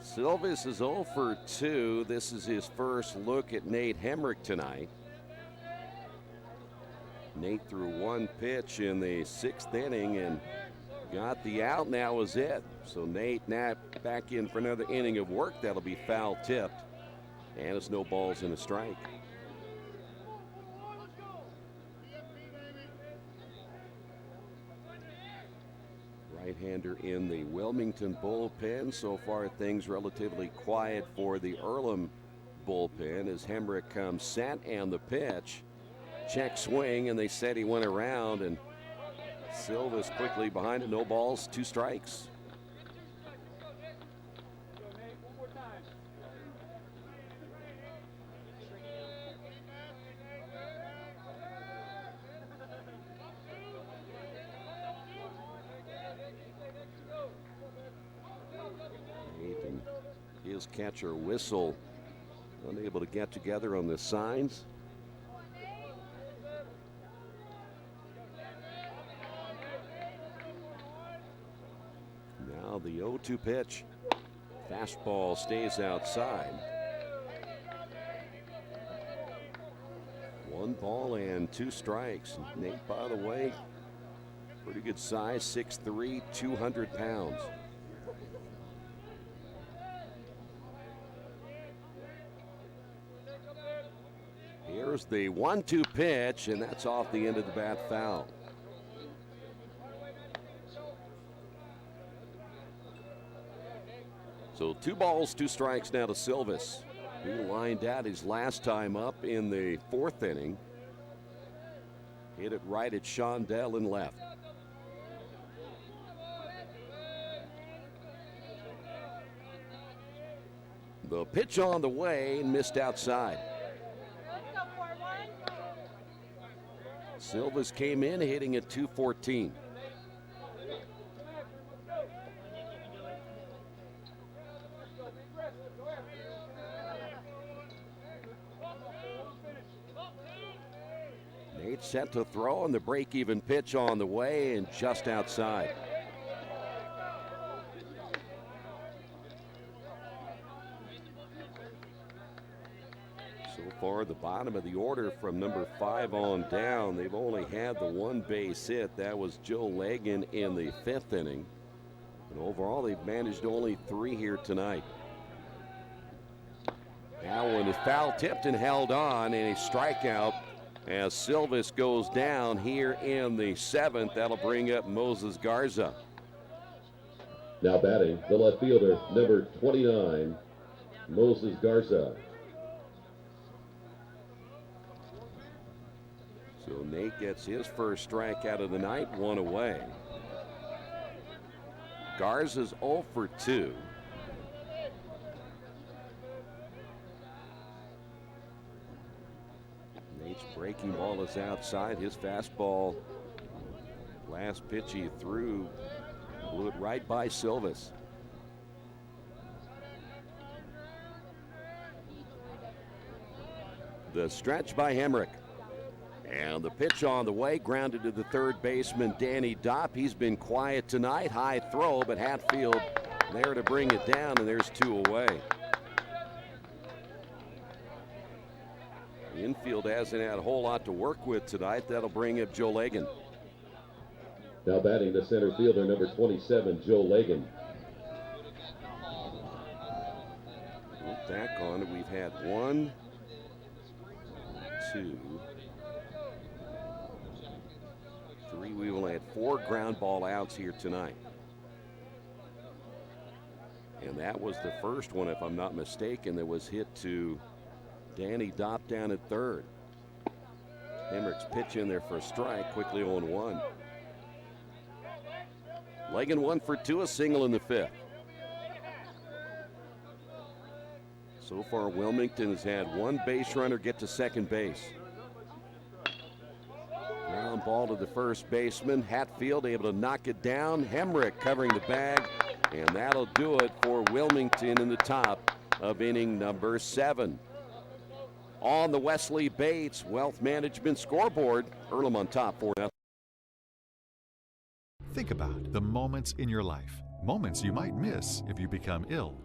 Silvis is 0 for 2. This is his first look at Nate Hemrick tonight. Nate threw one pitch in the 6th inning and got the out, and that was it. So Nate now back in for another inning of work. That'll be foul tipped, and it's no balls and a strike. Right-hander in the Wilmington bullpen. So far, things relatively quiet for the Earlham bullpen as Hemrick comes set, and the pitch. Check swing, and they said he went around, and Silva's quickly behind it. No balls, 2 strikes. His catcher whistle unable to get together on the signs. Now the 0-2 pitch. Fastball stays outside. 1 ball and 2 strikes. Nate, by the way, pretty good size, 6'3", 200 pounds. Here's the 1-2 pitch, and that's off the end of the bat, foul. So 2 balls, 2 strikes now to Silvis. He lined out his last time up in the 4th inning. Hit it right at Shondell and left. The pitch on the way and missed outside. Silvis came in hitting at .214. Nate set to throw, and the break-even pitch on the way and just outside. So far, the bottom of the order from number 5 on down, they've only had the one base hit. That was Joe Lagan in the 5th inning. And overall, they've managed only 3 here tonight. That one is foul tipped and held on, and a strikeout as Silvis goes down here in the 7th. That'll bring up Moses Garza. Now batting, the left fielder, number 29, Moses Garza. So Nate gets his first strikeout of the night, 1 away. Garza's 0 for 2. Nate's breaking ball is outside. His fastball, last pitch he threw, blew it right by Silvis. The stretch by Hemrick. And the pitch on the way, grounded to the third baseman, Danny Dopp. He's been quiet tonight. High throw, but Hatfield there to bring it down, and there's 2 away. The infield hasn't had a whole lot to work with tonight. That'll bring up Joe Lagan. Now batting, the center fielder, number 27, Joe Lagan. Look back on it. We've had 1, 2, 3. We only had 4 ground ball outs here tonight. And that was the first one, if I'm not mistaken, that was hit to Danny Dopp down at third. Hemrick's pitch in there for a strike, quickly 0-1. Lagan 1 for 2, a single in the 5th. So far, Wilmington has had 1 base runner get to second base. Ground ball to the first baseman. Hatfield able to knock it down. Hemrick covering the bag, and that'll do it for Wilmington in the top of inning number 7. On the Wesley Bates Wealth Management scoreboard, Earlham on top 4-0. Think about the moments in your life, moments you might miss if you become ill.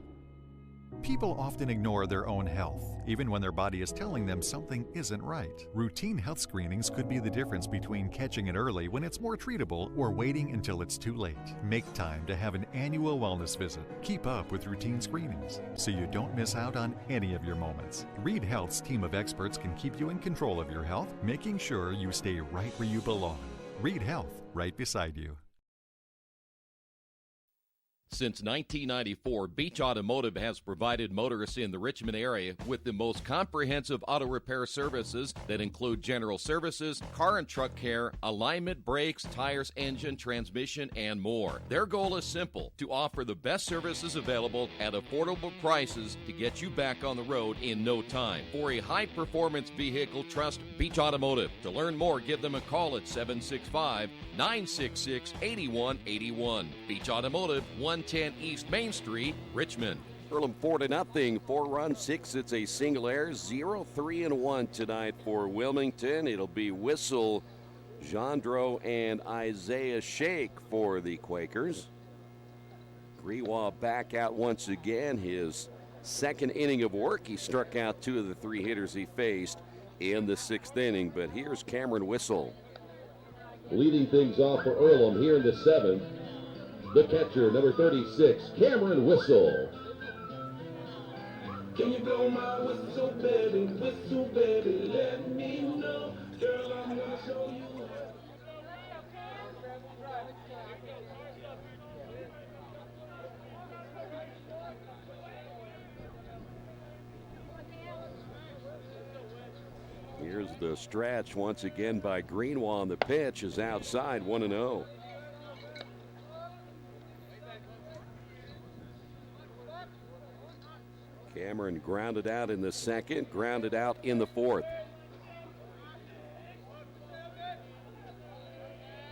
People often ignore their own health, even when their body is telling them something isn't right. Routine health screenings could be the difference between catching it early when it's more treatable or waiting until it's too late. Make time to have an annual wellness visit. Keep up with routine screenings so you don't miss out on any of your moments. Reed Health's team of experts can keep you in control of your health, making sure you stay right where you belong. Reed Health, right beside you. Since 1994, Beach Automotive has provided motorists in the Richmond area with the most comprehensive auto repair services that include general services, car and truck care, alignment, brakes, tires, engine, transmission, and more. Their goal is simple: to offer the best services available at affordable prices to get you back on the road in no time. For a high-performance vehicle, trust Beach Automotive. To learn more, give them a call at 765-966-8181. Beach Automotive, 110 East Main Street, Richmond. Earlham 4-0, 4 runs, 6. It's a single error, 0-3-1 tonight for Wilmington. It'll be Whistle, Jandro, and Isaiah Shake for the Quakers. Grewa back out once again. His second inning of work. He struck out 2 of the 3 hitters he faced in the 6th inning. But here's Cameron Whistle. Leading things off for Earlham here in the 7th, the catcher, number 36, Cameron Whistle. Can you blow my whistle, baby, let me know. Girl, I'm gonna show you. Here's the stretch once again by Greenwald. On the pitch is outside, 1-0. Cameron grounded out in the 2nd, grounded out in the 4th.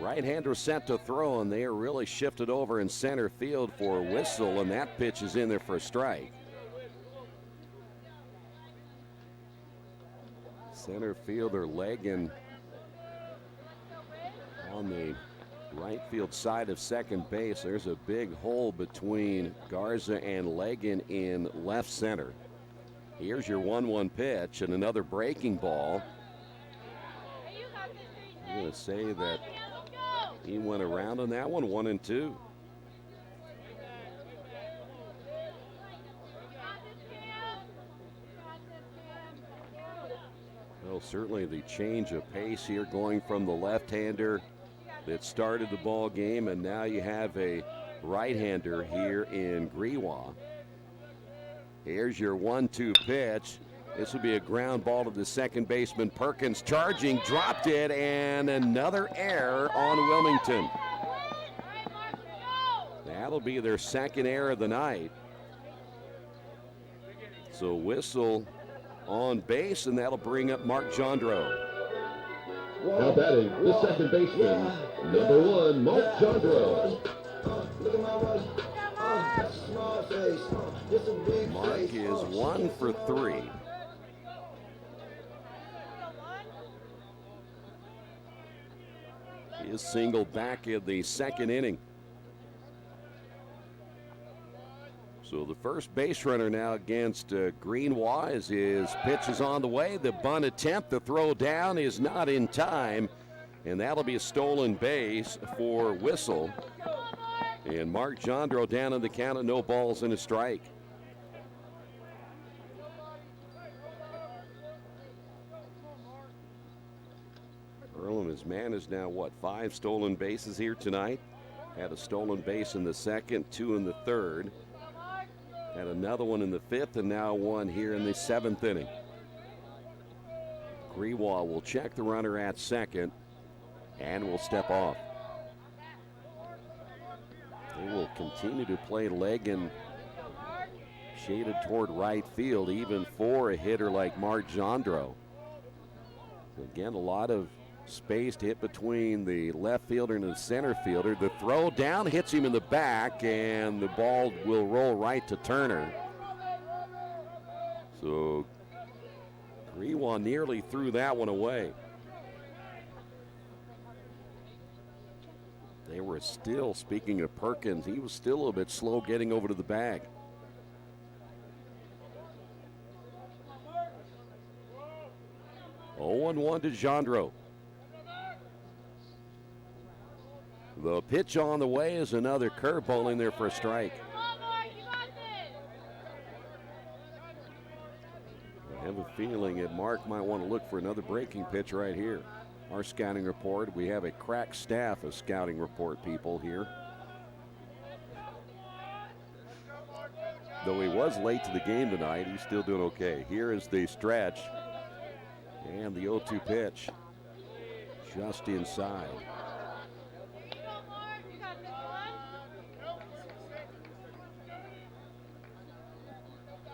Right-hander set to throw, and they are really shifted over in center field for Whistle, and that pitch is in there for a strike. Center fielder Lagan on the right field side of second base. There's a big hole between Garza and Lagan in left center. Here's your 1-1 pitch and another breaking ball. I'm going to say that he went around on that one, 1-2. Well, certainly the change of pace here going from the left-hander that started the ball game, and now you have a right-hander here in Grewa. Here's your 1-2 pitch. This will be a ground ball to the second baseman. Perkins charging, dropped it, and another error on Wilmington. That'll be their second error of the night. So whistle on base, and that'll bring up Mark Jandro. Now batting, the second baseman, number 1, Mark Jandro. Mark is 1 for 3. His single back in the second inning. So the first base runner now against Greenwa as his pitch is on the way. The bunt attempt, the throw down is not in time, and that'll be a stolen base for Whistle. And Mark Jandro down in the count of no balls and a strike. Earlham has managed now, 5 stolen bases here tonight. Had a stolen base in the second, 2 in the third. Had another one in the 5th, and now one here in the 7th inning. Grewa will check the runner at second and will step off. They will continue to play leg and shaded toward right field, even for a hitter like Mark Jandro. Again, a lot of space to hit between the left fielder and the center fielder. The throw down hits him in the back, and the ball will roll right to Turner. So Grewa nearly threw that one away. They were still, speaking of Perkins, he was still a little bit slow getting over to the bag. Oh, 0-1 to Jandro. The pitch on the way is another curveball in there for a strike. I have a feeling that Mark might want to look for another breaking pitch right here. Our scouting report, we have a crack staff of scouting report people here. Though he was late to the game tonight, he's still doing okay. Here is the stretch and the 0-2 pitch just inside.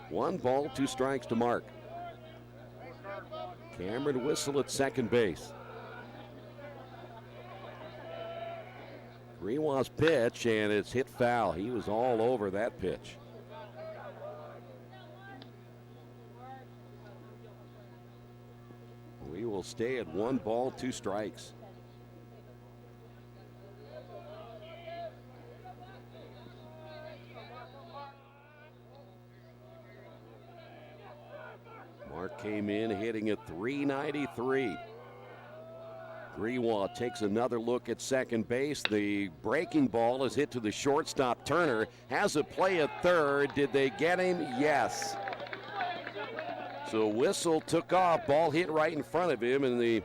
One ball, 2 strikes to Mark. Cameron Whistle at second base. Grewa's pitch, and it's hit foul. He was all over that pitch. We will stay at 1 ball, 2 strikes. Mark came in hitting at .393. Grewa takes another look at second base. The breaking ball is hit to the shortstop. Turner has a play at third. Did they get him? Yes. So Whistle took off. Ball hit right in front of him, and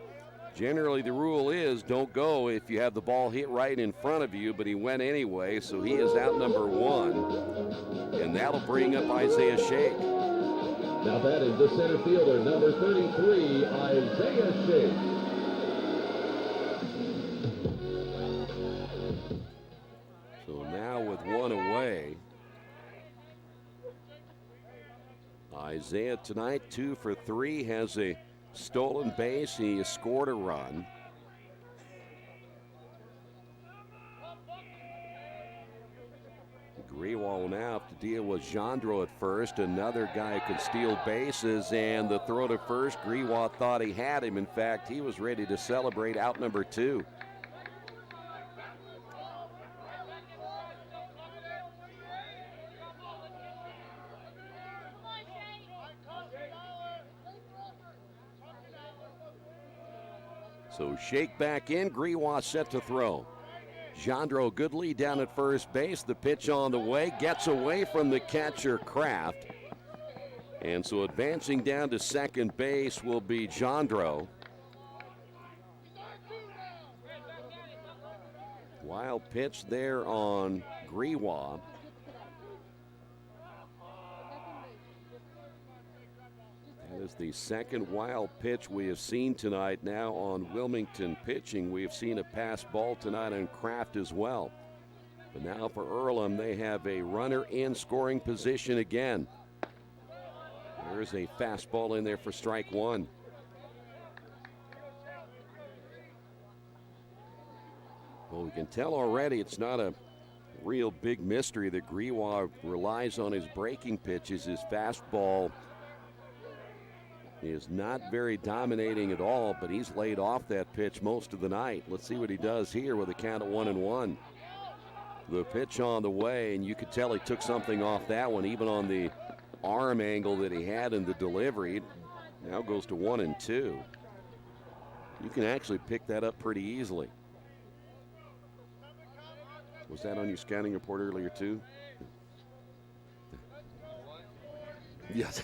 generally the rule is don't go if you have the ball hit right in front of you, but he went anyway, so he is out number 1. And that'll bring up Isaiah Shake. Now batting the center fielder, number 33, Isaiah Shake. So now with 1 away, Isaiah tonight 2 for 3, has a stolen base. He has scored a run. Grewa will now have to deal with Jandro at first, another guy who can steal bases, and the throw to first. Grewa thought he had him. In fact, he was ready to celebrate out number 2. So shake back in. Greewa set to throw. Jandro, good lead down at first base. The pitch on the way. Gets away from the catcher, Kraft. And so advancing down to second base will be Jandro. Wild pitch there on Greewa. That is the second wild pitch we have seen tonight. Now on Wilmington pitching, we have seen a pass ball tonight on Kraft as well. But now for Earlham, they have a runner in scoring position again. There's a fastball in there for strike one. Well, we can tell already it's not a real big mystery that Greewa relies on his breaking pitches. His fastball is not very dominating at all, but he's laid off that pitch most of the night. Let's see what he does here with a count of 1-1. The pitch on the way, and you could tell he took something off that one, even on the arm angle that he had in the delivery. Now goes to 1-2. You can actually pick that up pretty easily. Was that on your scouting report earlier too? Yes.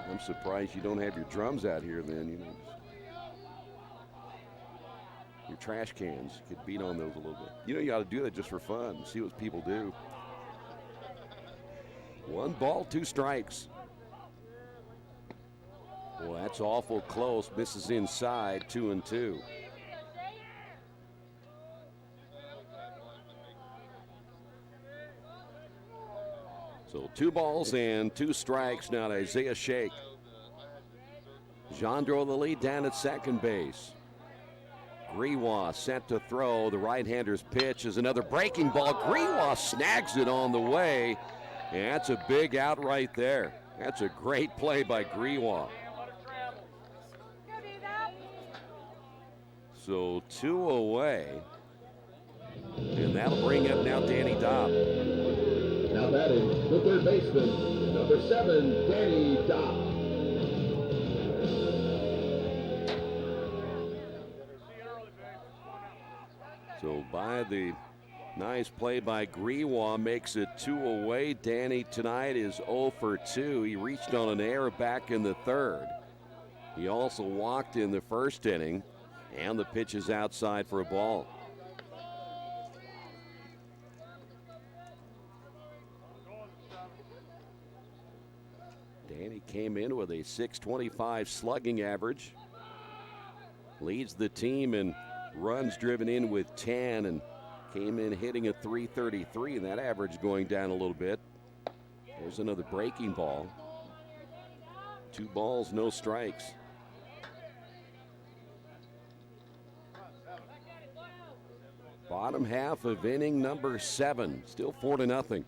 I'm surprised you don't have your drums out here then, you know. Your trash cans, you could beat on those a little bit. You know, you ought to do that just for fun, see what people do. 1 ball, 2 strikes. Well, that's awful close. Misses inside, 2-2. So 2 balls and 2 strikes now to Isaiah Shake. Jandro the lead down at second base. Greewa set to throw. The right-hander's pitch is another breaking ball. Greewa snags it on the way. And that's a big out right there. That's a great play by Greewa. So 2 away. And that'll bring up now Danny Dobb. Now batting, the third baseman, number 7, Danny Dobb. So by the nice play by Greewa makes it 2 away. Danny tonight is 0 for 2. He reached on an error back in the third. He also walked in the first inning, and the pitch is outside for a ball. Danny came in with a .625 slugging average. Leads the team in runs driven in with 10 and came in hitting a .333, and that average going down a little bit. There's another breaking ball. 2 balls, no strikes. Bottom half of inning number 7, still 4-0.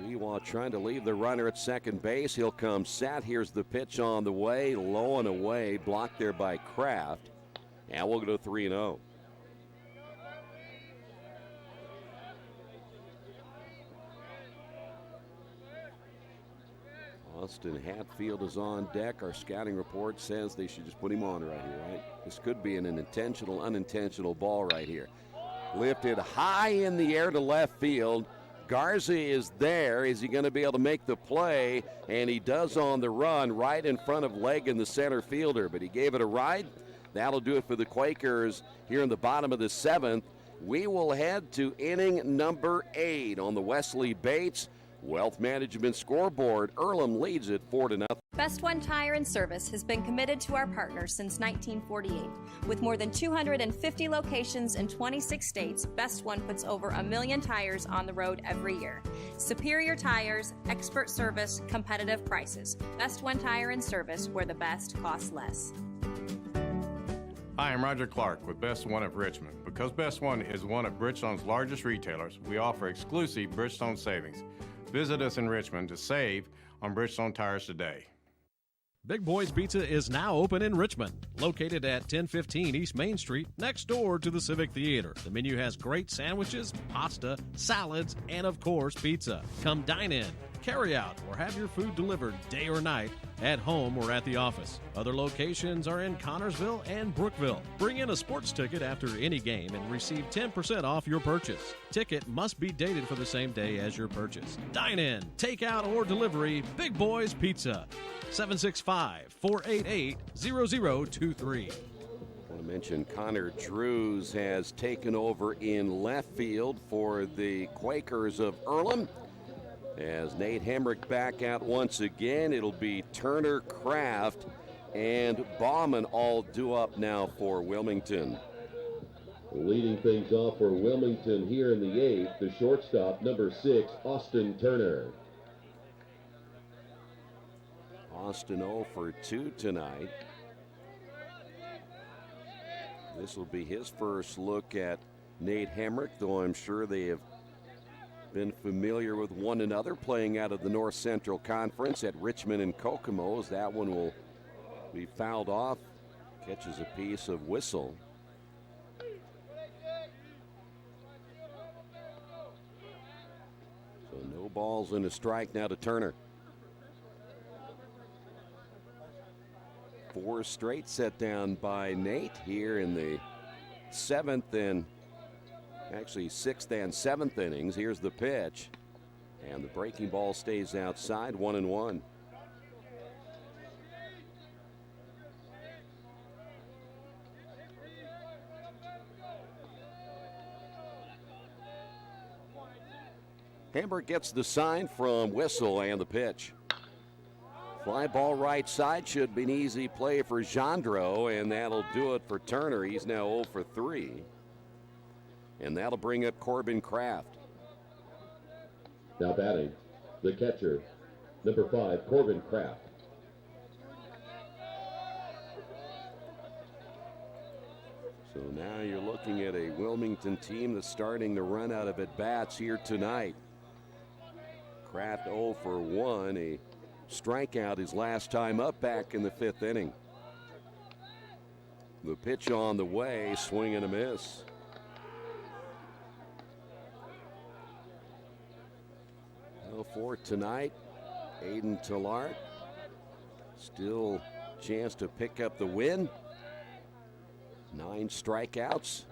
Greewa trying to leave the runner at second base. He'll come set. Here's the pitch on the way, low and away, blocked there by Kraft. And we'll go to 3-0. Austin Hatfield is on deck. Our scouting report says they should just put him on right here, right? This could be an intentional, unintentional ball right here. Lifted high in the air to left field. Garza is there. Is he going to be able to make the play? And he does on the run right in front of Legan, the center fielder. But he gave it a ride. That'll do it for the Quakers here in the bottom of the 7th. We will head to inning number 8 on the Wesley Bates Wealth Management scoreboard. Earlham leads it 4-0. Best One Tire and Service has been committed to our partners since 1948. With more than 250 locations in 26 states, Best One puts over 1 million tires on the road every year. Superior tires, expert service, competitive prices. Best One Tire and Service, where the best costs less. Hi, I'm Roger Clark with Best One of Richmond. Because Best One is one of Bridgestone's largest retailers, we offer exclusive Bridgestone savings. Visit us in Richmond to save on Bridgestone tires today. Big Boys Pizza is now open in Richmond, located at 1015 East Main Street, next door to the Civic Theater. The menu has great sandwiches, pasta, salads, and of course, pizza. Come dine in, carry out, or have your food delivered day or night, at home or at the office. Other locations are in Connorsville and Brookville. Bring in a sports ticket after any game and receive 10% off your purchase. Ticket must be dated for the same day as your purchase. Dine in, take out, or delivery, Big Boys Pizza. 765-488-0023. I want to mention Connor Drews has taken over in left field for the Quakers of Earlham. As Nate Hemrick back out once again, it'll be Turner, Kraft, and Bauman all due up now for Wilmington. Leading things off for Wilmington here in the eighth, the shortstop, number 6, Austin Turner. Austin 0 for 2 tonight. This will be his first look at Nate Hemrick, though I'm sure they have been familiar with one another playing out of the North Central Conference at Richmond and Kokomo, as that one will be fouled off. Catches a piece of whistle. So no balls and a strike now to Turner. 4 straight set down by Nate here in the 7th and actually 6th and 7th innings. Here's the pitch, and the breaking ball stays outside, 1-1. Hamburg gets the sign from Whistle, and the pitch. Fly ball right side, should be an easy play for Gendreau, and that'll do it for Turner. He's now 0 for 3. And that'll bring up Corbin Kraft. Now batting, the catcher, number 5, Corbin Kraft. So now you're looking at a Wilmington team that's starting to run out of at-bats here tonight. Kraft 0 for 1, a strikeout his last time up back in the 5th inning. The pitch on the way, swing and a miss. For tonight, Aiden Tillart, still chance to pick up the win. 9 strikeouts.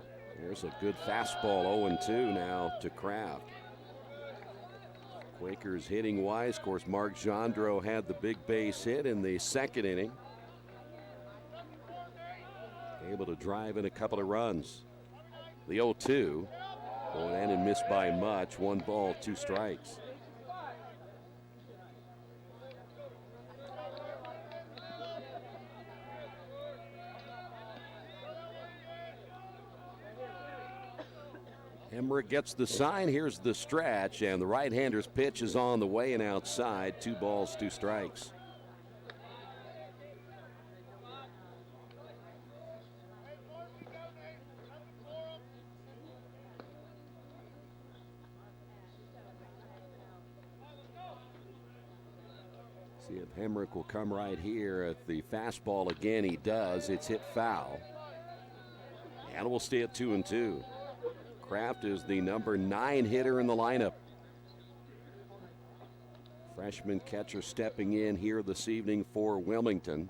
There's a good fastball, 0-2 now to Kraft. Quakers hitting wise, of course, Mark Gendreau had the big base hit in the 2nd inning. Able to drive in a couple of runs. The 0-2, well, that didn't miss by much. 1 ball, 2 strikes. Hemrick gets the sign. Here's the stretch, and the right-hander's pitch is on the way and outside. 2 balls, 2 strikes. See if Hemrick will come right here at the fastball again. He does. It's hit foul. And we'll stay at 2-2. Kraft is the number 9 hitter in the lineup. Freshman catcher stepping in here this evening for Wilmington.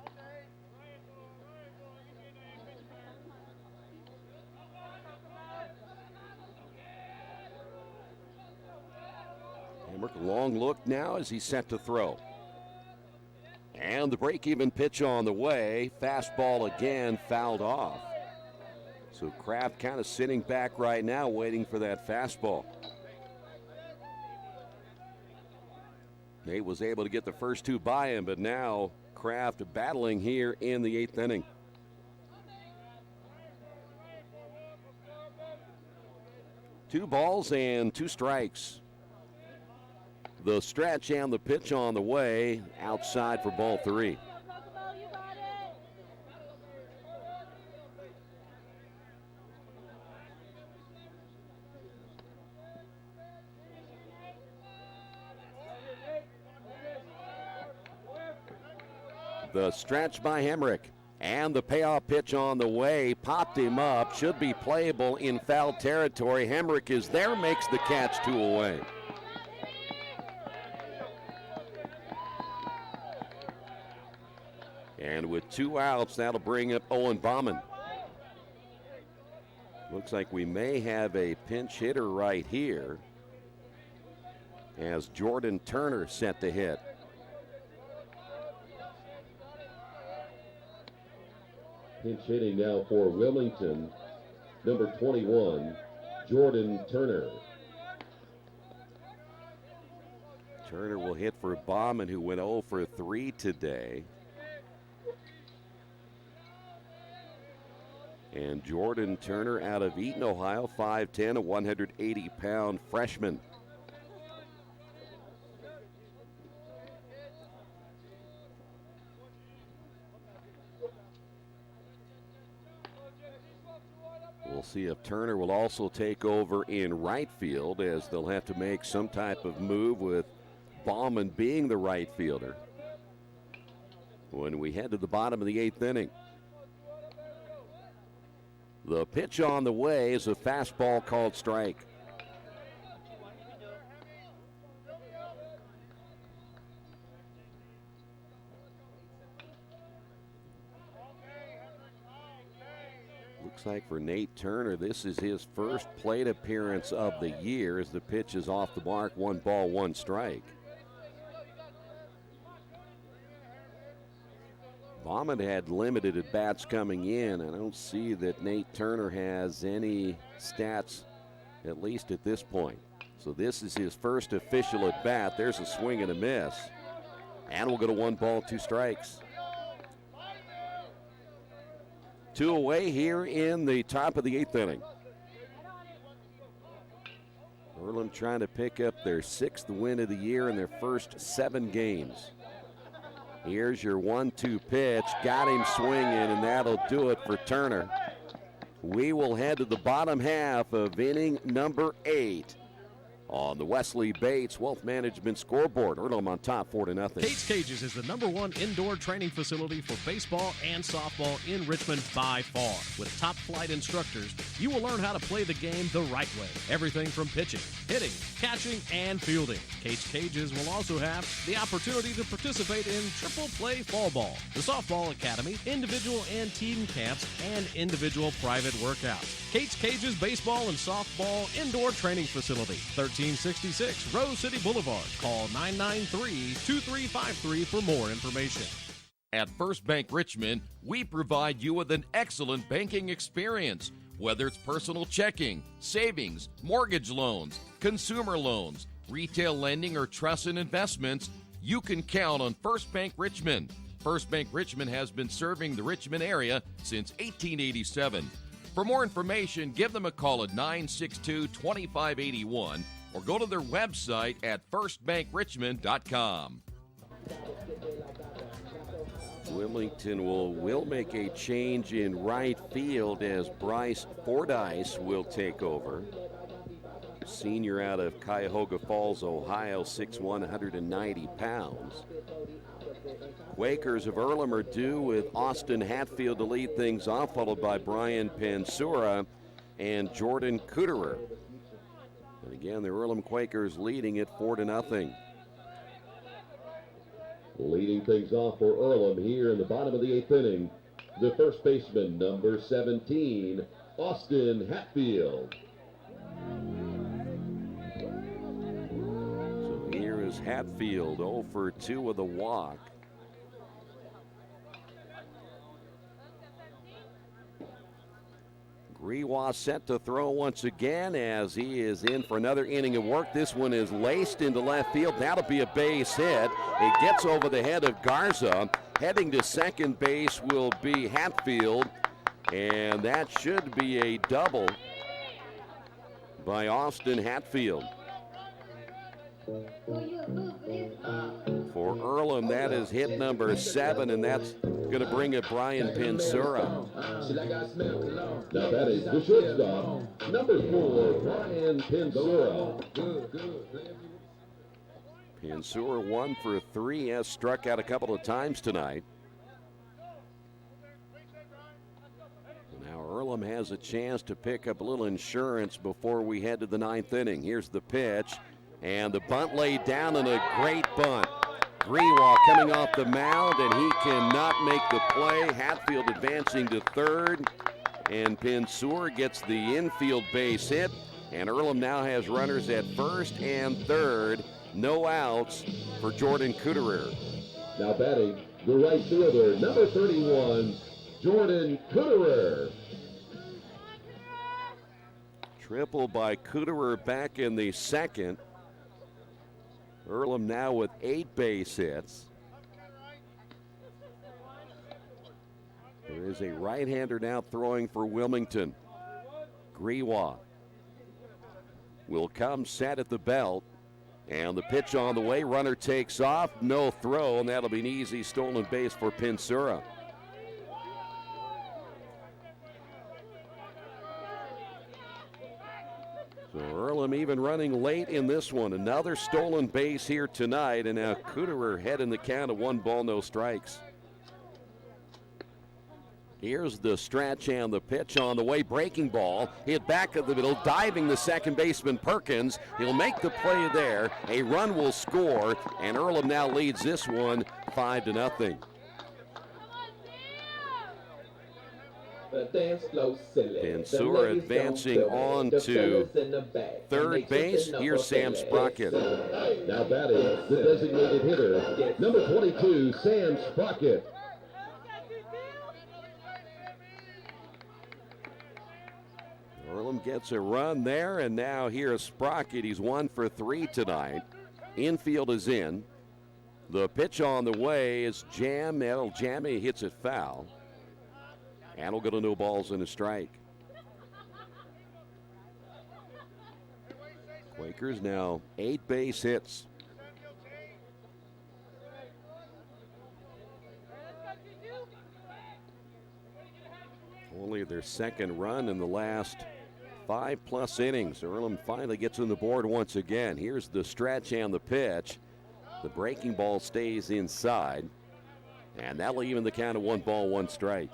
Hemrick, long look now as he's set to throw. And the break-even pitch on the way. Fastball again, fouled off. So Kraft kind of sitting back right now waiting for that fastball. Nate was able to get the first 2 by him, but now Kraft battling here in the 8th inning. Two balls and 2 strikes. The stretch and the pitch on the way, outside for ball 3. The stretch by Hemrick. And the payoff pitch on the way. Popped him up. Should be playable in foul territory. Hemrick is there, makes the catch, 2 away. And with 2 outs, that'll bring up Owen Bauman. Looks like we may have a pinch hitter right here as Jordan Turner set to hit. Pinch hitting now for Wilmington, number 21, Jordan Turner. Turner will hit for Bauman, who went 0 for 3 today. And Jordan Turner out of Eaton, Ohio, 5'10", a 180-pound freshman. We'll see if Turner will also take over in right field, as they'll have to make some type of move with Bauman being the right fielder when we head to the bottom of the 8th inning. The pitch on the way is a fastball called strike. Looks like for Nate Turner, this is his first plate appearance of the year as the pitch is off the mark. 1 ball, 1 strike. Bauman had limited at bats coming in. I don't see that Nate Turner has any stats, at least at this point. So this is his first official at bat. There's a swing and a miss. And we'll go to 1 ball, 2 strikes. 2 away here in the top of the 8th inning. Earlham trying to pick up their 6th win of the year in their first 7 games. Here's your 1-2 pitch. Got him swinging, and that'll do it for Turner. We will head to the bottom half of inning number 8 on the Wesley Bates Wealth Management scoreboard. Earlham on top, 4-0. Kate's Cages is the #1 indoor training facility for baseball and softball in Richmond by far. With top flight instructors, you will learn how to play the game the right way. Everything from pitching, hitting, catching, and fielding. Kate's Cages will also have the opportunity to participate in triple play fall ball, the softball academy, individual and team camps, and individual private workouts. Kate's Cages baseball and softball indoor training facility, 1366 Rose City Boulevard. Call 993-2353 for more information. At First Bank Richmond, we provide you with an excellent banking experience. Whether it's personal checking, savings, mortgage loans, consumer loans, retail lending, or trust and investments, you can count on First Bank Richmond. First Bank Richmond has been serving the Richmond area since 1887. For more information, give them a call at 962-2581 or go to their website at firstbankrichmond.com. Wilmington will make a change in right field as Bryce Fordyce will take over. Senior out of Cuyahoga Falls, Ohio, 6'1", 190 pounds. Quakers of Earlham are due with Austin Hatfield to lead things off, followed by Brian Pansura and Jordan Kuderer. And again, the Earlham Quakers leading it 4-0. Leading things off for Earlham here in the bottom of the 8th inning, the first baseman, number 17, Austin Hatfield. So here is Hatfield, 0 for 2 with a walk. Grewa set to throw once again as he is in for another inning of work. This one is laced into left field. That'll be a base hit. It gets over the head of Garza. Heading to second base will be Hatfield, and that should be a double by Austin Hatfield. For Earlham, that is hit number 7, and that's going to bring up Brian Pansura. Now that is the shortstop, number 4, Brian Pansura. Pansura 1 for 3, has struck out a couple of times tonight. Earlham has a chance to pick up a little insurance before we head to the 9th inning. Here's the pitch, and the bunt laid down, and a great bunt. Grewa coming off the mound, and he cannot make the play. Hatfield advancing to third, and Pinsur gets the infield base hit, and Earlham now has runners at first and third. No outs for Jordan Kuderer. Now batting, the right fielder, number 31, Jordan Kuderer. Triple by Kuderer back in the second. Earlham now with 8 base hits. There is a right-hander now throwing for Wilmington. Grewa will come set at the belt. And the pitch on the way, runner takes off, no throw, and that'll be an easy stolen base for Pinsura. So Earlham even running late in this one. Another stolen base here tonight, and now Kuderer head in the count of 1 ball, no strikes. Here's the stretch and the pitch on the way. Breaking ball, hit back of the middle, diving the second baseman Perkins. He'll make the play there. A run will score, and Earlham now leads this one 5-0. Pinsur advancing on to third base. Here's Sam Sprocket. Now batting, the designated hitter, number 22, Sam Sprocket. Earlham gets a run there, and now here's Sprocket. He's 1 for 3 tonight. Infield is in. The pitch on the way is Jam. That'll jam. He hits it foul. And we'll go to no balls and a strike. Quakers now 8 base hits. Only their second run in the last 5+ innings. Earlham finally gets on the board once again. Here's the stretch and the pitch. The breaking ball stays inside, and that'll even the count of 1 ball, 1 strike.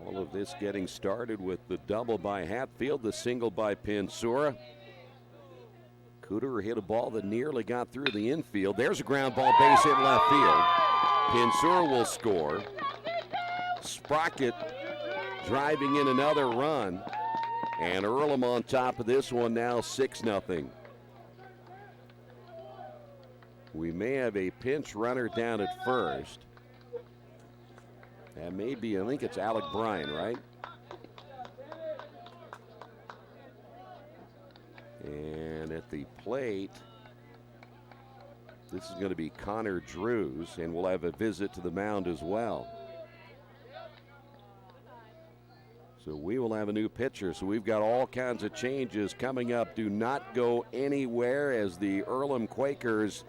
All of this getting started with the double by Hatfield, the single by Pinsura. Kuderer hit a ball that nearly got through the infield. There's a ground ball, base hit left field. Pinsura will score. Sprocket driving in another run. And Earlham on top of this one now 6-0. We may have a pinch runner down at first. That may be, I think it's Alec Bryan, right? And at the plate, this is going to be Connor Drews, and we'll have a visit to the mound as well. So we will have a new pitcher. So we've got all kinds of changes coming up. Do not go anywhere as the Earlham Quakers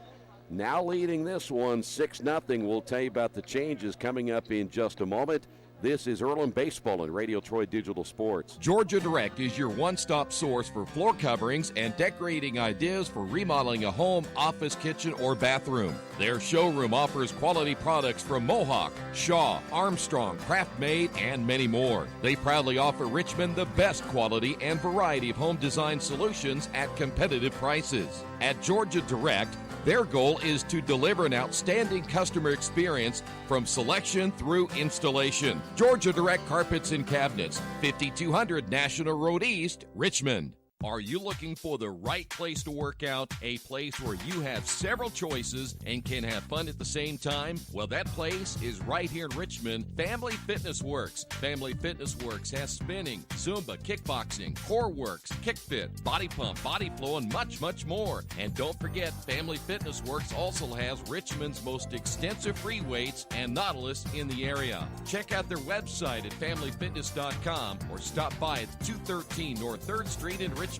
now leading this one 6-0. We'll tell you about the changes coming up in just a moment. This is Earlham Baseball and Radio Troy Digital Sports. Georgia Direct is your one-stop source for floor coverings and decorating ideas for remodeling a home, office, kitchen, or bathroom. Their showroom offers quality products from Mohawk, Shaw, Armstrong, Craft Made, and many more. They proudly offer Richmond the best quality and variety of home design solutions at competitive prices. At Georgia Direct, their goal is to deliver an outstanding customer experience from selection through installation. Georgia Direct Carpets and Cabinets, 5200 National Road East, Richmond. Are you looking for the right place to work out? A place where you have several choices and can have fun at the same time? Well, that place is right here in Richmond, Family Fitness Works. Family Fitness Works has spinning, Zumba, kickboxing, core works, kick fit, body pump, body flow, and much, much more. And don't forget, Family Fitness Works also has Richmond's most extensive free weights and Nautilus in the area. Check out their website at familyfitness.com or stop by at 213 North 3rd Street in Richmond.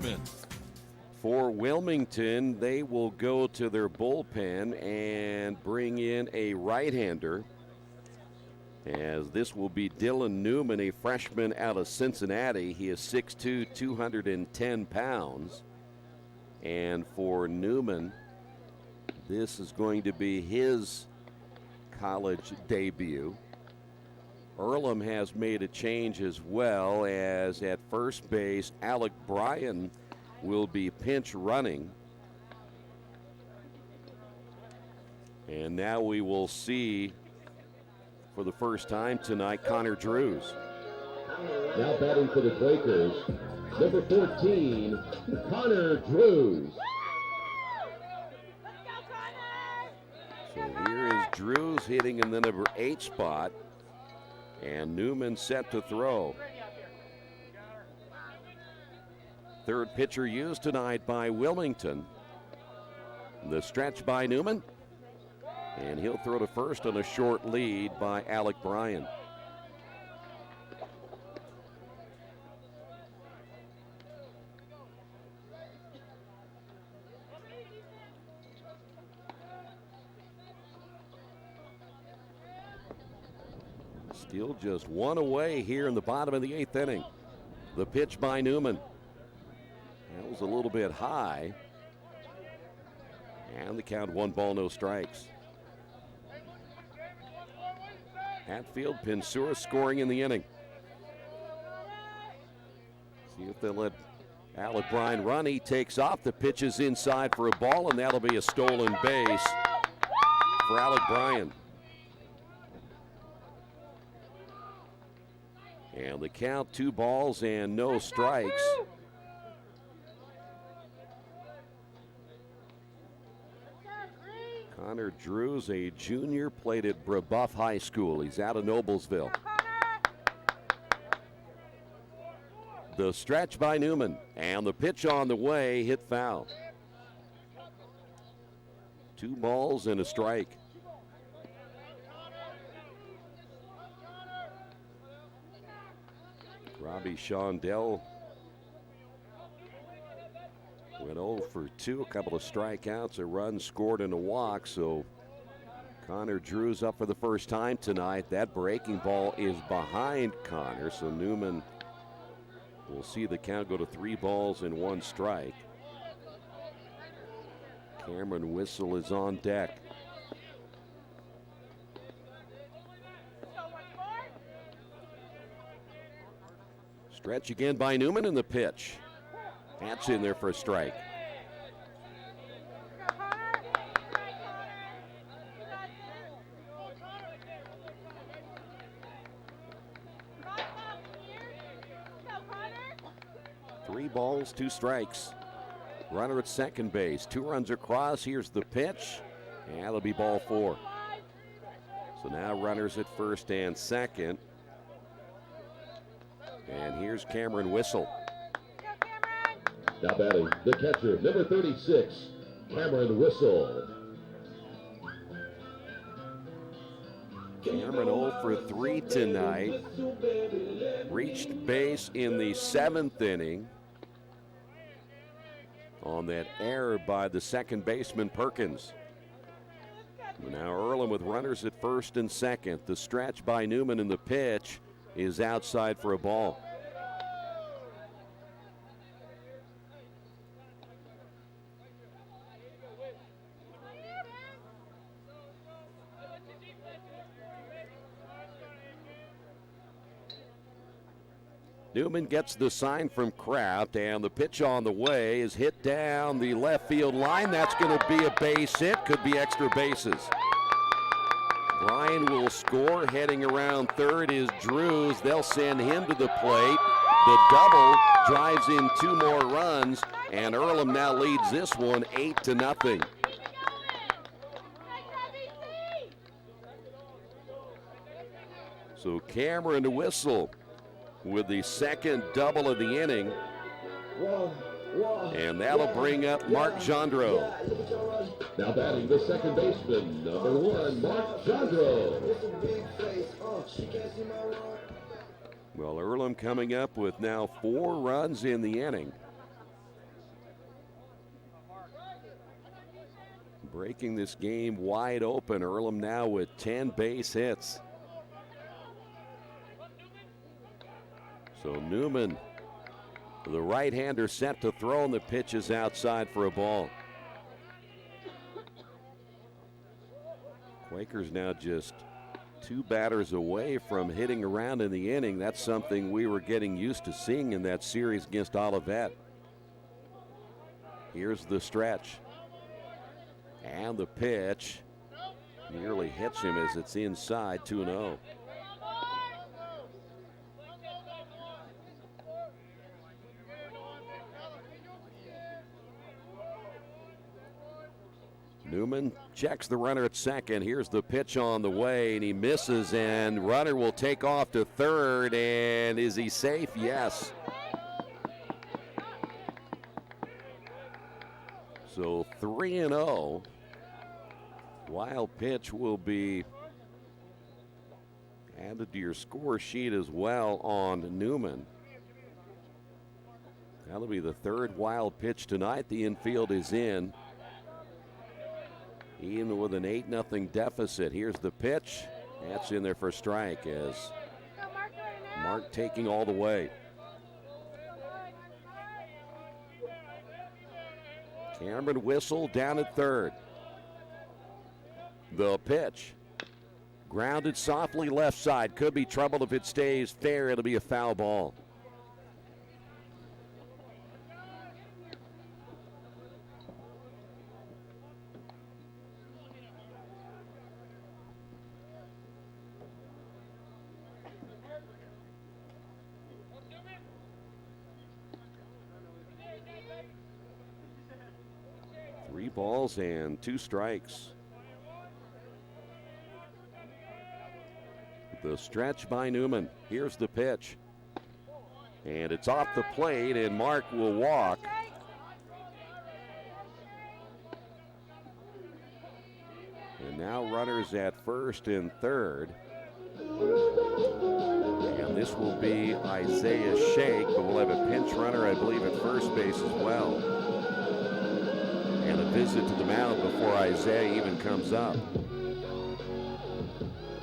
For Wilmington, they will go to their bullpen and bring in a right-hander, as this will be Dylan Newman, a freshman out of Cincinnati. He is 6'2", 210 pounds. And for Newman, This is going to be his college debut. Earlham has made a change as well, as at first base, Alec Bryan will be pinch running. And now we will see, for the first time tonight, Connor Drews. Now batting for the Quakers, number 14, Connor Drews. So here is Drews hitting in the number 8 spot, and Newman set to throw. Third pitcher used tonight by Wilmington. The stretch by Newman, and he'll throw to first on a short lead by Alec Bryan. Still just one away here in the bottom of the 8th inning. The pitch by Newman. That was a little bit high. And the count, 1 ball, no strikes. Hatfield, Pinsura scoring in the inning. See if they'll let Alec Bryan run. He takes off. The pitch is inside for a ball, and that'll be a stolen base for Alec Bryan. And the count, 2 balls and no strikes. Connor Drews, a junior, played at Brebeuf High School. He's out of Noblesville. The stretch by Newman, and the pitch on the way, hit foul. 2 balls and a strike. Robbie Shondell went 0 for 2, a couple of strikeouts, a run scored, and a walk. So Connor Drews up for the first time tonight. That breaking ball is behind Connor, so Newman will see the count go to 3 balls and 1 strike. Cameron Whistle is on deck. Stretch again by Newman, in the pitch. That's in there for a strike. Three balls, 2 strikes. Runner at second base. 2 runs across. Here's the pitch. And that'll be ball 4. So now runners at first and second. And here's Cameron Whistle. Now batting, the catcher, number 36, Cameron Whistle. Cameron 0 for 3 tonight. Reached base in the 7th inning on that error by the second baseman Perkins. Now Earlham with runners at first and second. The stretch by Newman, in the pitch is outside for a ball. Newman gets the sign from Kraft, and the pitch on the way is hit down the left field line. That's going to be a base hit, could be extra bases. Bryan will score. Heading around third is Drews. They'll send him to the plate. The double drives in 2 more runs, and Earlham now leads this one 8-0. So Cameron Whistle with the second double of the inning. And that'll bring up Mark Gendreau. Now batting, the second baseman, number 1, Mark Gendreau. Well, Earlham coming up with now 4 runs in the inning. Breaking this game wide open. Earlham now with 10 base hits. So Newman, the right-hander, set to throw, and the pitch is outside for a ball. Quakers now just 2 batters away from hitting around in the inning. That's something we were getting used to seeing in that series against Olivet. Here's the stretch. And the pitch nearly hits him as it's inside, 2-0. Newman checks the runner at second. Here's the pitch on the way, and he misses, and runner will take off to third, and is he safe? Yes. So 3-0. Wild pitch will be added to your score sheet as well on Newman. That'll be the third wild pitch tonight. The infield is in. Even with an 8-0 deficit. Here's the pitch. That's in there for a strike as Mark taking all the way. Cameron Whistle down at third. The pitch. Grounded softly left side. Could be trouble if it stays fair. It'll be a foul ball. Three balls and 2 strikes. The stretch by Newman. Here's the pitch. And it's off the plate, and Mark will walk. And now runners at first and third. And this will be Isaiah Shake, but we'll have a pinch runner, I believe, at first base as well. And a visit to the mound before Isaiah even comes up.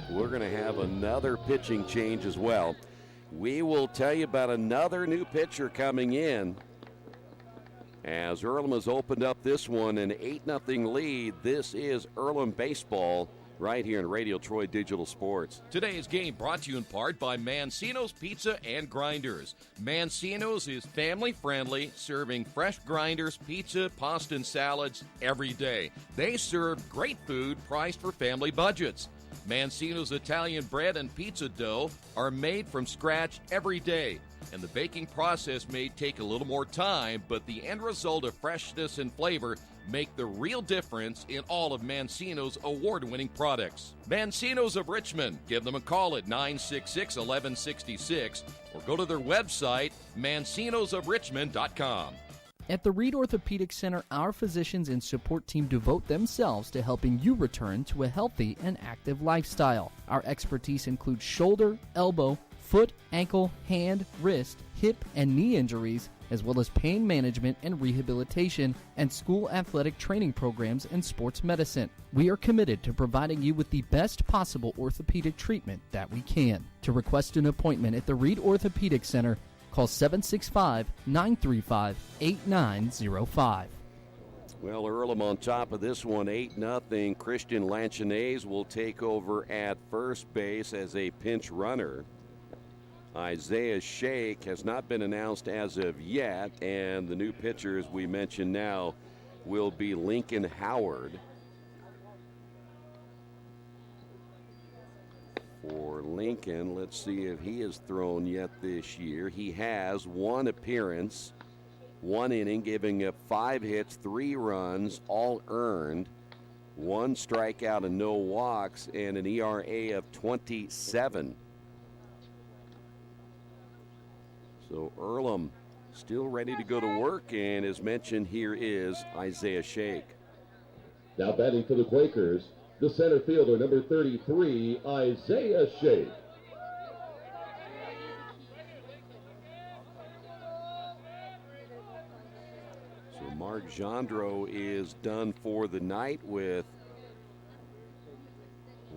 We're going to have another pitching change as well. We will tell you about another new pitcher coming in as Earlham has opened up this one, an 8-0 lead. This is Earlham baseball right here in Radio Troy Digital Sports. Today's game brought to you in part by Mancino's Pizza and Grinders. Mancino's is family-friendly, serving fresh grinders, pizza, pasta, and salads every day. They serve great food priced for family budgets. Mancino's Italian bread and pizza dough are made from scratch every day, and the baking process may take a little more time, but the end result of freshness and flavor make the real difference in all of Mancino's award-winning products. Mancino's of Richmond. Give them a call at 966-1166 or go to their website, mancinosofrichmond.com. At the Reed Orthopedic Center, our physicians and support team devote themselves to helping you return to a healthy and active lifestyle. Our expertise includes shoulder, elbow, foot, ankle, hand, wrist, hip, and knee injuries, as well as pain management and rehabilitation, and school athletic training programs and sports medicine. We are committed to providing you with the best possible orthopedic treatment that we can. To request an appointment at the Reed Orthopedic Center, call 765-935-8905. Well, Earlham on top of this one, 8-0. Christian Lanchonnaise will take over at first base as a pinch runner. Isaiah Shake has not been announced as of yet, and the new pitchers we mentioned now will be Lincoln Howard. For Lincoln, let's see if he has thrown yet this year. He has 1 appearance, 1 inning, giving up 5 hits, 3 runs, all earned, 1 strikeout and no walks, and an ERA of 27. So Earlham still ready to go to work, and as mentioned, here is Isaiah Shake. Now batting for the Quakers, the center fielder, number 33, Isaiah Shake. So Mark Gendreau is done for the night with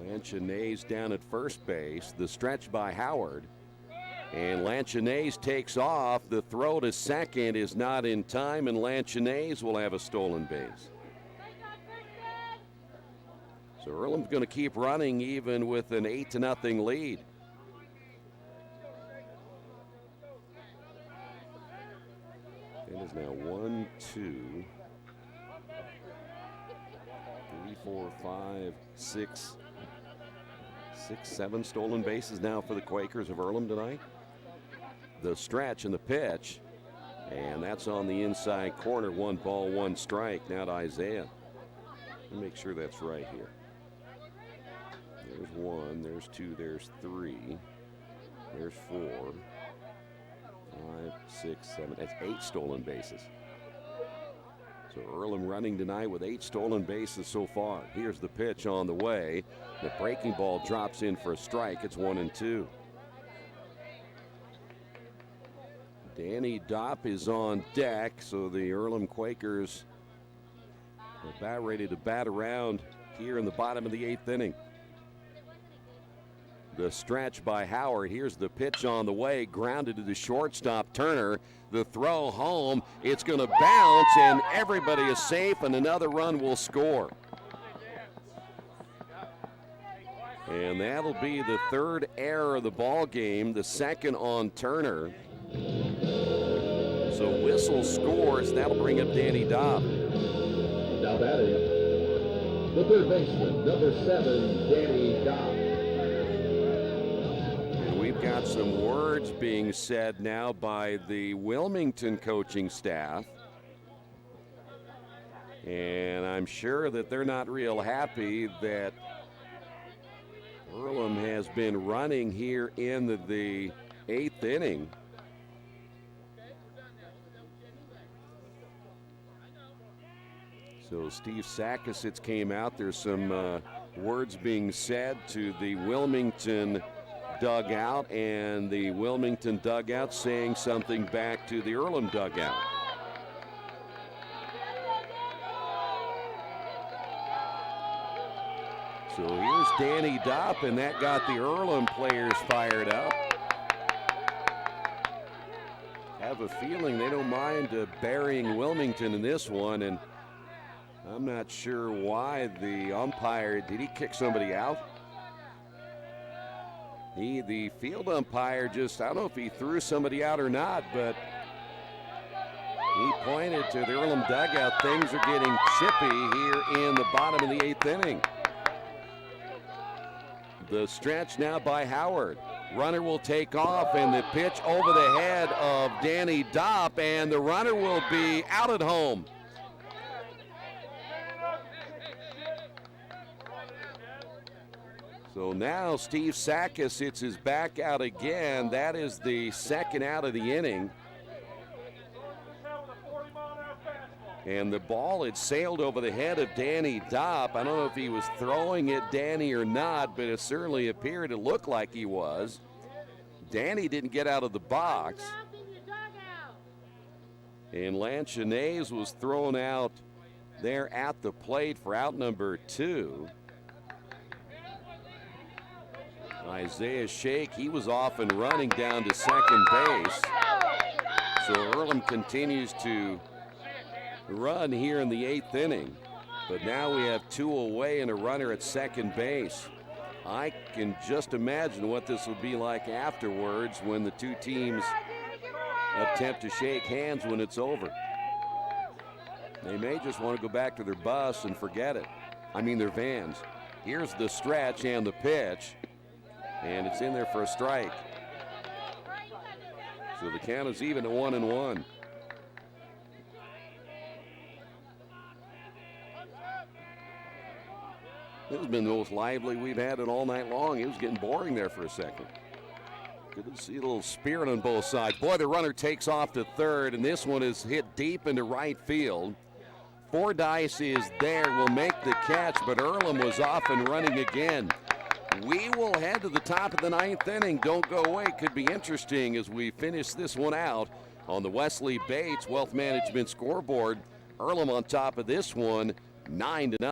Lanchonnaise down at first base. The stretch by Howard. And Lanchonnaise takes off. The throw to second is not in time, and Lanchonnaise will have a stolen base. So Earlham's going to keep running even with an 8-0 lead. It is now 1, 2, 3, 4, 5, 6, 7 stolen bases now for the Quakers of Earlham tonight. The stretch and the pitch, and that's on the inside corner. 1 ball, 1 strike. Now to Isaiah. Let me make sure that's right here. There's 1, there's 2, there's 3, there's 4, 5, 6, 7. That's 8 stolen bases. So Earlham running tonight with 8 stolen bases so far. Here's the pitch on the way. The breaking ball drops in for a strike. It's 1-2. Danny Dopp is on deck, so the Earlham Quakers are about ready to bat around here in the bottom of the 8th inning. The stretch by Howard. Here's the pitch on the way. Grounded to the shortstop, Turner. The throw home. It's going to bounce, and everybody is safe, and another run will score. And that'll be the 3rd error of the ball game, the 2nd on Turner. So Whistle scores. That'll bring up Danny Dopp. Now batting, the third baseman, number 7, Danny Dopp. We've got some words being said now by the Wilmington coaching staff. And I'm sure that they're not real happy that Earlham has been running here in the 8th inning. So Steve Sakasits came out. There's some words being said to the Wilmington dugout, and the Wilmington dugout saying something back to the Earlham dugout. So here's Danny Dopp, and that got the Earlham players fired up. Have a feeling they don't mind burying Wilmington in this one, and I'm not sure why the umpire, did he kick somebody out? The field umpire just, I don't know if he threw somebody out or not, but he pointed to the Earlham dugout. Things are getting chippy here in the bottom of the 8th inning. The stretch now by Howard. Runner will take off, and the pitch over the head of Danny Dopp, and the runner will be out at home. So now Steve Sakasits is back out again. That is the 2nd out of the inning. And the ball had sailed over the head of Danny Dopp. I don't know if he was throwing at Danny or not, but it certainly appeared to look like he was. Danny didn't get out of the box. And Lanchonnaise was thrown out there at the plate for out number 2. Isaiah Shake, he was off and running down to second base. So Earlham continues to run here in the 8th inning. But now we have 2 away and a runner at second base. I can just imagine what this will be like afterwards when the 2 teams attempt to shake hands when it's over. They may just want to go back to their bus and forget it. I mean their vans. Here's the stretch and the pitch. And it's in there for a strike. So the count is even at 1-1. This has been the most lively we've had it all night long. It was getting boring there for a second. Good to see a little spirit on both sides. Boy, the runner takes off to third, and this one is hit deep into right field. Fordyce is there, will make the catch, but Earlham was off and running again. We will head to the top of the 9th inning. Don't go away. Could be interesting as we finish this one out on the Wesley Bates Wealth Management scoreboard. Earlham on top of this one, 9-0.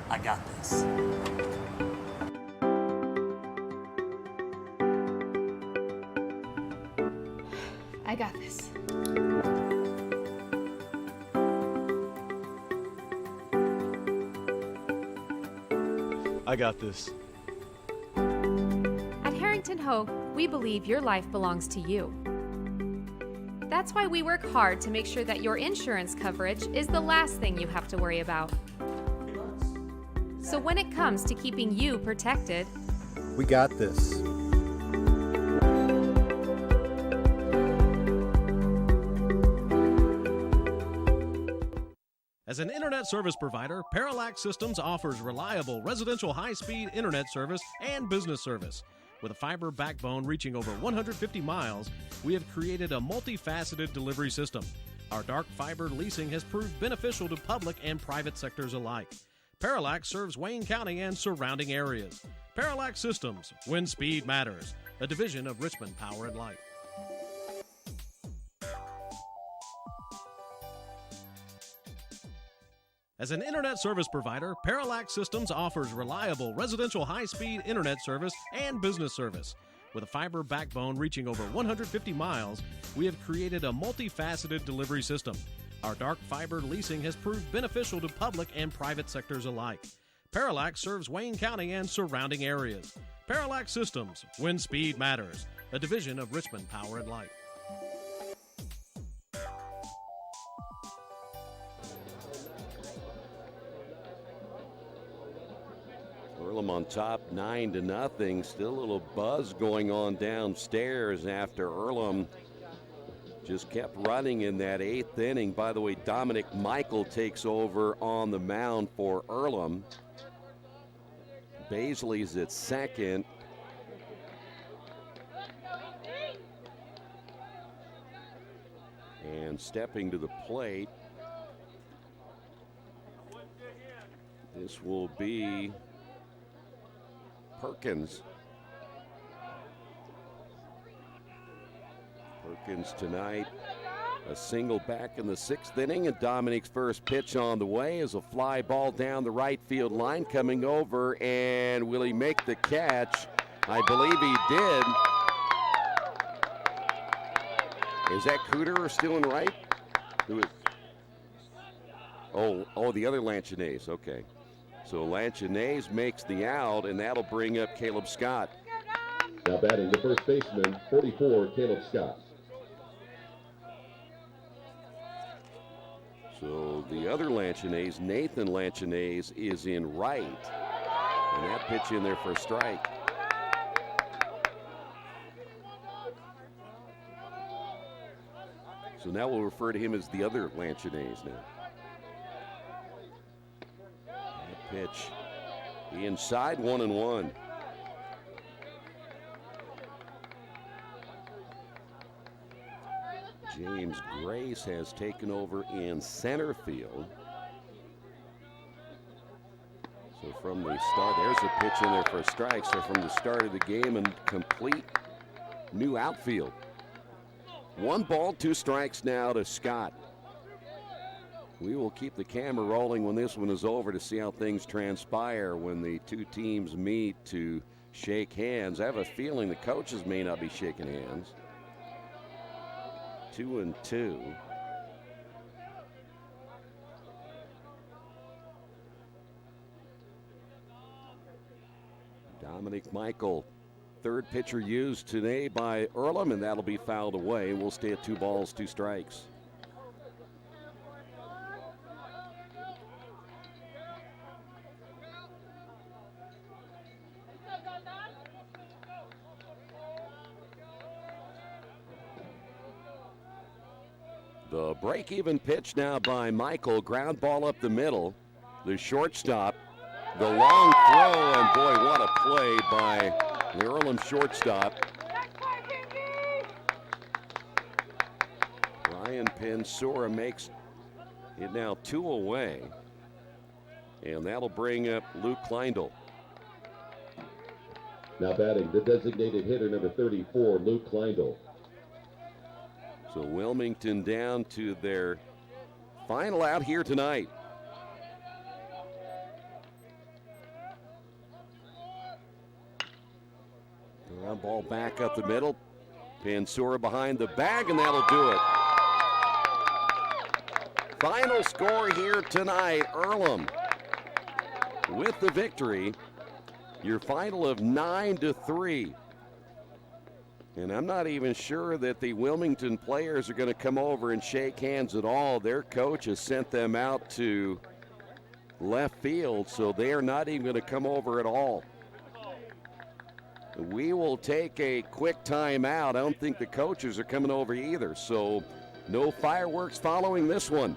I got this. I got this. I got this. At Harrington Hogue, we believe your life belongs to you. That's why we work hard to make sure that your insurance coverage is the last thing you have to worry about. So when it comes to keeping you protected, we got this. As an internet service provider, Parallax Systems offers reliable residential high-speed internet service and business service. With a fiber backbone reaching over 150 miles, we have created a multifaceted delivery system. Our dark fiber leasing has proved beneficial to public and private sectors alike. Parallax serves Wayne County and surrounding areas. Parallax Systems, when speed matters, a division of Richmond Power and Light. As an internet service provider, Parallax Systems offers reliable residential high-speed internet service and business service. With a fiber backbone reaching over 150 miles, we have created a multifaceted delivery system. Our dark fiber leasing has proved beneficial to public and private sectors alike. Parallax serves Wayne County and surrounding areas. Parallax Systems, when speed matters, a division of Richmond Power and Light. Earlham on top 9-0. Still a little buzz going on downstairs after Earlham just kept running in that 8th inning. By the way, Dominic Michael takes over on the mound for Earlham. Baisley's at second. And stepping to the plate, this will be Perkins. Perkins tonight, a single back in the 6th inning, and Dominic's first pitch on the way is a fly ball down the right field line coming over, and will he make the catch? I believe he did. Is that Cooter still in right? Who is? Oh, the other Lanchinaise, okay. So Lanchinaise makes the out, and that'll bring up Caleb Scott. Now batting the first baseman, 44, Caleb Scott. So the other Lanchinaise, Nathan Lanchinaise, is in right. And that pitch in there for a strike. So now we'll refer to him as the other Lanchinaise now. That pitch inside, 1-1. James Grace has taken over in center field. So from the start, there's a pitch in there for a strike. So from the start of the game, and complete new outfield. 1 ball, 2 strikes now to Scott. We will keep the camera rolling when this one is over to see how things transpire when the two teams meet to shake hands. I have a feeling the coaches may not be shaking hands. 2-2. Dominic Michael, third pitcher used today by Earlham, and that'll be fouled away. We'll stay at 2 balls, 2 strikes. The break-even pitch now by Michael. Ground ball up the middle. The shortstop. The long throw, and boy, what a play by the Earlham shortstop. Brian Pensora makes it now 2 away. And that'll bring up Luke Kleindl. Now batting the designated hitter, number 34, Luke Kleindl. So Wilmington down to their final out here tonight. Ground ball back up the middle. Pensora behind the bag, and that'll do it. Final score here tonight, Earlham with the victory. Your final of 9-3. And I'm not even sure that the Wilmington players are going to come over and shake hands at all. Their coach has sent them out to left field, so they are not even going to come over at all. We will take a quick timeout. I don't think the coaches are coming over either, so no fireworks following this one.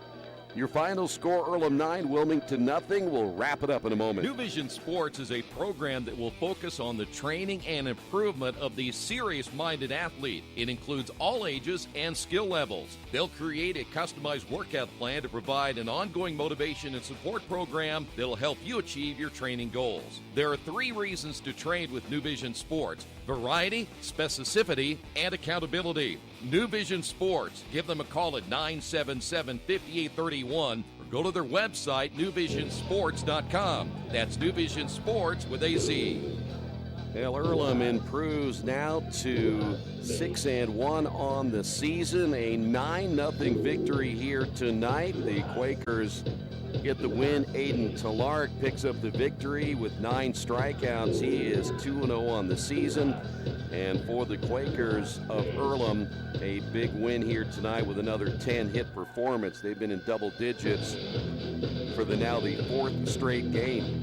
Your final score, Earlham 9, Wilmington nothing. We'll wrap it up in a moment. New Vision Sports is a program that will focus on the training and improvement of the serious-minded athlete. It includes all ages and skill levels. They'll create a customized workout plan to provide an ongoing motivation and support program that'll help you achieve your training goals. There are 3 reasons to train with New Vision Sports: variety, specificity, and accountability. New Vision Sports. Give them a call at 977-5831 or go to their website, newvisionsports.com. That's New Vision Sports with a Z. Well, Earlham improves now to 6-1 on the season. A 9-0 victory here tonight. The Quakers get the win. Aiden Talark picks up the victory with 9 strikeouts. He is 2-0 on the season. And for the Quakers of Earlham, a big win here tonight with another 10-hit performance. They've been in double digits for the 4th straight game.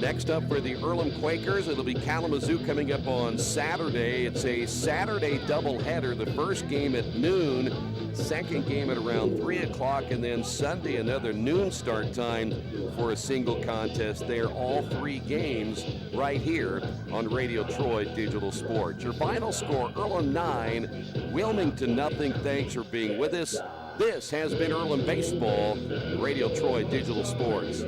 Next up for the Earlham Quakers, it'll be Kalamazoo coming up on Saturday. It's a Saturday doubleheader. The first game at noon, second game at around 3 o'clock, and then Sunday another noon start time for a single contest there. All 3 games right here on Radio Troy Digital Sports. Your final score, Earlham 9, Wilmington nothing. Thanks for being with us. This has been Earlham Baseball, Radio Troy Digital Sports.